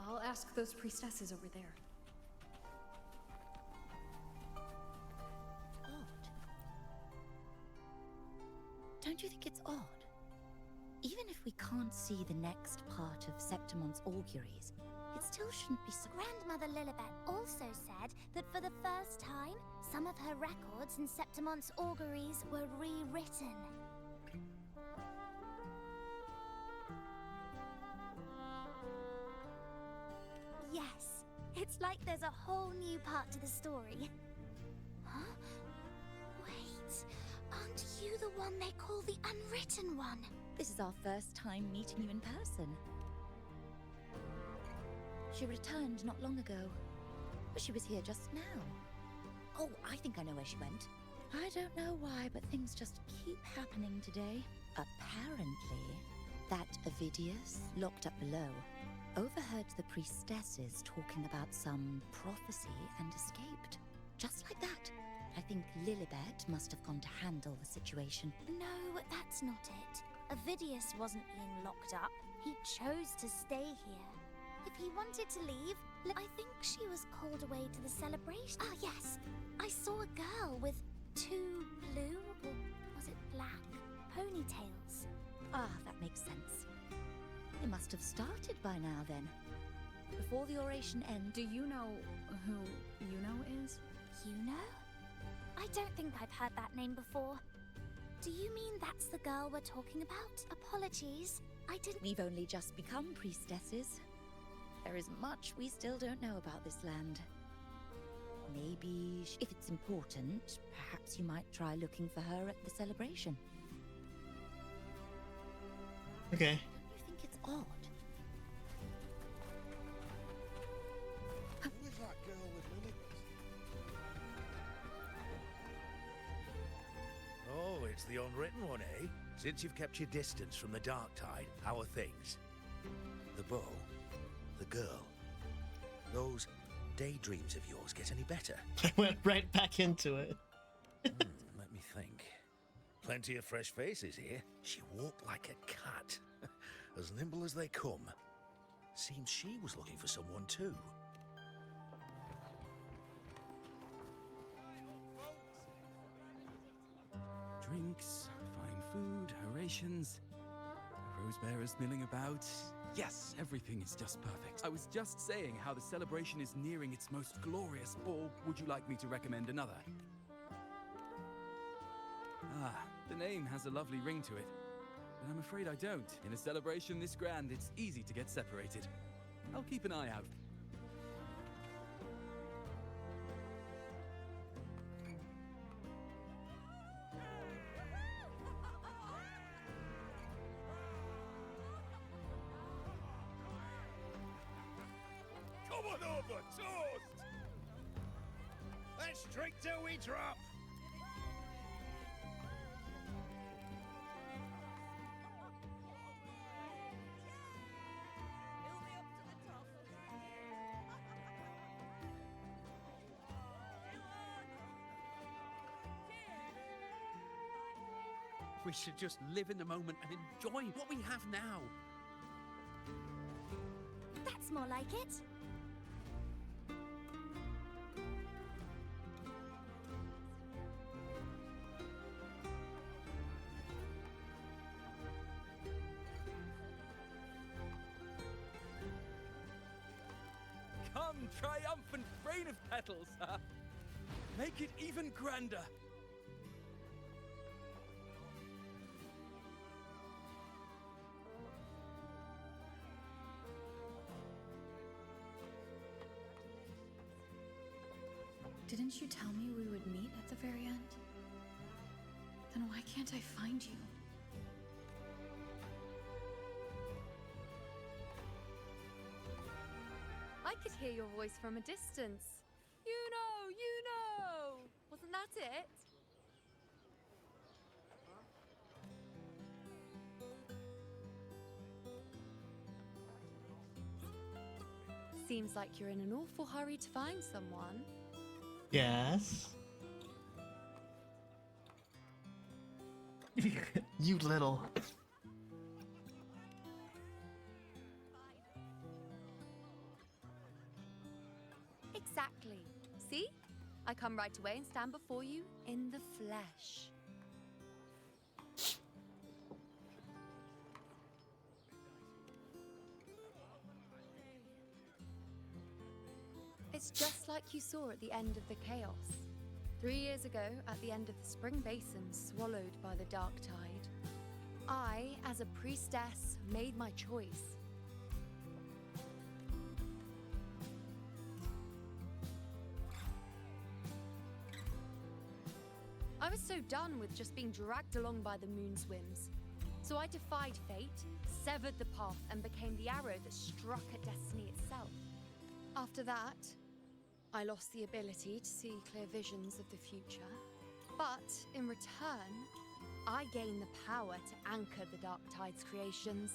I'll ask those priestesses over there. Don't you think it's odd? Even if we can't see the next part of Septimon's auguries, it still shouldn't be so. Grandmother Lilibet also said that for the first time, some of her records in Septimon's auguries were rewritten. Yes, it's like there's a whole new part to the story. Huh? Wait, aren't you the one they call the Unwritten One? This is our first time meeting you in person. She returned not long ago. But she was here just now. Oh, I think I know where she went. I don't know why, but things just keep happening today. Apparently, that Ovidius, locked up below, overheard the priestesses talking about some prophecy and escaped. Just like that. I think Lilibet must have gone to handle the situation. No, that's not it. Ovidius wasn't being locked up. He chose to stay here. If he wanted to leave, I think she was called away to the celebration. Ah, yes. I saw a girl with 2 blue, or was it black, ponytails. Ah, that makes sense. They must have started by now then. Before the oration ends. Do you know who Yuno is? Yuno? I don't think I've heard that name before. Do you mean that's the girl we're talking about? Apologies, I didn't— We've only just become priestesses. There is much we still don't know about this land. Maybe, if it's important, perhaps you might try looking for her at the celebration. Okay. Don't you think it's odd? Who is that girl with Lilibet? Oh, it's the Unwritten One, eh? Since you've kept your distance from the Dark Tide, how are things? The bow, the girl, those daydreams of yours get any better? I went right back into it. Let me think. Plenty of fresh faces here. She walked like a cat. As nimble as they come. Seems she was looking for someone too. Drinks, fine food, orations, a rose bearers milling about. Yes, everything is just perfect. I was just saying how the celebration is nearing its most glorious, or would you like me to recommend another? Ah, the name has a lovely ring to it, but I'm afraid I don't. In a celebration this grand, it's easy to get separated. I'll keep an eye out. Come on Another toast! Let's drink till we drop! We should just live in the moment and enjoy what we have now. That's more like it. Come, triumphant rain of petals, huh? Make it even grander. Didn't you tell me we would meet at the very end? Then why can't I find you? I could hear your voice from a distance. You know! Wasn't that it? Seems like you're in an awful hurry to find someone. Yes. You little. Exactly. See? I come right away and stand before you in the flesh. It's just like you saw at the end of the chaos. 3 years ago, at the end of the spring basin swallowed by the dark tide, I, as a priestess, made my choice. I was so done with just being dragged along by the moon's whims. So I defied fate, severed the path, and became the arrow that struck at destiny itself. After that, I lost the ability to see clear visions of the future. But in return, I gained the power to anchor the Dark Tide's creations.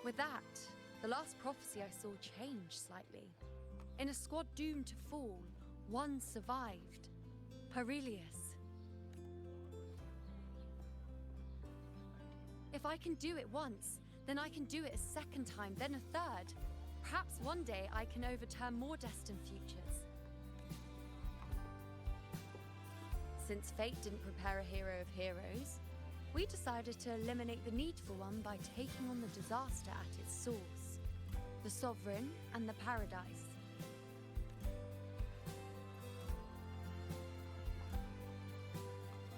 With that, the last prophecy I saw changed slightly. In a squad doomed to fall, one survived. Aurelius. If I can do it once, then I can do it a second time, then a third. Perhaps one day I can overturn more destined futures. Since fate didn't prepare a hero of heroes, we decided to eliminate the need for one by taking on the disaster at its source, the Sovereign and the Paradise.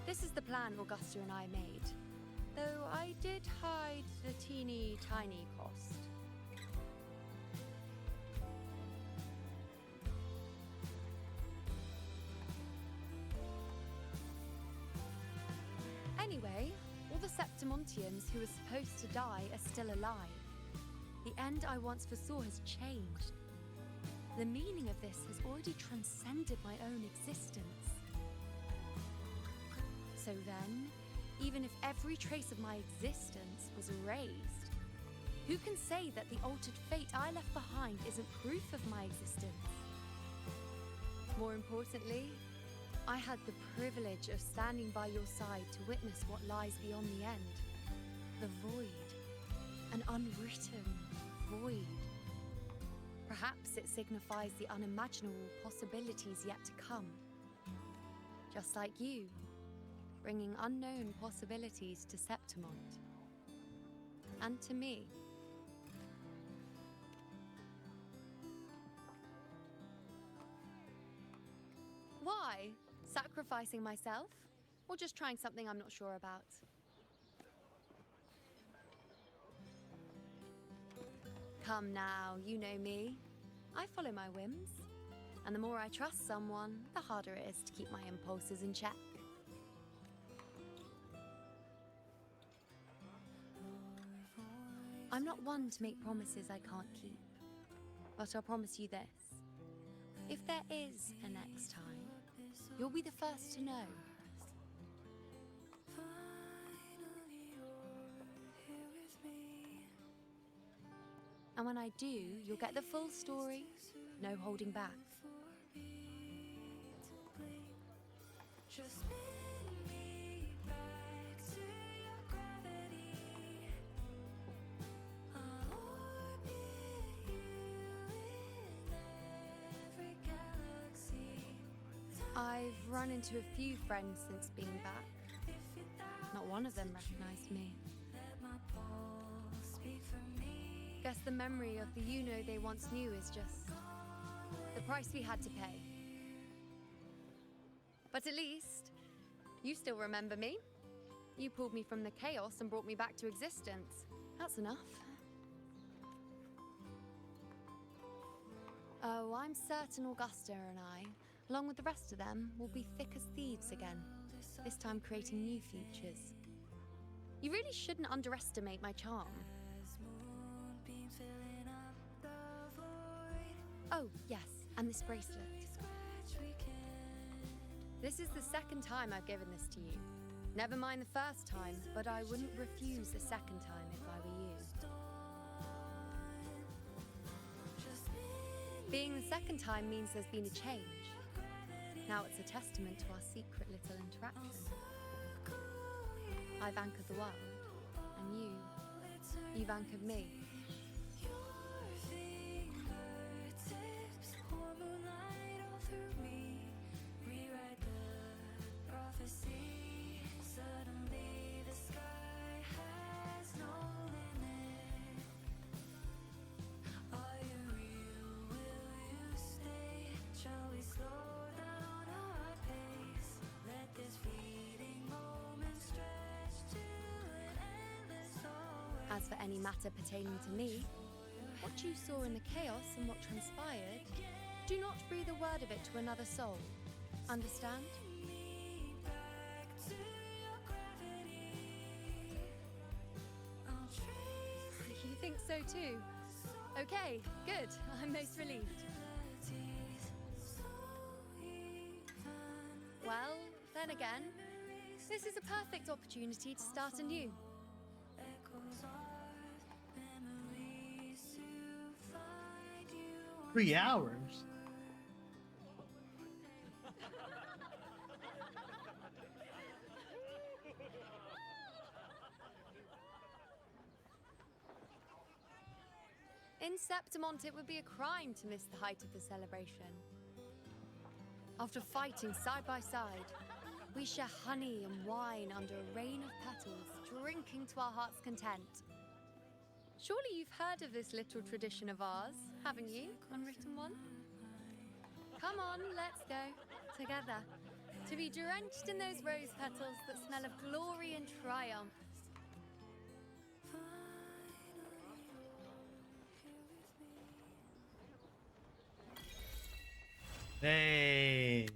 This is the plan Augusta and I made, though I did hide the teeny tiny cost. Anyway, all the Septimontians who were supposed to die are still alive. The end I once foresaw has changed. The meaning of this has already transcended my own existence. So then, even if every trace of my existence was erased, who can say that the altered fate I left behind isn't proof of my existence? More importantly, I had the privilege of standing by your side to witness what lies beyond the end. The void. An unwritten void. Perhaps it signifies the unimaginable possibilities yet to come. Just like you, bringing unknown possibilities to Septimont. And to me. Why? Sacrificing myself? Or just trying something I'm not sure about? Come now, you know me. I follow my whims. And the more I trust someone, the harder it is to keep my impulses in check. I'm not one to make promises I can't keep. But I'll promise you this. If there is a next time, you'll be the first to know. And when I do, you'll get the full story, no holding back. I've run into a few friends since being back. Not one of them recognized me. Guess the memory of the you-know they once knew is just the price we had to pay. But at least, you still remember me. You pulled me from the chaos and brought me back to existence. That's enough. Oh, I'm certain Augusta and I, along with the rest of them, will be thick as thieves again, this time creating new futures. You really shouldn't underestimate my charm. Oh, yes, and this bracelet. This is the second time I've given this to you. Never mind the first time, but I wouldn't refuse a second time if I were you. Being the second time means there's been a change. Now it's a testament to our secret little interaction. I've anchored the world, and you've anchored me. As for any matter pertaining to me, what you saw in the chaos and what transpired, do not breathe a word of it to another soul. Understand? You think so too? Okay, good. I'm most relieved. Well, then again, this is a perfect opportunity to start anew. 3 hours? In Septimont, it would be a crime to miss the height of the celebration. After fighting side by side, we share honey and wine under a rain of petals, drinking to our heart's content. Surely you've heard of this little tradition of ours, haven't you, Unwritten One? Come on, let's go. Together. To be drenched in those rose petals that smell of glory and triumph. Hey.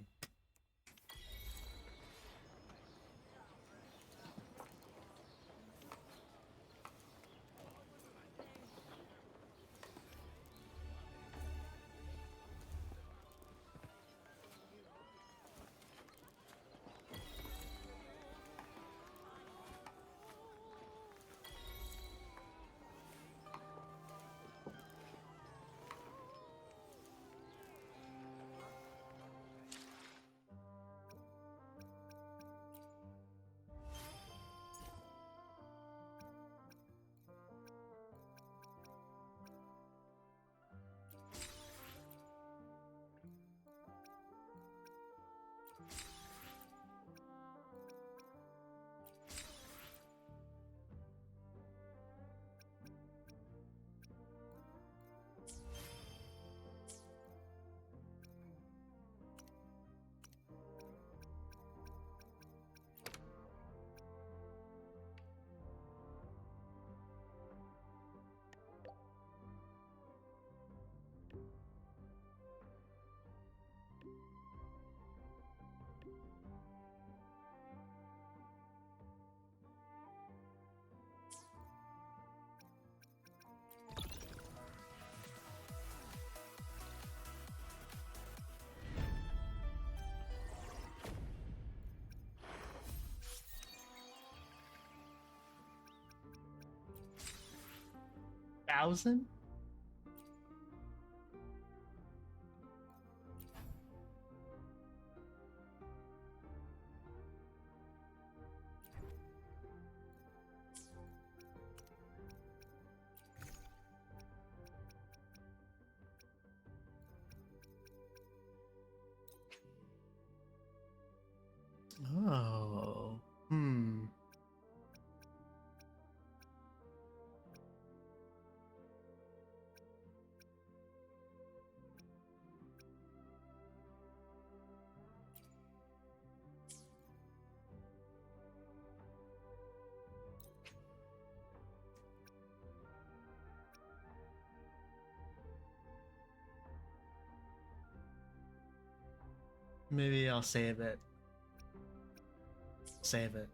1,000? Oh, hmm. Maybe I'll save it. Save it.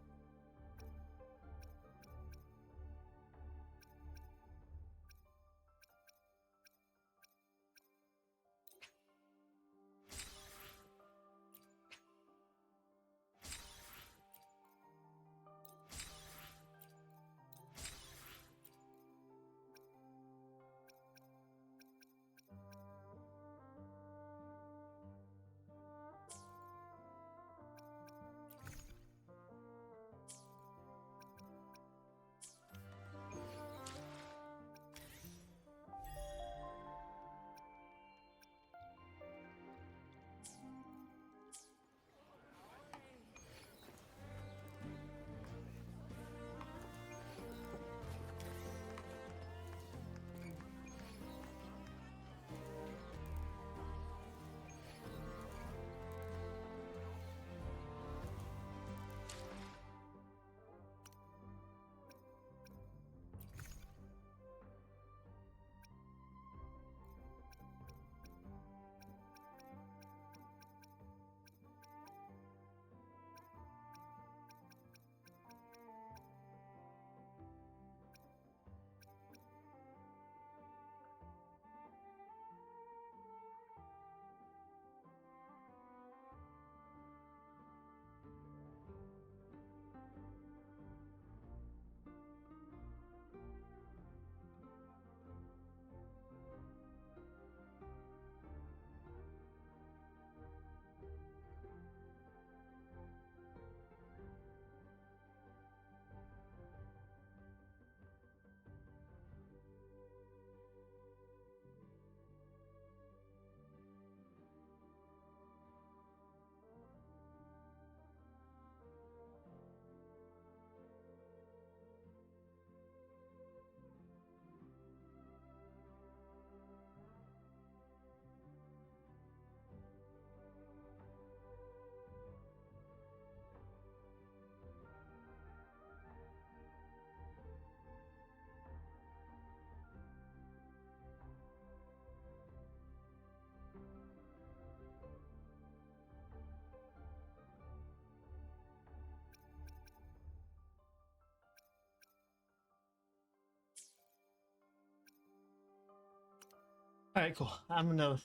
All right, cool. I'm gonna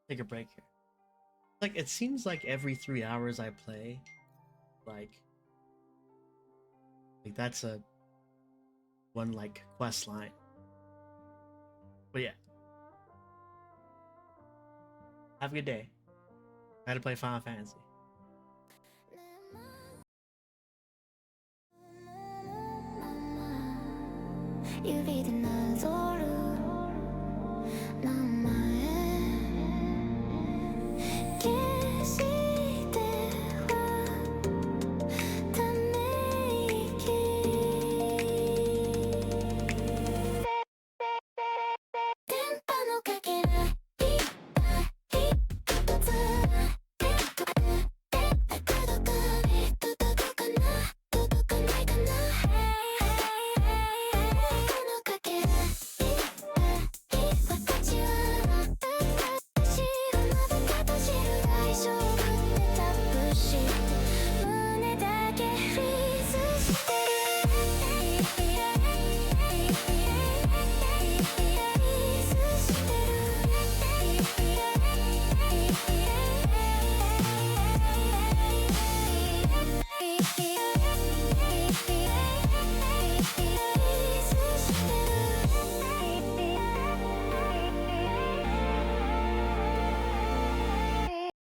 take a break here. Like, it seems like every 3 hours I play, like that's a one like quest line. But yeah, have a good day. I had to play Final Fantasy. You read another